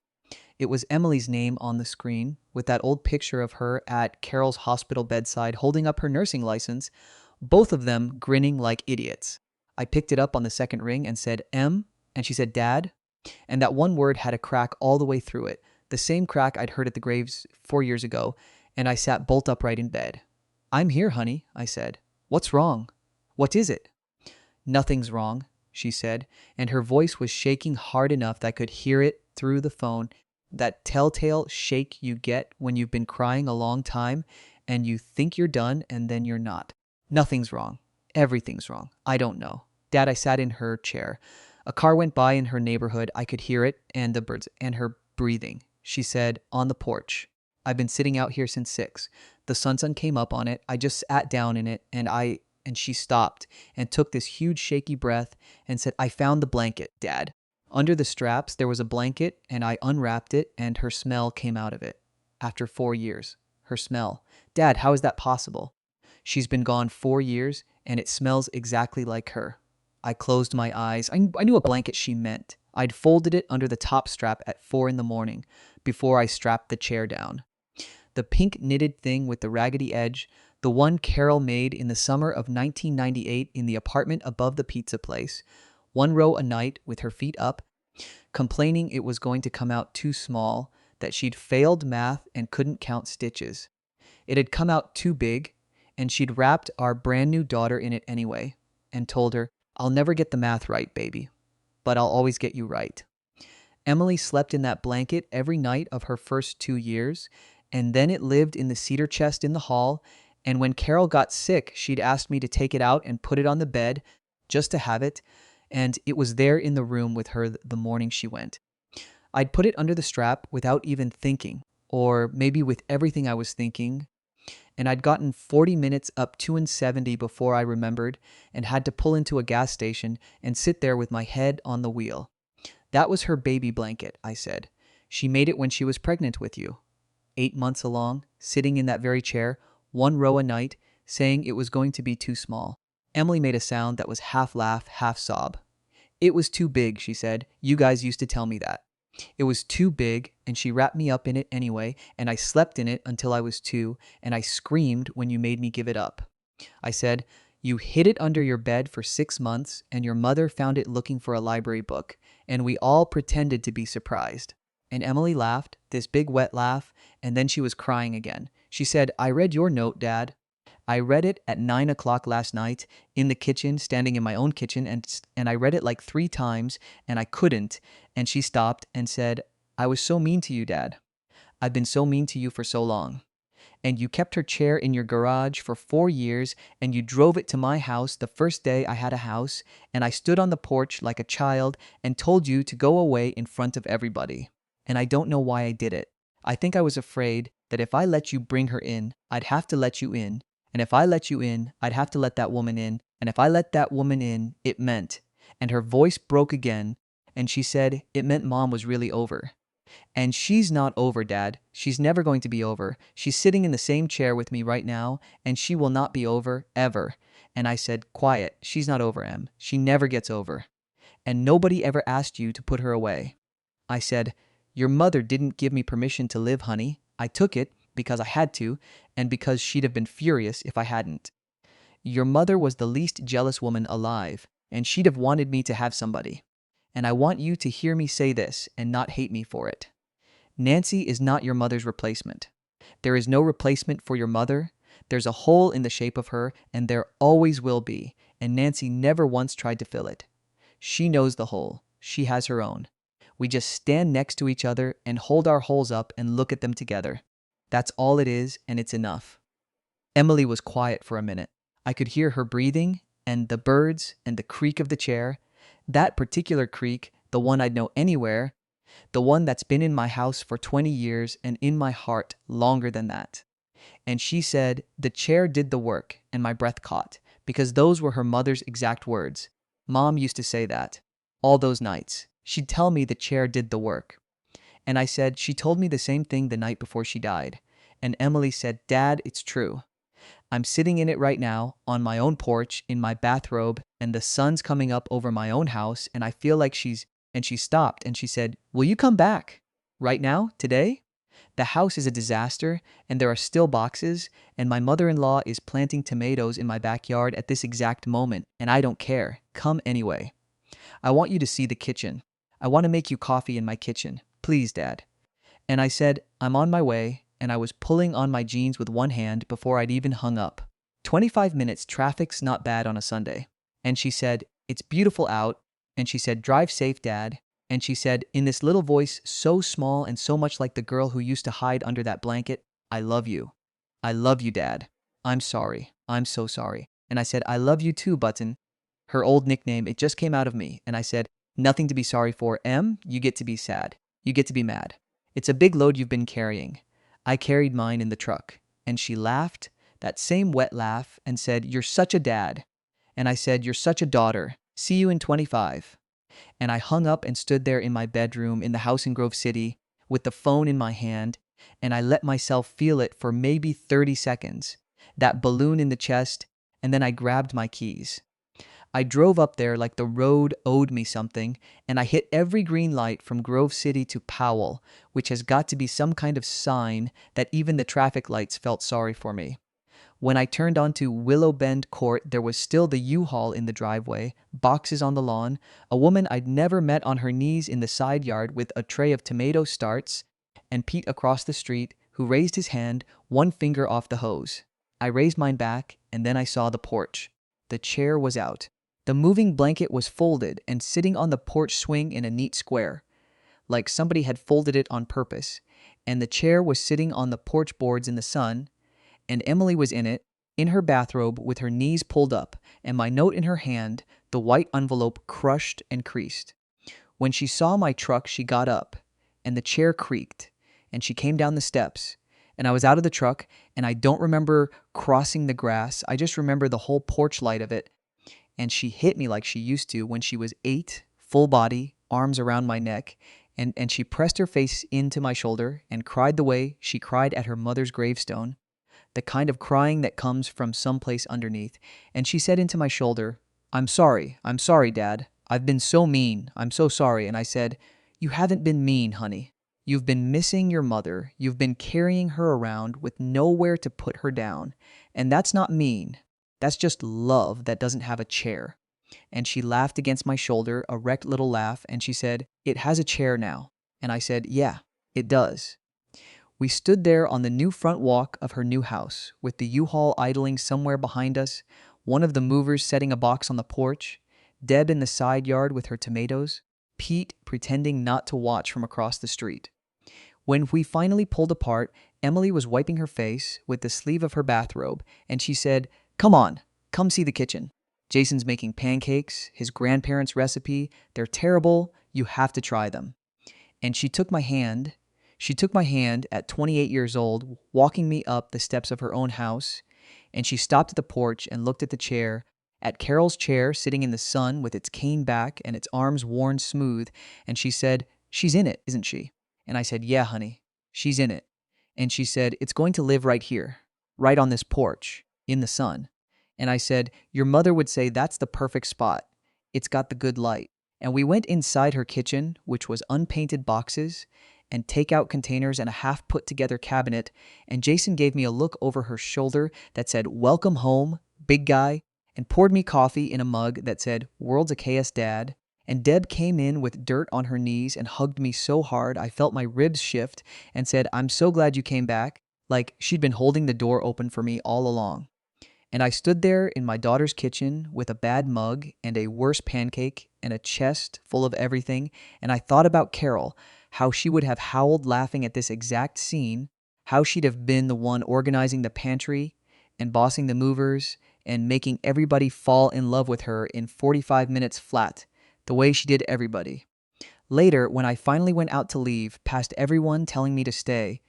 It was Emily's name on the screen, with that old picture of her at Carol's hospital bedside holding up her nursing license, both of them grinning like idiots. I picked it up on the second ring and said, Em? And she said, Dad? And that one word had a crack all the way through it, the same crack I'd heard at the graves 4 years ago, and I sat bolt upright in bed. I'm here, honey, I said. What's wrong? What is it? Nothing's wrong, she said, and her voice was shaking hard enough that I could hear it through the phone, that telltale shake you get when you've been crying a long time and you think you're done and then you're not. Nothing's wrong. Everything's wrong. I don't know. Dad, I sat in her chair. A car went by in her neighborhood. I could hear it and the birds and her breathing. She said, on the porch. I've been sitting out here since 6. The sun came up on it. I just sat down in it, and she stopped and took this huge shaky breath and said, I found the blanket, Dad. Under the straps, there was a blanket, and I unwrapped it, and her smell came out of it. After 4 years. Her smell. Dad, how is that possible? She's been gone 4 years, and it smells exactly like her. I closed my eyes. I knew a blanket she meant. I'd folded it under the top strap at 4 in the morning, before I strapped the chair down. The pink knitted thing with the raggedy edge, the one Carol made in the summer of 1998 in the apartment above the pizza place, 1 row a night with her feet up, complaining it was going to come out too small, that she'd failed math and couldn't count stitches. It had come out too big, and she'd wrapped our brand new daughter in it anyway, and told her, "I'll never get the math right, baby, but I'll always get you right." Emily slept in that blanket every night of her first 2 years, and then it lived in the cedar chest in the hall, and when Carol got sick, she'd asked me to take it out and put it on the bed just to have it, and it was there in the room with her the morning she went. I'd put it under the strap without even thinking, or maybe with everything I was thinking, and I'd gotten 40 minutes up 270 before I remembered and had to pull into a gas station and sit there with my head on the wheel. "That was her baby blanket," I said. "She made it when she was pregnant with you." 8 months along, sitting in that very chair, 1 row a night, saying it was going to be too small. Emily made a sound that was half laugh, half sob. "It was too big," she said. "You guys used to tell me that." It was too big, and she wrapped me up in it anyway, and I slept in it until I was 2, and I screamed when you made me give it up. I said, "You hid it under your bed for 6 months, and your mother found it looking for a library book, and we all pretended to be surprised." And Emily laughed, this big wet laugh, and then she was crying again. She said, "I read your note, Dad. I read it at 9 o'clock last night in the kitchen, standing in my own kitchen, and I read it like 3 times, and I couldn't." And she stopped and said, "I was so mean to you, Dad. I've been so mean to you for so long. And you kept her chair in your garage for 4 years, and you drove it to my house the first day I had a house, and I stood on the porch like a child and told you to go away in front of everybody. And I don't know why I did it. I think I was afraid that if I let you bring her in, I'd have to let you in. And if I let you in, I'd have to let that woman in. And if I let that woman in, it meant," and her voice broke again, and she said it meant Mom was really over. "And she's not over, Dad. She's never going to be over. She's sitting in the same chair with me right now, and she will not be over, ever." And I said, "Quiet. She's not over, Em. She never gets over. And nobody ever asked you to put her away." I said, "Your mother didn't give me permission to live, honey. I took it because I had to, and because she'd have been furious if I hadn't. Your mother was the least jealous woman alive, and she'd have wanted me to have somebody. And I want you to hear me say this and not hate me for it. Nancy is not your mother's replacement. There is no replacement for your mother. There's a hole in the shape of her, and there always will be, and Nancy never once tried to fill it. She knows the hole. She has her own. We just stand next to each other and hold our holes up and look at them together. That's all it is, and it's enough." Emily was quiet for a minute. I could hear her breathing, and the birds, and the creak of the chair. That particular creak, the one I'd know anywhere, the one that's been in my house for 20 years and in my heart longer than that. And she said, "The chair did the work," and my breath caught, because those were her mother's exact words. Mom used to say that. All those nights. She'd tell me the chair did the work. And I said, "She told me the same thing the night before she died." And Emily said, "Dad, it's true. I'm sitting in it right now, on my own porch, in my bathrobe, and the sun's coming up over my own house, and I feel like she's..." And she stopped, and she said, "Will you come back? Right now? Today? The house is a disaster, and there are still boxes, and my mother-in-law is planting tomatoes in my backyard at this exact moment, and I don't care. Come anyway. I want you to see the kitchen. I want to make you coffee in my kitchen. Please, Dad." And I said, "I'm on my way," and I was pulling on my jeans with one hand before I'd even hung up. 25 minutes, traffic's not bad on a Sunday. And she said, "It's beautiful out." And she said, "Drive safe, Dad." And she said, in this little voice so small and so much like the girl who used to hide under that blanket, "I love you. I love you, Dad. I'm sorry. I'm so sorry." And I said, "I love you too, Button." Her old nickname, it just came out of me. And I said, "Nothing to be sorry for, Em. You get to be sad. You get to be mad. It's a big load you've been carrying. I carried mine in the truck." And she laughed, that same wet laugh, and said, "You're such a dad." And I said, "You're such a daughter. See you in 25. And I hung up and stood there in my bedroom in the house in Grove City with the phone in my hand, and I let myself feel it for maybe 30 seconds, that balloon in the chest, and then I grabbed my keys. I drove up there like the road owed me something, and I hit every green light from Grove City to Powell, which has got to be some kind of sign that even the traffic lights felt sorry for me. When I turned onto Willow Bend Court, there was still the U-Haul in the driveway, boxes on the lawn, a woman I'd never met on her knees in the side yard with a tray of tomato starts, and Pete across the street, who raised his hand, one finger off the hose. I raised mine back, and then I saw the porch. The chair was out. The moving blanket was folded and sitting on the porch swing in a neat square, like somebody had folded it on purpose, and the chair was sitting on the porch boards in the sun, and Emily was in it, in her bathrobe with her knees pulled up, and my note in her hand, the white envelope crushed and creased. When she saw my truck, she got up, and the chair creaked, and she came down the steps, and I was out of the truck, and I don't remember crossing the grass. I just remember the whole porch light of it, and she hit me like she used to when she was 8, full body, arms around my neck, and she pressed her face into my shoulder and cried the way she cried at her mother's gravestone, the kind of crying that comes from someplace underneath. And she said into my shoulder, I'm sorry, Dad. I've been so mean. I'm so sorry. And I said, you haven't been mean, honey. You've been missing your mother. You've been carrying her around with nowhere to put her down. And that's not mean. That's just love that doesn't have a chair. And she laughed against my shoulder, a wrecked little laugh, and she said, it has a chair now. And I said, yeah, it does. We stood there on the new front walk of her new house, with the U-Haul idling somewhere behind us, one of the movers setting a box on the porch, Deb in the side yard with her tomatoes, Pete pretending not to watch from across the street. When we finally pulled apart, Emily was wiping her face with the sleeve of her bathrobe, and she said, come on, come see the kitchen. Jason's making pancakes, his grandparents' recipe. They're terrible. You have to try them. And she took my hand. She took my hand at 28 years old, walking me up the steps of her own house, and she stopped at the porch and looked at the chair, at Carol's chair sitting in the sun with its cane back and its arms worn smooth, and she said, she's in it, isn't she? And I said, yeah, honey, she's in it. And she said, it's going to live right here, right on this porch, in the sun. And I said, your mother would say that's the perfect spot. It's got the good light. And we went inside her kitchen, which was unpainted boxes and takeout containers and a half put together cabinet, and Jason gave me a look over her shoulder that said, welcome home, big guy, and poured me coffee in a mug that said, world's a chaos, Dad. And Deb came in with dirt on her knees and hugged me so hard I felt my ribs shift and said, I'm so glad you came back, like she'd been holding the door open for me all along. And I stood there in my daughter's kitchen with a bad mug and a worse pancake and a chest full of everything, and I thought about Carol, how she would have howled laughing at this exact scene, how she'd have been the one organizing the pantry and bossing the movers and making everybody fall in love with her in 45 minutes flat, the way she did everybody. Later, when I finally went out to leave, past everyone telling me to stay,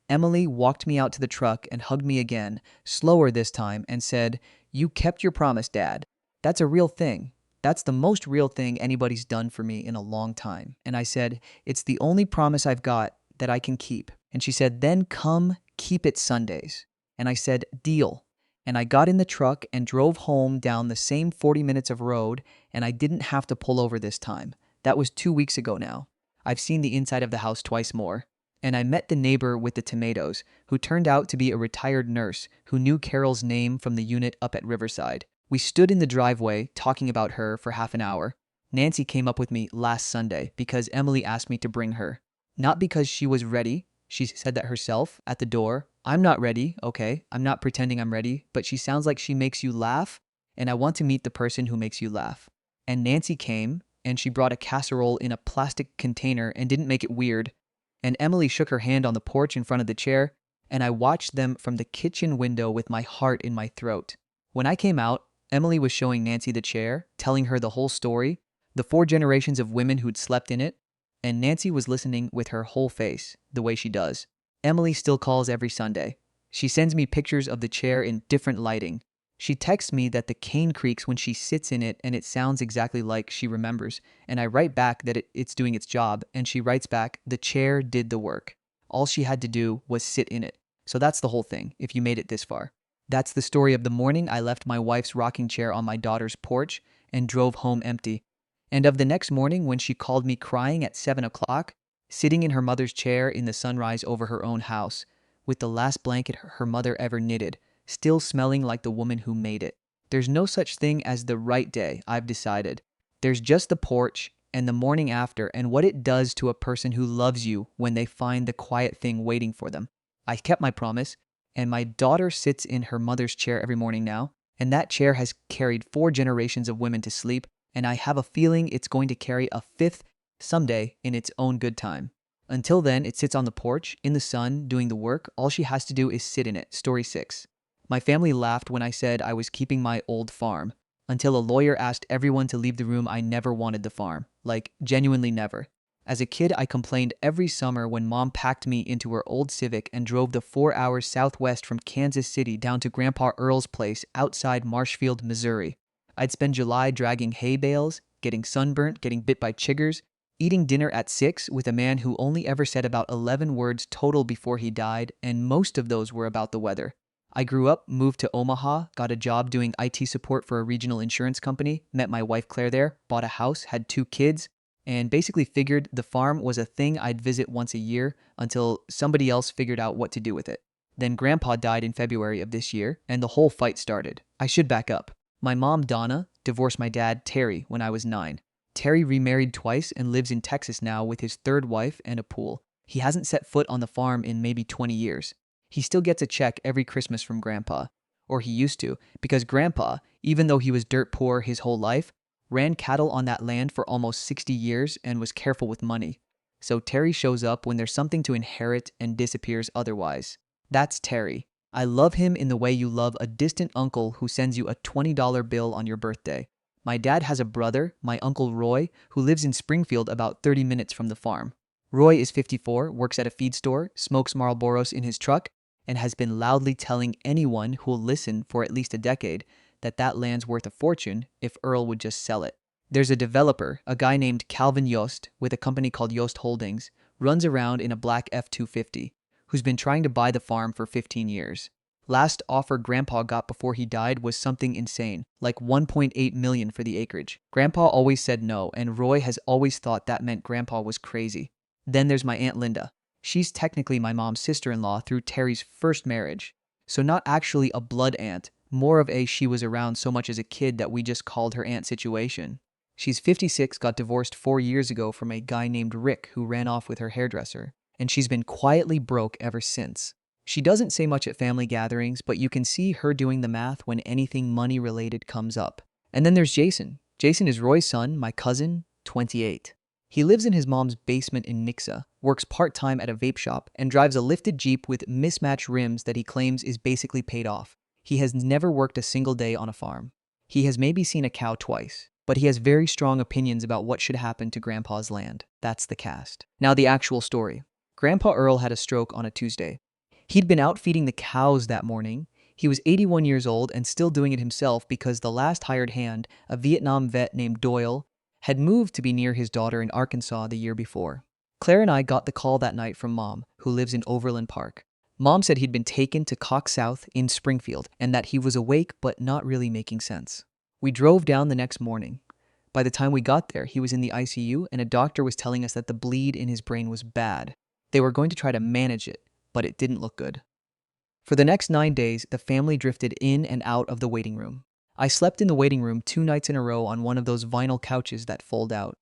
Emily walked me out to the truck and hugged me again, slower this time, and said, you kept your promise, Dad. That's a real thing. That's the most real thing anybody's done for me in a long time. And I said, it's the only promise I've got that I can keep. And she said, then come keep it Sundays. And I said, deal. And I got in the truck and drove home down the same 40 minutes of road, and I didn't have to pull over this time. That was 2 weeks ago now. I've seen the inside of the house twice more. And I met the neighbor with the tomatoes, who turned out to be a retired nurse who knew Carol's name from the unit up at Riverside. We stood in the driveway talking about her for half an hour. Nancy came up with me last Sunday because Emily asked me to bring her. Not because she was ready. She said that herself at the door. I'm not ready, okay? I'm not pretending I'm ready, but she sounds like she makes you laugh, and I want to meet the person who makes you laugh. And Nancy came, and she brought a casserole in a plastic container and didn't make it weird. And Emily shook her hand on the porch in front of the chair, and I watched them from the kitchen window with my heart in my throat. When I came out, Emily was showing Nancy the chair, telling her the whole story, the 4 generations of women who'd slept in it, and Nancy was listening with her whole face, the way she does. Emily still calls every Sunday. She sends me pictures of the chair in different lighting. She texts me that the cane creaks when she sits in it and it sounds exactly like she remembers, and I write back that it's doing its job, and she writes back, the chair did the work. All she had to do was sit in it. So that's the whole thing, if you made it this far. That's the story of the morning I left my wife's rocking chair on my daughter's porch and drove home empty. And of the next morning when she called me crying at 7 o'clock, sitting in her mother's chair in the sunrise over her own house, with the last blanket her mother ever knitted, still smelling like the woman who made it. There's no such thing as the right day, I've decided. There's just the porch and the morning after, and what it does to a person who loves you when they find the quiet thing waiting for them. I kept my promise, and my daughter sits in her mother's chair every morning now, and that chair has carried 4 generations of women to sleep, and I have a feeling it's going to carry a 5th someday in its own good time. Until then, it sits on the porch, in the sun, doing the work. All she has to do is sit in it. Story 6. My family laughed when I said I was keeping my old farm, until a lawyer asked everyone to leave the room. I never wanted the farm. Like, genuinely never. As a kid, I complained every summer when Mom packed me into her old Civic and drove the 4 hours southwest from Kansas City down to Grandpa Earl's place outside Marshfield, Missouri. I'd spend July dragging hay bales, getting sunburnt, getting bit by chiggers, eating dinner at 6 with a man who only ever said about 11 words total before he died, and most of those were about the weather. I grew up, moved to Omaha, got a job doing IT support for a regional insurance company, met my wife Claire there, bought a house, had 2 kids, and basically figured the farm was a thing I'd visit once a year until somebody else figured out what to do with it. Then Grandpa died in February of this year, and the whole fight started. I should back up. My mom, Donna, divorced my dad, Terry, when I was 9. Terry remarried twice and lives in Texas now with his 3rd wife and a pool. He hasn't set foot on the farm in maybe 20 years. He still gets a check every Christmas from Grandpa. Or he used to, because Grandpa, even though he was dirt poor his whole life, ran cattle on that land for almost 60 years and was careful with money. So Terry shows up when there's something to inherit and disappears otherwise. That's Terry. I love him in the way you love a distant uncle who sends you a $20 bill on your birthday. My dad has a brother, my Uncle Roy, who lives in Springfield about 30 minutes from the farm. Roy is 54, works at a feed store, smokes Marlboros in his truck, and has been loudly telling anyone who'll listen for at least a decade that that land's worth a fortune if Earl would just sell it. There's a developer, a guy named Calvin Yost, with a company called Yost Holdings, runs around in a black F-250, who's been trying to buy the farm for 15 years. Last offer Grandpa got before he died was something insane, like $1.8 million for the acreage. Grandpa always said no, and Roy has always thought that meant Grandpa was crazy. Then there's my Aunt Linda. She's technically my mom's sister-in-law through Terry's first marriage. So not actually a blood aunt, more of a she was around so much as a kid that we just called her aunt situation. She's 56, got divorced 4 years ago from a guy named Rick who ran off with her hairdresser, and she's been quietly broke ever since. She doesn't say much at family gatherings, but you can see her doing the math when anything money-related comes up. And then there's Jason. Jason is Roy's son, my cousin, 28. He lives in his mom's basement in Nixa, works part-time at a vape shop, and drives a lifted Jeep with mismatched rims that he claims is basically paid off. He has never worked a single day on a farm. He has maybe seen a cow twice, but he has very strong opinions about what should happen to Grandpa's land. That's the cast. Now the actual story. Grandpa Earl had a stroke on a Tuesday. He'd been out feeding the cows that morning. He was 81 years old and still doing it himself because the last hired hand, a Vietnam vet named Doyle, had moved to be near his daughter in Arkansas the year before. Claire and I got the call that night from Mom, who lives in Overland Park. Mom said he'd been taken to Cox South in Springfield and that he was awake but not really making sense. We drove down the next morning. By the time we got there, he was in the ICU and a doctor was telling us that the bleed in his brain was bad. They were going to try to manage it, but it didn't look good. For the next 9 days, the family drifted in and out of the waiting room. I slept in the waiting room 2 nights in a row on one of those vinyl couches that fold out.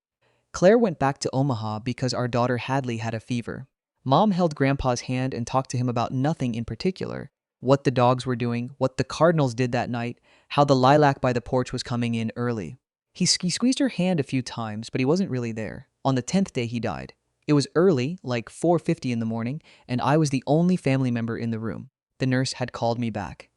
Claire went back to Omaha because our daughter Hadley had a fever. Mom held Grandpa's hand and talked to him about nothing in particular. What the dogs were doing, what the Cardinals did that night, how the lilac by the porch was coming in early. He squeezed her hand a few times, but he wasn't really there. On the 10th day, he died. It was early, like 4:50 in the morning, and I was the only family member in the room. The nurse had called me back.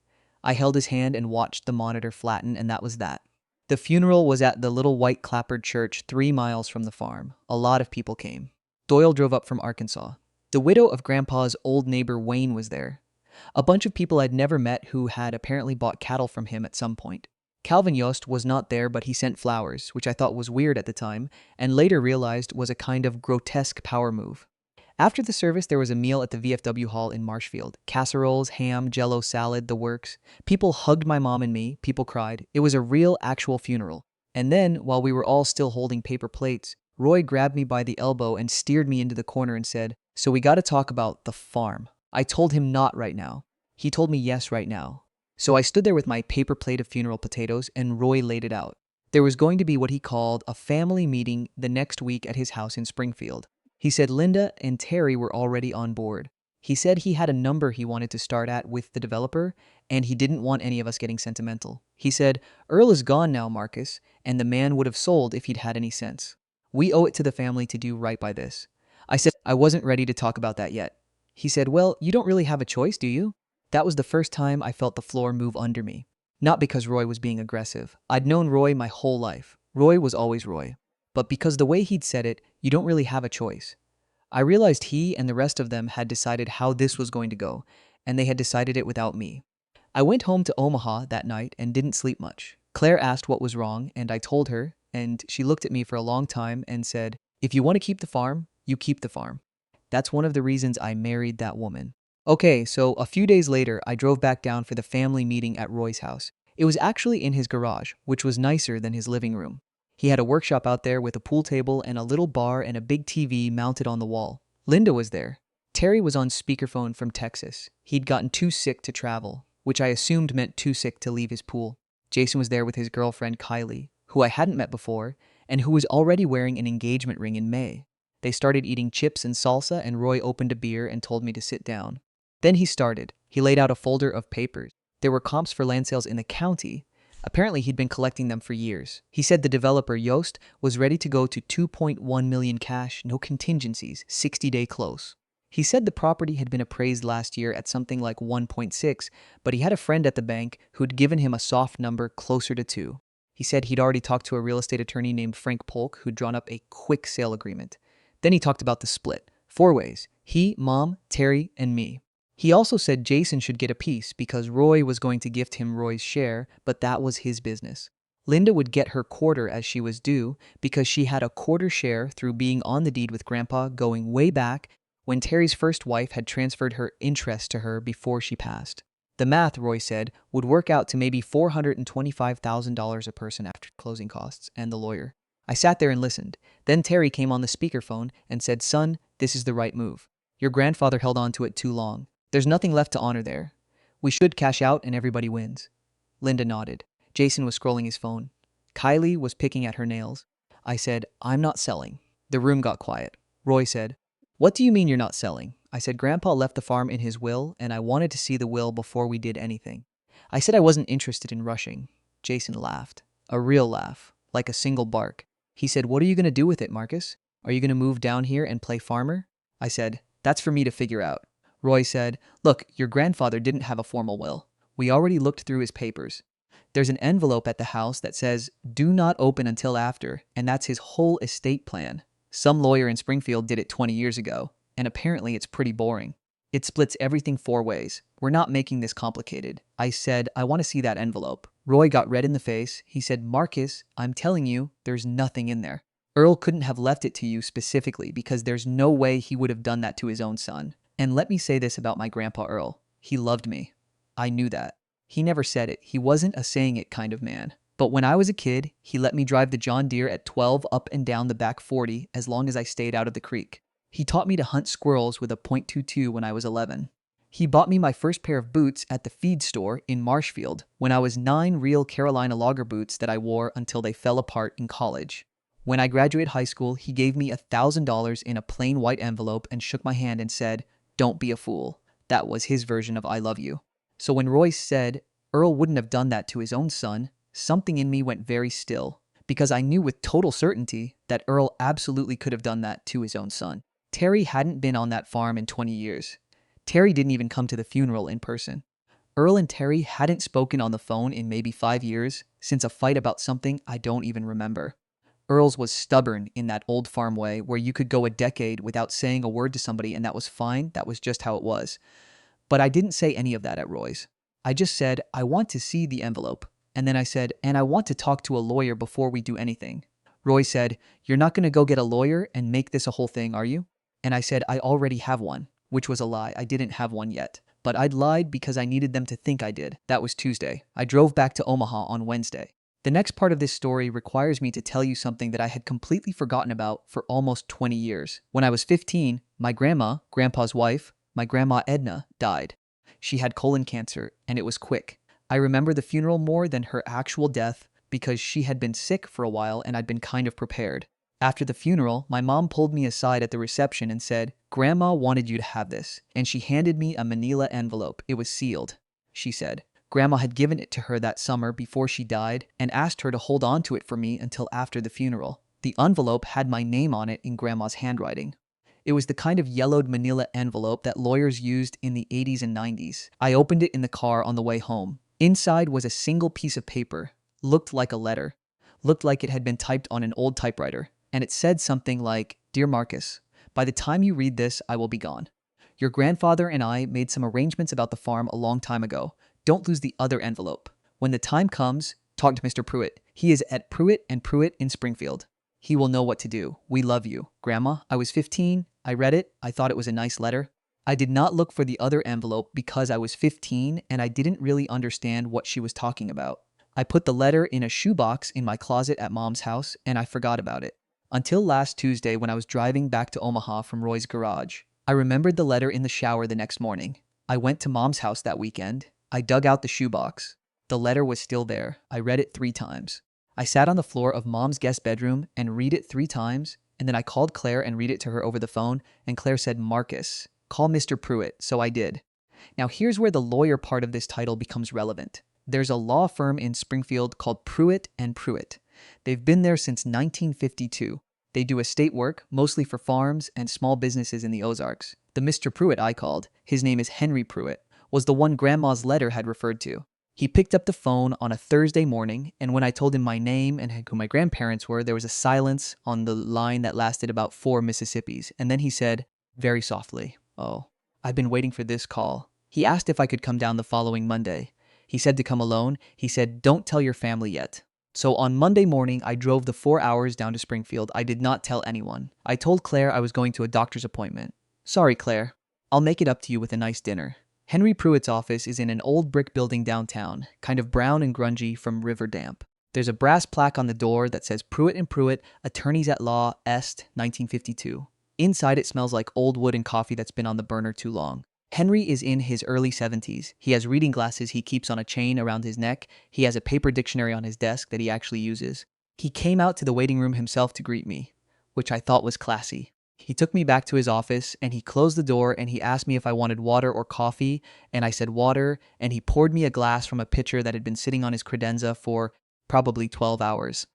I held his hand and watched the monitor flatten, and that was that. The funeral was at the little white clapboard church 3 miles from the farm. A lot of people came. Doyle drove up from Arkansas. The widow of Grandpa's old neighbor Wayne was there. A bunch of people I'd never met who had apparently bought cattle from him at some point. Calvin Yost was not there, but he sent flowers, which I thought was weird at the time, and later realized was a kind of grotesque power move. After the service, there was a meal at the VFW hall in Marshfield. Casseroles, ham, jello salad, the works. People hugged my mom and me. People cried. It was a real, actual funeral. And then, while we were all still holding paper plates, Roy grabbed me by the elbow and steered me into the corner and said, "So we gotta talk about the farm." I told him not right now. He told me yes right now. So I stood there with my paper plate of funeral potatoes and Roy laid it out. There was going to be what he called a family meeting the next week at his house in Springfield. He said Linda and Terry were already on board. He said he had a number he wanted to start at with the developer, and he didn't want any of us getting sentimental. He said, Earl is gone now, Marcus, and the man would have sold if he'd had any sense. We owe it to the family to do right by this. I said I wasn't ready to talk about that yet. He said, well, you don't really have a choice, do you? That was the first time I felt the floor move under me. Not because Roy was being aggressive. I'd known Roy my whole life. Roy was always Roy. But because the way he'd said it, you don't really have a choice. I realized he and the rest of them had decided how this was going to go, and they had decided it without me. I went home to Omaha that night and didn't sleep much. Claire asked what was wrong, and I told her, and she looked at me for a long time and said, if you want to keep the farm, you keep the farm. That's one of the reasons I married that woman. Okay, so a few days later, I drove back down for the family meeting at Roy's house. It was actually in his garage, which was nicer than his living room. He had a workshop out there with a pool table and a little bar and a big TV mounted on the wall. Linda was there. Terry was on speakerphone from Texas. He'd gotten too sick to travel, which I assumed meant too sick to leave his pool. Jason was there with his girlfriend Kylie, who I hadn't met before, and who was already wearing an engagement ring in May. They started eating chips and salsa, and Roy opened a beer and told me to sit down. Then he started. He laid out a folder of papers. There were comps for land sales in the county. Apparently, he'd been collecting them for years. He said the developer, Yost, was ready to go to 2.1 million cash, no contingencies, 60-day close. He said the property had been appraised last year at something like 1.6, but he had a friend at the bank who'd given him a soft number closer to 2. He said he'd already talked to a real estate attorney named Frank Polk who'd drawn up a quick sale agreement. Then he talked about the split. 4 ways. He, Mom, Terry, and me. He also said Jason should get a piece because Roy was going to gift him Roy's share, but that was his business. Linda would get her quarter as she was due because she had a quarter share through being on the deed with Grandpa going way back when Terry's first wife had transferred her interest to her before she passed. The math, Roy said, would work out to maybe $425,000 a person after closing costs and the lawyer. I sat there and listened. Then Terry came on the speakerphone and said, son, this is the right move. Your grandfather held on to it too long. There's nothing left to honor there. We should cash out and everybody wins. Linda nodded. Jason was scrolling his phone. Kylie was picking at her nails. I said, I'm not selling. The room got quiet. Roy said, what do you mean you're not selling? I said, Grandpa left the farm in his will, and I wanted to see the will before we did anything. I said I wasn't interested in rushing. Jason laughed. A real laugh, like a single bark. He said, what are you going to do with it, Marcus? Are you going to move down here and play farmer? I said, that's for me to figure out. Roy said, look, your grandfather didn't have a formal will. We already looked through his papers. There's an envelope at the house that says, do not open until after, and that's his whole estate plan. Some lawyer in Springfield did it 20 years ago, and apparently it's pretty boring. It splits everything 4 ways. We're not making this complicated. I said, I want to see that envelope. Roy got red in the face. He said, Marcus, I'm telling you, there's nothing in there. Earl couldn't have left it to you specifically because there's no way he would have done that to his own son. And let me say this about my grandpa Earl. He loved me. I knew that. He never said it. He wasn't a saying it kind of man. But when I was a kid, he let me drive the John Deere at 12 up and down the back 40 as long as I stayed out of the creek. He taught me to hunt squirrels with a .22 when I was 11. He bought me my first pair of boots at the feed store in Marshfield when I was 9 real Carolina logger boots that I wore until they fell apart in college. When I graduated high school, he gave me $1,000 in a plain white envelope and shook my hand and said, don't be a fool. That was his version of I love you. So when Roy said Earl wouldn't have done that to his own son, something in me went very still, because I knew with total certainty that Earl absolutely could have done that to his own son. Terry hadn't been on that farm in 20 years. Terry didn't even come to the funeral in person. Earl and Terry hadn't spoken on the phone in maybe 5 years, since a fight about something I don't even remember. Earl's was stubborn in that old farm way where you could go a decade without saying a word to somebody and that was fine, that was just how it was. But I didn't say any of that at Roy's. I just said, I want to see the envelope. And then I said, and I want to talk to a lawyer before we do anything. Roy said, you're not going to go get a lawyer and make this a whole thing, are you? And I said, I already have one, which was a lie. I didn't have one yet. But I'd lied because I needed them to think I did. That was Tuesday. I drove back to Omaha on Wednesday. The next part of this story requires me to tell you something that I had completely forgotten about for almost 20 years. When I was 15, my grandma, Grandpa's wife, my grandma Edna, died. She had colon cancer, and it was quick. I remember the funeral more than her actual death, because she had been sick for a while and I'd been kind of prepared. After the funeral, my mom pulled me aside at the reception and said, "Grandma wanted you to have this." And she handed me a manila envelope. It was sealed. She said, Grandma had given it to her that summer before she died and asked her to hold on to it for me until after the funeral. The envelope had my name on it in Grandma's handwriting. It was the kind of yellowed manila envelope that lawyers used in the 80s and 90s. I opened it in the car on the way home. Inside was a single piece of paper. Looked like a letter. Looked like it had been typed on an old typewriter. And it said something like, "Dear Marcus, by the time you read this, I will be gone. Your grandfather and I made some arrangements about the farm a long time ago. Don't lose the other envelope. When the time comes, talk to Mr. Pruitt. He is at Pruitt and Pruitt in Springfield. He will know what to do. We love you. Grandma." I was 15. I read it. I thought it was a nice letter. I did not look for the other envelope because I was 15 and I didn't really understand what she was talking about. I put the letter in a shoebox in my closet at Mom's house and I forgot about it. Until last Tuesday when I was driving back to Omaha from Roy's garage. I remembered the letter in the shower the next morning. I went to Mom's house that weekend. I dug out the shoebox. The letter was still there. I read it 3 times. I sat on the floor of Mom's guest bedroom and read it 3 times, and then I called Claire and read it to her over the phone, and Claire said, "Marcus, call Mr. Pruitt," so I did. Now here's where the lawyer part of this title becomes relevant. There's a law firm in Springfield called Pruitt and Pruitt. They've been there since 1952. They do estate work, mostly for farms and small businesses in the Ozarks. The Mr. Pruitt I called, his name is Henry Pruitt, was the one Grandma's letter had referred to. He picked up the phone on a Thursday morning, and when I told him my name and who my grandparents were, there was a silence on the line that lasted about 4 Mississippis, and then he said, very softly, "Oh, I've been waiting for this call." He asked if I could come down the following Monday. He said to come alone. He said, "Don't tell your family yet." So on Monday morning, I drove the 4 hours down to Springfield. I did not tell anyone. I told Claire I was going to a doctor's appointment. "Sorry, Claire. I'll make it up to you with a nice dinner." Henry Pruitt's office is in an old brick building downtown, kind of brown and grungy from river damp. There's a brass plaque on the door that says Pruitt and Pruitt, Attorneys at Law, Est, 1952. Inside it smells like old wood and coffee that's been on the burner too long. Henry is in his early 70s. He has reading glasses he keeps on a chain around his neck. He has a paper dictionary on his desk that he actually uses. He came out to the waiting room himself to greet me, which I thought was classy. He took me back to his office and he closed the door and he asked me if I wanted water or coffee, and I said water, and he poured me a glass from a pitcher that had been sitting on his credenza for probably 12 hours.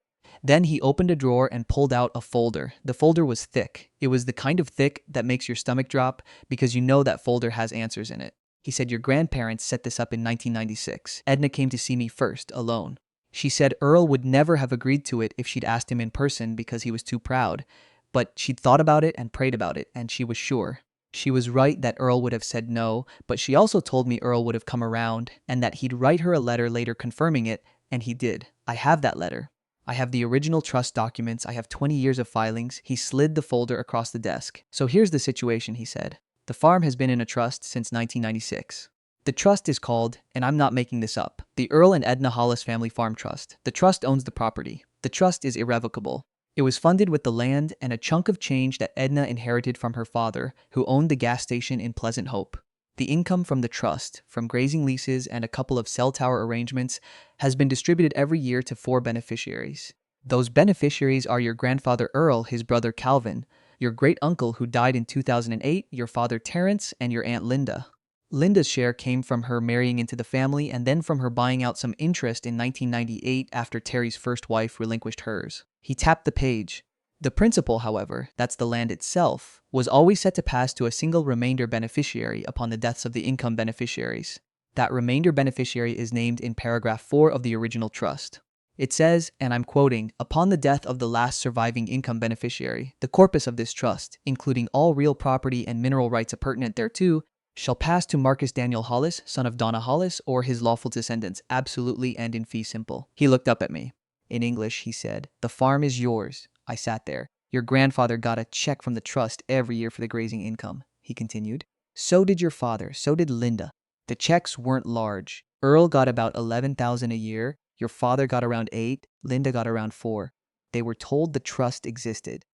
Then he opened a drawer and pulled out a folder. The folder was thick. It was the kind of thick that makes your stomach drop because you know that folder has answers in it. He said, "Your grandparents set this up in 1996. Edna came to see me first, alone. She said Earl would never have agreed to it if she'd asked him in person because he was too proud. But she'd thought about it and prayed about it, and she was sure. She was right that Earl would have said no, but she also told me Earl would have come around and that he'd write her a letter later confirming it, and he did. I have that letter. I have the original trust documents. I have 20 years of filings." He slid the folder across the desk. "So here's the situation," he said. "The farm has been in a trust since 1996. The trust is called, and I'm not making this up, the Earl and Edna Hollis Family Farm Trust. The trust owns the property. The trust is irrevocable. It was funded with the land and a chunk of change that Edna inherited from her father, who owned the gas station in Pleasant Hope. The income from the trust, from grazing leases and a couple of cell tower arrangements, has been distributed every year to 4 beneficiaries. Those beneficiaries are your grandfather Earl, his brother Calvin, your great-uncle who died in 2008, your father Terrence, and your Aunt Linda. Linda's share came from her marrying into the family and then from her buying out some interest in 1998 after Terry's first wife relinquished hers." He tapped the page. "The principal, however, that's the land itself, was always set to pass to a single remainder beneficiary upon the deaths of the income beneficiaries. That remainder beneficiary is named in paragraph 4 of the original trust. It says, and I'm quoting, 'Upon the death of the last surviving income beneficiary, the corpus of this trust, including all real property and mineral rights appurtenant thereto, shall pass to Marcus Daniel Hollis, son of Donna Hollis, or his lawful descendants, absolutely and in fee simple.'" He looked up at me. In English, he said, "The farm is yours." I sat there. "Your grandfather got a check from the trust every year for the grazing income," he continued. "So did your father. So did Linda. The checks weren't large. Earl got about $11,000 a year. Your father got around 8. Linda got around 4. They were told the trust existed.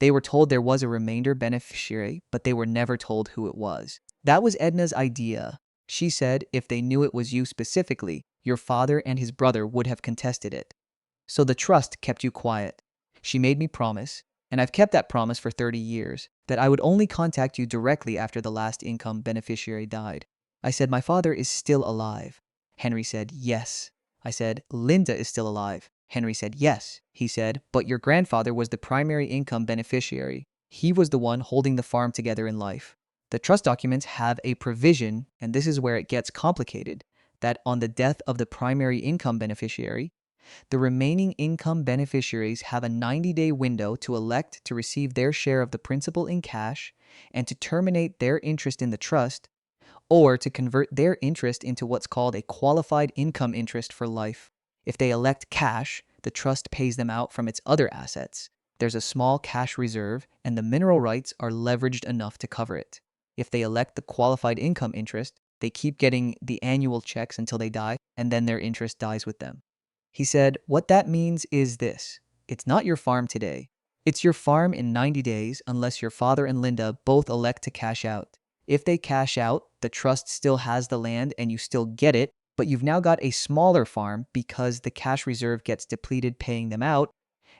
They were told there was a remainder beneficiary, but they were never told who it was. That was Edna's idea. She said if they knew it was you specifically, your father and his brother would have contested it. So the trust kept you quiet. She made me promise, and I've kept that promise for 30 years, that I would only contact you directly after the last income beneficiary died. I said, my father is still alive. Henry said, yes. I said, Linda is still alive. Henry said, yes. He said, but your grandfather was the primary income beneficiary. He was the one holding the farm together in life. The trust documents have a provision, and this is where it gets complicated, that on the death of the primary income beneficiary, the remaining income beneficiaries have a 90-day window to elect to receive their share of the principal in cash and to terminate their interest in the trust, or to convert their interest into what's called a qualified income interest for life. If they elect cash, the trust pays them out from its other assets. There's a small cash reserve, and the mineral rights are leveraged enough to cover it. If they elect the qualified income interest, they keep getting the annual checks until they die, and then their interest dies with them. He said, what that means is this. It's not your farm today. It's your farm in 90 days unless your father and Linda both elect to cash out. If they cash out, the trust still has the land and you still get it, but you've now got a smaller farm because the cash reserve gets depleted paying them out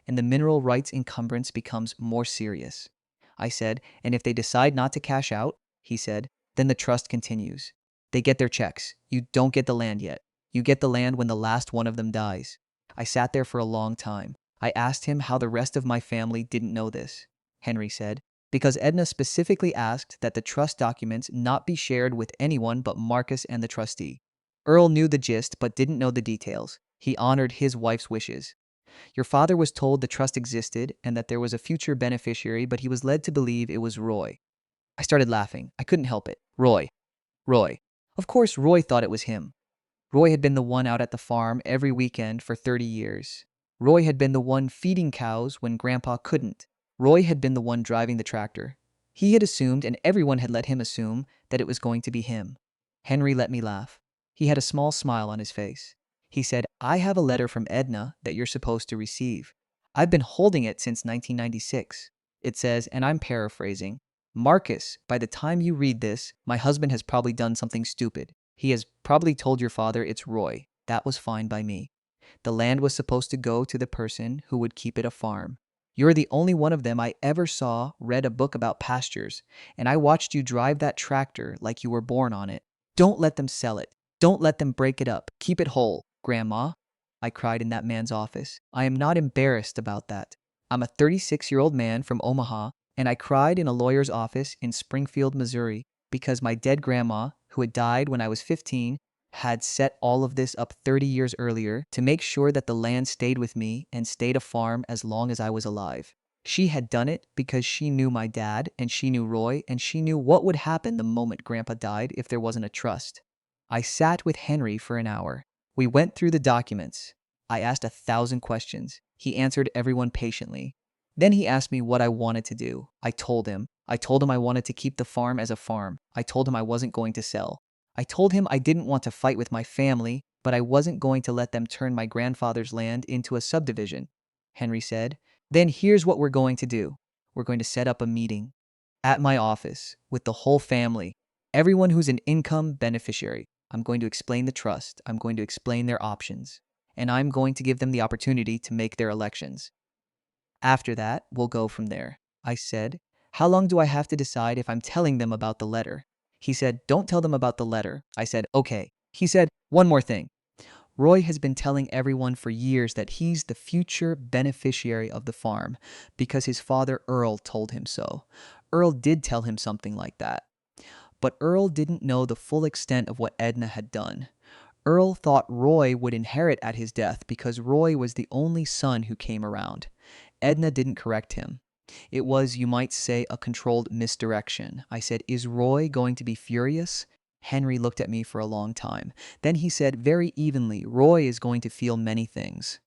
and the mineral rights encumbrance becomes more serious. I said, and if they decide not to cash out, he said, then the trust continues. They get their checks. You don't get the land yet. You get the land when the last one of them dies. I sat there for a long time. I asked him how the rest of my family didn't know this. Henry said, because Edna specifically asked that the trust documents not be shared with anyone but Marcus and the trustee. Earl knew the gist but didn't know the details. He honored his wife's wishes. Your father was told the trust existed and that there was a future beneficiary, but he was led to believe it was Roy. I started laughing. I couldn't help it. Roy. Roy. Of course, Roy thought it was him. Roy had been the one out at the farm every weekend for 30 years. Roy had been the one feeding cows when Grandpa couldn't. Roy had been the one driving the tractor. He had assumed, and everyone had let him assume, that it was going to be him. Henry let me laugh. He had a small smile on his face. He said, I have a letter from Edna that you're supposed to receive. I've been holding it since 1996. It says, and I'm paraphrasing, Marcus, by the time you read this, my husband has probably done something stupid. He has probably told your father it's Roy. That was fine by me. The land was supposed to go to the person who would keep it a farm. You're the only one of them I ever saw read a book about pastures, and I watched you drive that tractor like you were born on it. Don't let them sell it. Don't let them break it up. Keep it whole, Grandma. I cried in that man's office. I am not embarrassed about that. I'm a 36-year-old man from Omaha, and I cried in a lawyer's office in Springfield, Missouri, because my dead grandma, who had died when I was 15, had set all of this up 30 years earlier to make sure that the land stayed with me and stayed a farm as long as I was alive. She had done it because she knew my dad and she knew Roy and she knew what would happen the moment Grandpa died if there wasn't a trust. I sat with Henry for an hour. We went through the documents. I asked 1,000 questions. He answered everyone patiently. Then he asked me what I wanted to do. I told him. I told him I wanted to keep the farm as a farm. I told him I wasn't going to sell. I told him I didn't want to fight with my family, but I wasn't going to let them turn my grandfather's land into a subdivision. Henry said, then here's what we're going to do. We're going to set up a meeting at my office with the whole family, everyone who's an income beneficiary. I'm going to explain the trust. I'm going to explain their options, and I'm going to give them the opportunity to make their elections. After that, we'll go from there. I said, how long do I have to decide if I'm telling them about the letter? He said, don't tell them about the letter. I said, okay. He said, one more thing. Roy has been telling everyone for years that he's the future beneficiary of the farm because his father Earl told him so. Earl did tell him something like that. But Earl didn't know the full extent of what Edna had done. Earl thought Roy would inherit at his death because Roy was the only son who came around. Edna didn't correct him. It was, you might say, a controlled misdirection. I said, is Roy going to be furious? Henry looked at me for a long time. Then he said very evenly, Roy is going to feel many things.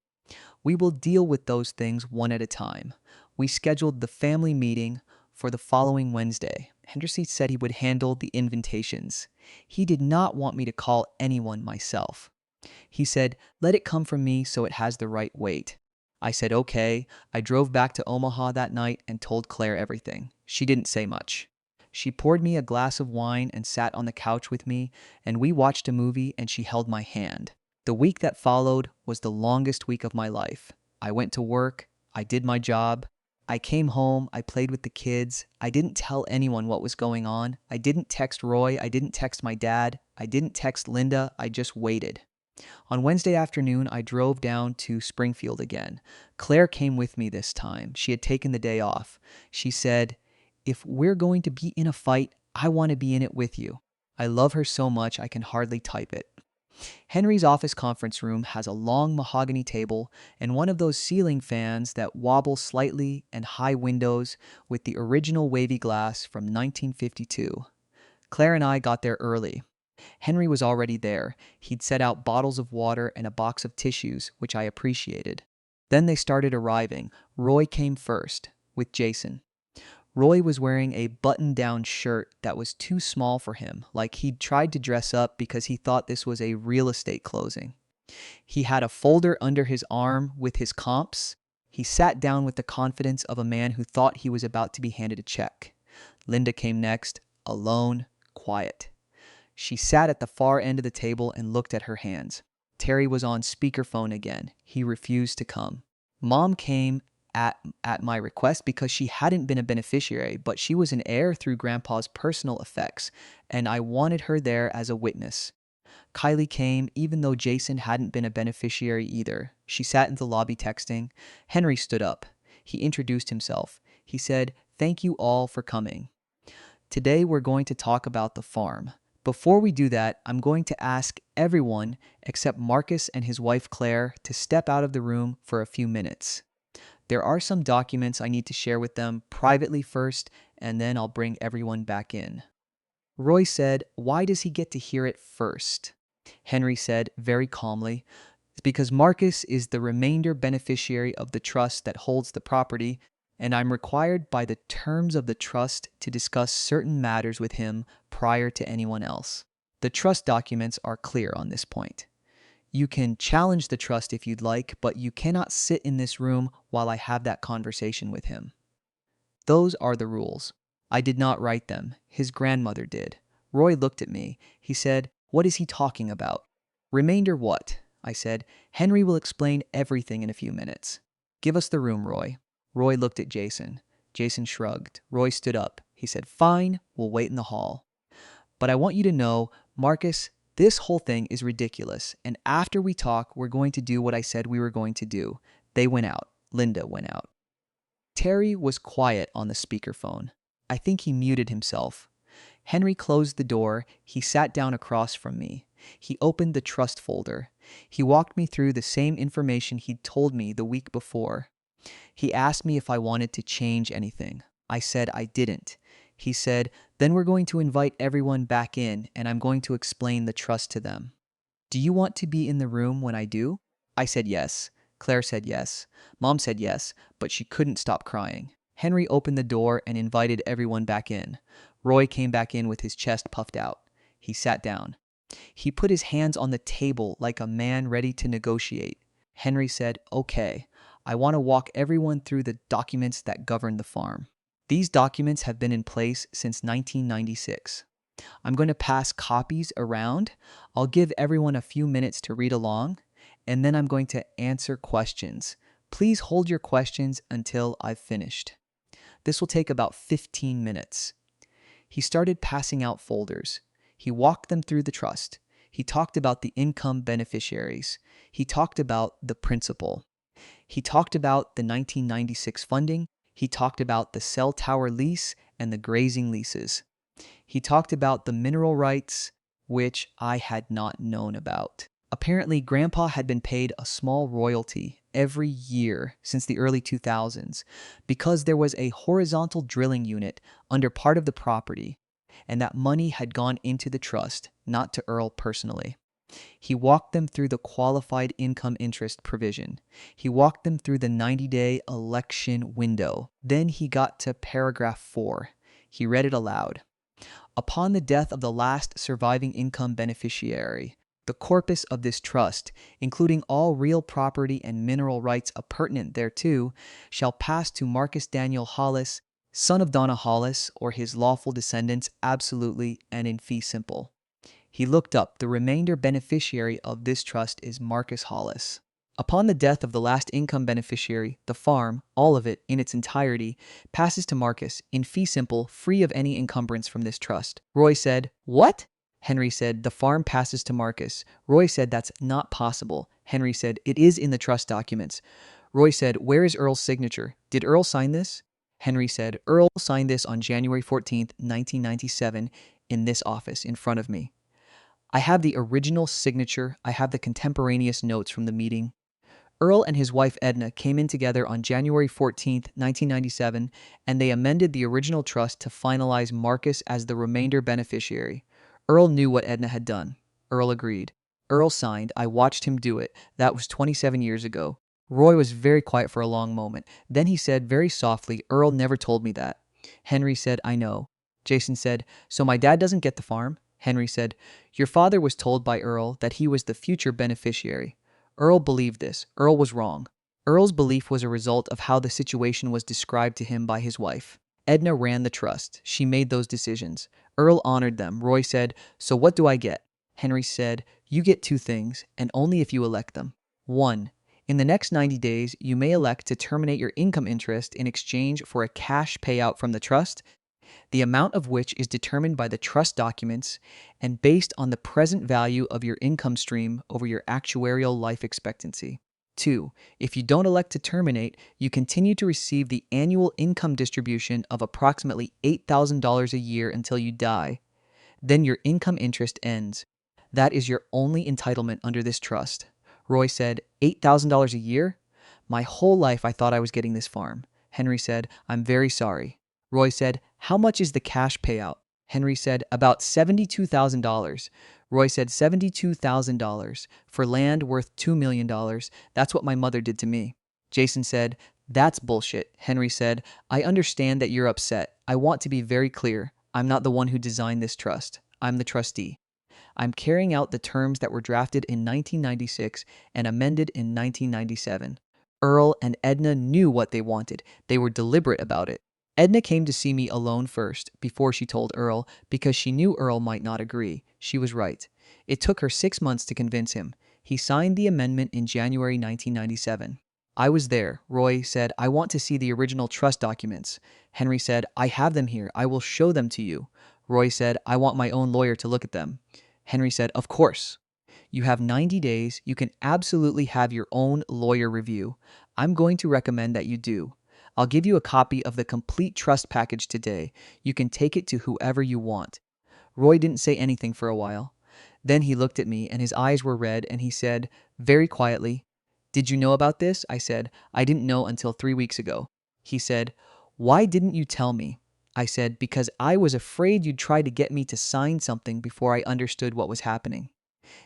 We will deal with those things one at a time. We scheduled the family meeting for the following Wednesday. Henderson said he would handle the invitations. He did not want me to call anyone myself. He said, let it come from me so it has the right weight. I said, okay. I drove back to Omaha that night and told Claire everything. She didn't say much. She poured me a glass of wine and sat on the couch with me, and we watched a movie and she held my hand. The week that followed was the longest week of my life. I went to work, I did my job, I came home, I played with the kids, I didn't tell anyone what was going on, I didn't text Roy, I didn't text my dad, I didn't text Linda, I just waited. On Wednesday afternoon, I drove down to Springfield again. Claire came with me this time. She had taken the day off. She said, "If we're going to be in a fight, I want to be in it with you." I love her so much I can hardly type it. Henry's office conference room has a long mahogany table and one of those ceiling fans that wobble slightly and high windows with the original wavy glass from 1952. Claire and I got there early. Henry was already there. He'd set out bottles of water and a box of tissues, which I appreciated. Then they started arriving. Roy came first, with Jason. Roy was wearing a button-down shirt that was too small for him, like he'd tried to dress up because he thought this was a real estate closing. He had a folder under his arm with his comps. He sat down with the confidence of a man who thought he was about to be handed a check. Linda came next, alone, quiet. She sat at the far end of the table and looked at her hands. Terry was on speakerphone again. He refused to come. Mom came at my request because she hadn't been a beneficiary, but she was an heir through Grandpa's personal effects, and I wanted her there as a witness. Kylie came even though Jason hadn't been a beneficiary either. She sat in the lobby texting. Henry stood up. He introduced himself. He said, "Thank you all for coming. Today we're going to talk about the farm. Before we do that, I'm going to ask everyone except Marcus and his wife Claire to step out of the room for a few minutes. There are some documents I need to share with them privately first, and then I'll bring everyone back in." Roy said, "Why does he get to hear it first?" Henry said very calmly, "It's because Marcus is the remainder beneficiary of the trust that holds the property, and I'm required by the terms of the trust to discuss certain matters with him prior to anyone else." The trust documents are clear on this point. You can challenge the trust if you'd like, but you cannot sit in this room while I have that conversation with him. Those are the rules. I did not write them. His grandmother did. Roy looked at me. He said, "What is he talking about?" "Remainder what?" I said. "Henry will explain everything in a few minutes." "Give us the room, Roy." Roy looked at Jason. Jason shrugged. Roy stood up. He said, "Fine, we'll wait in the hall. But I want you to know, Marcus, this whole thing is ridiculous, and after we talk, we're going to do what I said we were going to do." They went out. Linda went out. Terry was quiet on the speakerphone. I think he muted himself. Henry closed the door. He sat down across from me. He opened the trust folder. He walked me through the same information he'd told me the week before. He asked me if I wanted to change anything. I said I didn't. He said, "Then we're going to invite everyone back in, and I'm going to explain the trust to them. Do you want to be in the room when I do?" I said yes. Claire said yes. Mom said yes, but she couldn't stop crying. Henry opened the door and invited everyone back in. Roy came back in with his chest puffed out. He sat down. He put his hands on the table like a man ready to negotiate. Henry said, "Okay, I want to walk everyone through the documents that govern the farm. These documents have been in place since 1996. I'm going to pass copies around. I'll give everyone a few minutes to read along, and then I'm going to answer questions. Please hold your questions until I've finished. This will take about 15 minutes." He started passing out folders. He walked them through the trust. He talked about the income beneficiaries. He talked about the principal. He talked about the 1996 funding. He talked about the cell tower lease and the grazing leases. He talked about the mineral rights, which I had not known about. Apparently, Grandpa had been paid a small royalty every year since the early 2000s because there was a horizontal drilling unit under part of the property, and that money had gone into the trust, not to Earl personally. He walked them through the qualified income interest provision. He walked them through the 90-day election window. Then he got to paragraph 4. He read it aloud. "Upon the death of the last surviving income beneficiary, the corpus of this trust, including all real property and mineral rights appurtenant thereto, shall pass to Marcus Daniel Hollis, son of Donna Hollis, or his lawful descendants, absolutely and in fee simple." He looked up. The remainder beneficiary of this trust is Marcus Hollis. Upon the death of the last income beneficiary, the farm, all of it in its entirety, passes to Marcus in fee simple, free of any encumbrance from this trust. Roy said, "What?" Henry said, "The farm passes to Marcus." Roy said, "That's not possible." Henry said, "It is in the trust documents." Roy said, "Where is Earl's signature? Did Earl sign this?" Henry said, "Earl signed this on January 14th, 1997, in this office in front of me. I have the original signature. I have the contemporaneous notes from the meeting." Earl and his wife Edna came in together on January 14th, 1997, and they amended the original trust to finalize Marcus as the remainder beneficiary. Earl knew what Edna had done. Earl agreed. Earl signed. I watched him do it. That was 27 years ago. Roy was very quiet for a long moment. Then he said very softly, "Earl never told me that." Henry said, "I know." Jason said, "So my dad doesn't get the farm?" Henry said, "Your father was told by Earl that he was the future beneficiary. Earl believed this. Earl was wrong." Earl's belief was a result of how the situation was described to him by his wife. Edna ran the trust. She made those decisions. Earl honored them. Roy said, "So what do I get?" Henry said, "You get two things, and only if you elect them. One, in the next 90 days, you may elect to terminate your income interest in exchange for a cash payout from the trust, the amount of which is determined by the trust documents and based on the present value of your income stream over your actuarial life expectancy. Two, if you don't elect to terminate, you continue to receive the annual income distribution of approximately $8,000 a year until you die. Then your income interest ends. That is your only entitlement under this trust." Roy said, $8,000 a year? My whole life I thought I was getting this farm. Henry said, "I'm very sorry." Roy said, "How much is the cash payout?" Henry said, "About $72,000. Roy said, $72,000 for land worth $2 million. That's what my mother did to me." Jason said, "That's bullshit." Henry said, "I understand that you're upset. I want to be very clear. I'm not the one who designed this trust. I'm the trustee. I'm carrying out the terms that were drafted in 1996 and amended in 1997. Earl and Edna knew what they wanted. They were deliberate about it. Edna came to see me alone first, before she told Earl, because she knew Earl might not agree. She was right. It took her 6 months to convince him. He signed the amendment in January 1997. I was there. Roy said, "I want to see the original trust documents." Henry said, "I have them here. I will show them to you." Roy said, "I want my own lawyer to look at them." Henry said, "Of course. You have 90 days. You can absolutely have your own lawyer review. I'm going to recommend that you do. I'll give you a copy of the complete trust package today. You can take it to whoever you want." Roy didn't say anything for a while. Then he looked at me and his eyes were red and he said, very quietly, "Did you know about this?" I said, "I didn't know until 3 weeks ago." He said, "Why didn't you tell me?" I said, "Because I was afraid you'd try to get me to sign something before I understood what was happening.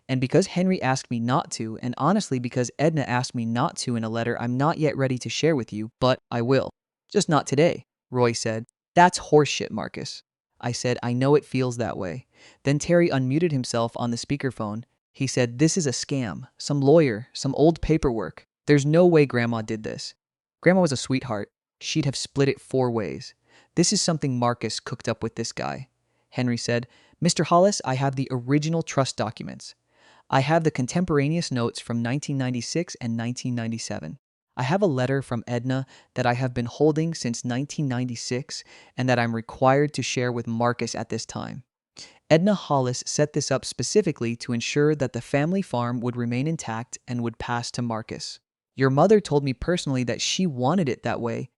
And because Henry asked me not to, and honestly because Edna asked me not to in a letter I'm not yet ready to share with you, but I will. Just not today." Roy said, "That's horseshit, Marcus." I said, "I know it feels that way." Then Terry unmuted himself on the speakerphone. He said, "This is a scam. Some lawyer, some old paperwork. There's no way Grandma did this. Grandma was a sweetheart. She'd have split it 4 ways. This is something Marcus cooked up with this guy." Henry said, "Mr. Hollis, I have the original trust documents. I have the contemporaneous notes from 1996 and 1997. I have a letter from Edna that I have been holding since 1996 and that I'm required to share with Marcus at this time. Edna Hollis set this up specifically to ensure that the family farm would remain intact and would pass to Marcus. Your mother told me personally that she wanted it that way,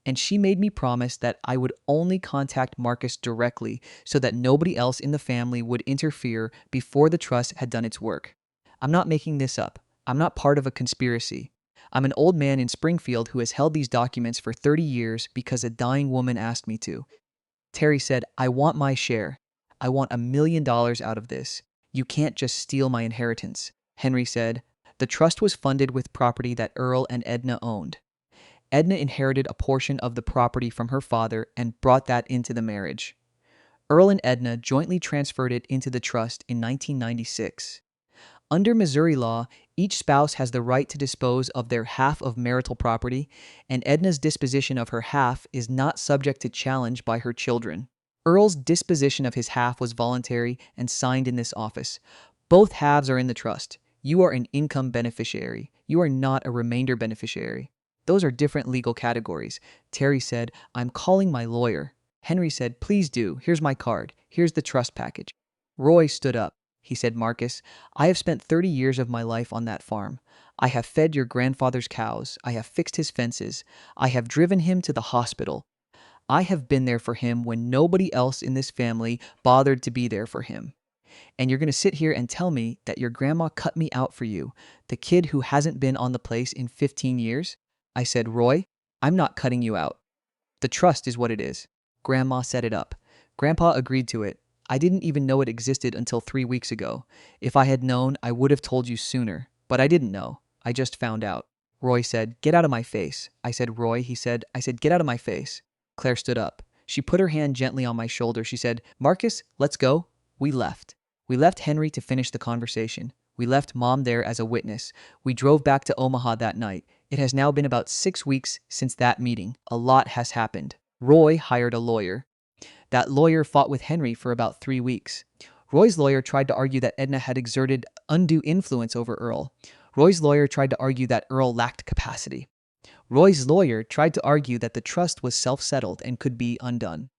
and she made me promise that I would only contact Marcus directly so that nobody else in the family would interfere before the trust had done its work. I'm not making this up. I'm not part of a conspiracy. I'm an old man in Springfield who has held these documents for 30 years because a dying woman asked me to." Terry said, "I want my share. I want $1 million out of this. You can't just steal my inheritance." Henry said, "The trust was funded with property that Earl and Edna owned. Edna inherited a portion of the property from her father and brought that into the marriage. Earl and Edna jointly transferred it into the trust in 1996. Under Missouri law, each spouse has the right to dispose of their half of marital property, and Edna's disposition of her half is not subject to challenge by her children. Earl's disposition of his half was voluntary and signed in this office. Both halves are in the trust. You are an income beneficiary. You are not a remainder beneficiary. Those are different legal categories. Terry said, I'm calling my lawyer. Henry said, please do. Here's my card. Here's the trust package. Roy stood up. He said, Marcus, I have spent 30 years of my life on that farm. I have fed your grandfather's cows. I have fixed his fences. I have driven him to the hospital. I have been there for him when nobody else in this family bothered to be there for him. And you're going to sit here and tell me that your grandma cut me out for you, the kid who hasn't been on the place in 15 years? I said, Roy, I'm not cutting you out. The trust is what it is. Grandma set it up. Grandpa agreed to it. I didn't even know it existed until 3 weeks ago. If I had known, I would have told you sooner. But I didn't know. I just found out. Roy said, get out of my face. I said, Roy, I said, get out of my face. Claire stood up. She put her hand gently on my shoulder. She said, Marcus, let's go. We left. We left Henry to finish the conversation. We left Mom there as a witness. We drove back to Omaha that night. It has now been about 6 weeks since that meeting. A lot has happened. Roy hired a lawyer. That lawyer fought with Henry for about 3 weeks. Roy's lawyer tried to argue that Edna had exerted undue influence over Earl. Roy's lawyer tried to argue that Earl lacked capacity. Roy's lawyer tried to argue that the trust was self-settled and could be undone.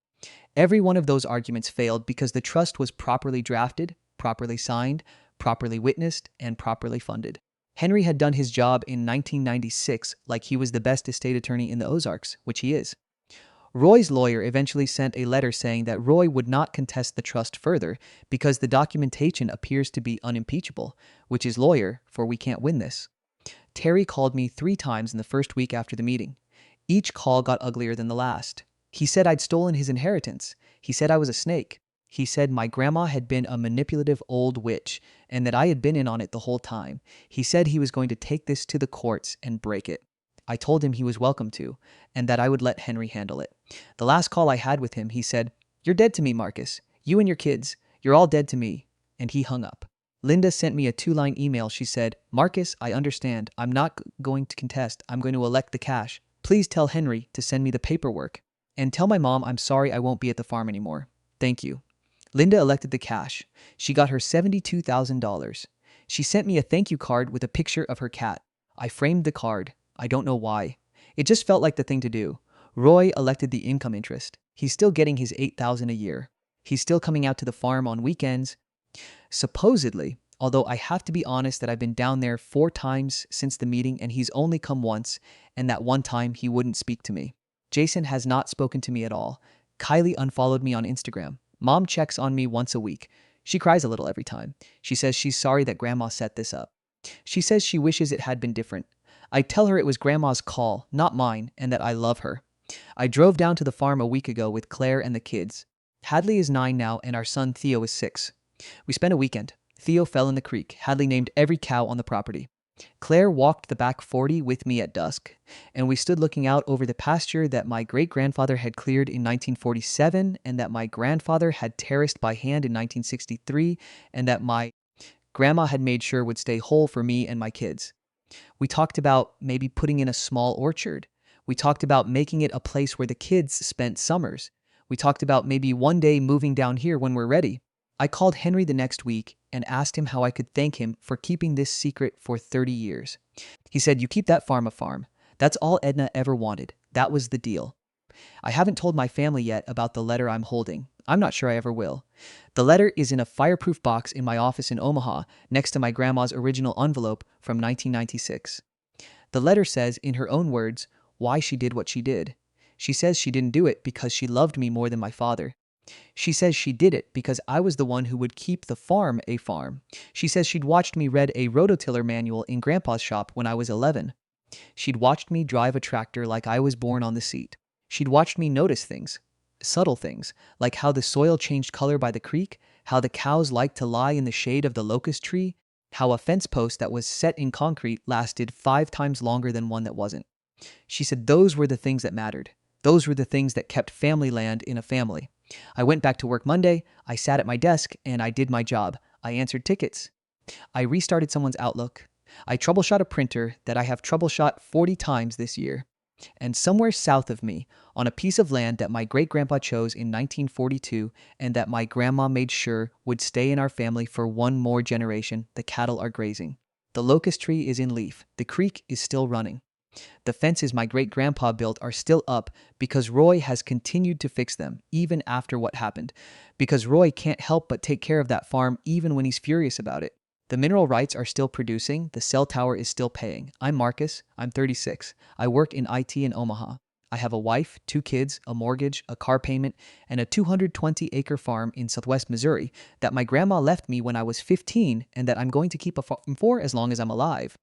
Every one of those arguments failed because the trust was properly drafted, properly signed, properly witnessed, and properly funded. Henry had done his job in 1996 like he was the best estate attorney in the Ozarks, which he is. Roy's lawyer eventually sent a letter saying that Roy would not contest the trust further because the documentation appears to be unimpeachable, which is lawyer, for we can't win this. Terry called me 3 times in the first week after the meeting. Each call got uglier than the last. He said I'd stolen his inheritance. He said I was a snake. He said my grandma had been a manipulative old witch and that I had been in on it the whole time. He said he was going to take this to the courts and break it. I told him he was welcome to, and that I would let Henry handle it. The last call I had with him, he said, You're dead to me, Marcus. You and your kids. You're all dead to me. And he hung up. Linda sent me a 2-line email. She said, Marcus, I understand. I'm not going to contest. I'm going to elect the cash. Please tell Henry to send me the paperwork. And tell my mom I'm sorry I won't be at the farm anymore. Thank you. Linda elected the cash. She got her $72,000. She sent me a thank you card with a picture of her cat. I framed the card. I don't know why. It just felt like the thing to do. Roy elected the income interest. He's still getting his $8,000 a year. He's still coming out to the farm on weekends. Supposedly, although I have to be honest that I've been down there 4 times since the meeting and he's only come once, and that one time he wouldn't speak to me. Jason has not spoken to me at all. Kylie unfollowed me on Instagram. Mom checks on me once a week. She cries a little every time. She says she's sorry that Grandma set this up. She says she wishes it had been different. I tell her it was Grandma's call, not mine, and that I love her. I drove down to the farm a week ago with Claire and the kids. Hadley is 9 now, and our son Theo is 6. We spent a weekend. Theo fell in the creek. Hadley named every cow on the property. Claire walked the back 40 with me at dusk, and we stood looking out over the pasture that my great-grandfather had cleared in 1947, and that my grandfather had terraced by hand in 1963, and that my grandma had made sure would stay whole for me and my kids. We talked about maybe putting in a small orchard. We talked about making it a place where the kids spent summers. We talked about maybe one day moving down here when we're ready. I called Henry the next week and asked him how I could thank him for keeping this secret for 30 years. He said, You keep that farm a farm. That's all Edna ever wanted. That was the deal. I haven't told my family yet about the letter I'm holding. I'm not sure I ever will. The letter is in a fireproof box in my office in Omaha, next to my grandma's original envelope from 1996. The letter says, in her own words, why she did what she did. She says she didn't do it because she loved me more than my father. She says she did it because I was the one who would keep the farm a farm. She says she'd watched me read a rototiller manual in Grandpa's shop when I was 11. She'd watched me drive a tractor like I was born on the seat. She'd watched me notice things, subtle things, like how the soil changed color by the creek, how the cows liked to lie in the shade of the locust tree, how a fence post that was set in concrete lasted 5 times longer than one that wasn't. She said those were the things that mattered. Those were the things that kept family land in a family. I went back to work Monday, I sat at my desk, and I did my job. I answered tickets. I restarted someone's Outlook. I troubleshot a printer that I have troubleshot 40 times this year. And somewhere south of me, on a piece of land that my great grandpa chose in 1942 and that my grandma made sure would stay in our family for one more generation, the cattle are grazing. The locust tree is in leaf. The creek is still running. The fences my great grandpa built are still up because Roy has continued to fix them, even after what happened. Because Roy can't help but take care of that farm even when he's furious about it. The mineral rights are still producing, the cell tower is still paying. I'm Marcus, I'm 36. I work in IT in Omaha. I have a wife, 2 kids, a mortgage, a car payment, and a 220-acre farm in southwest Missouri that my grandma left me when I was 15 and that I'm going to keep a farm for as long as I'm alive.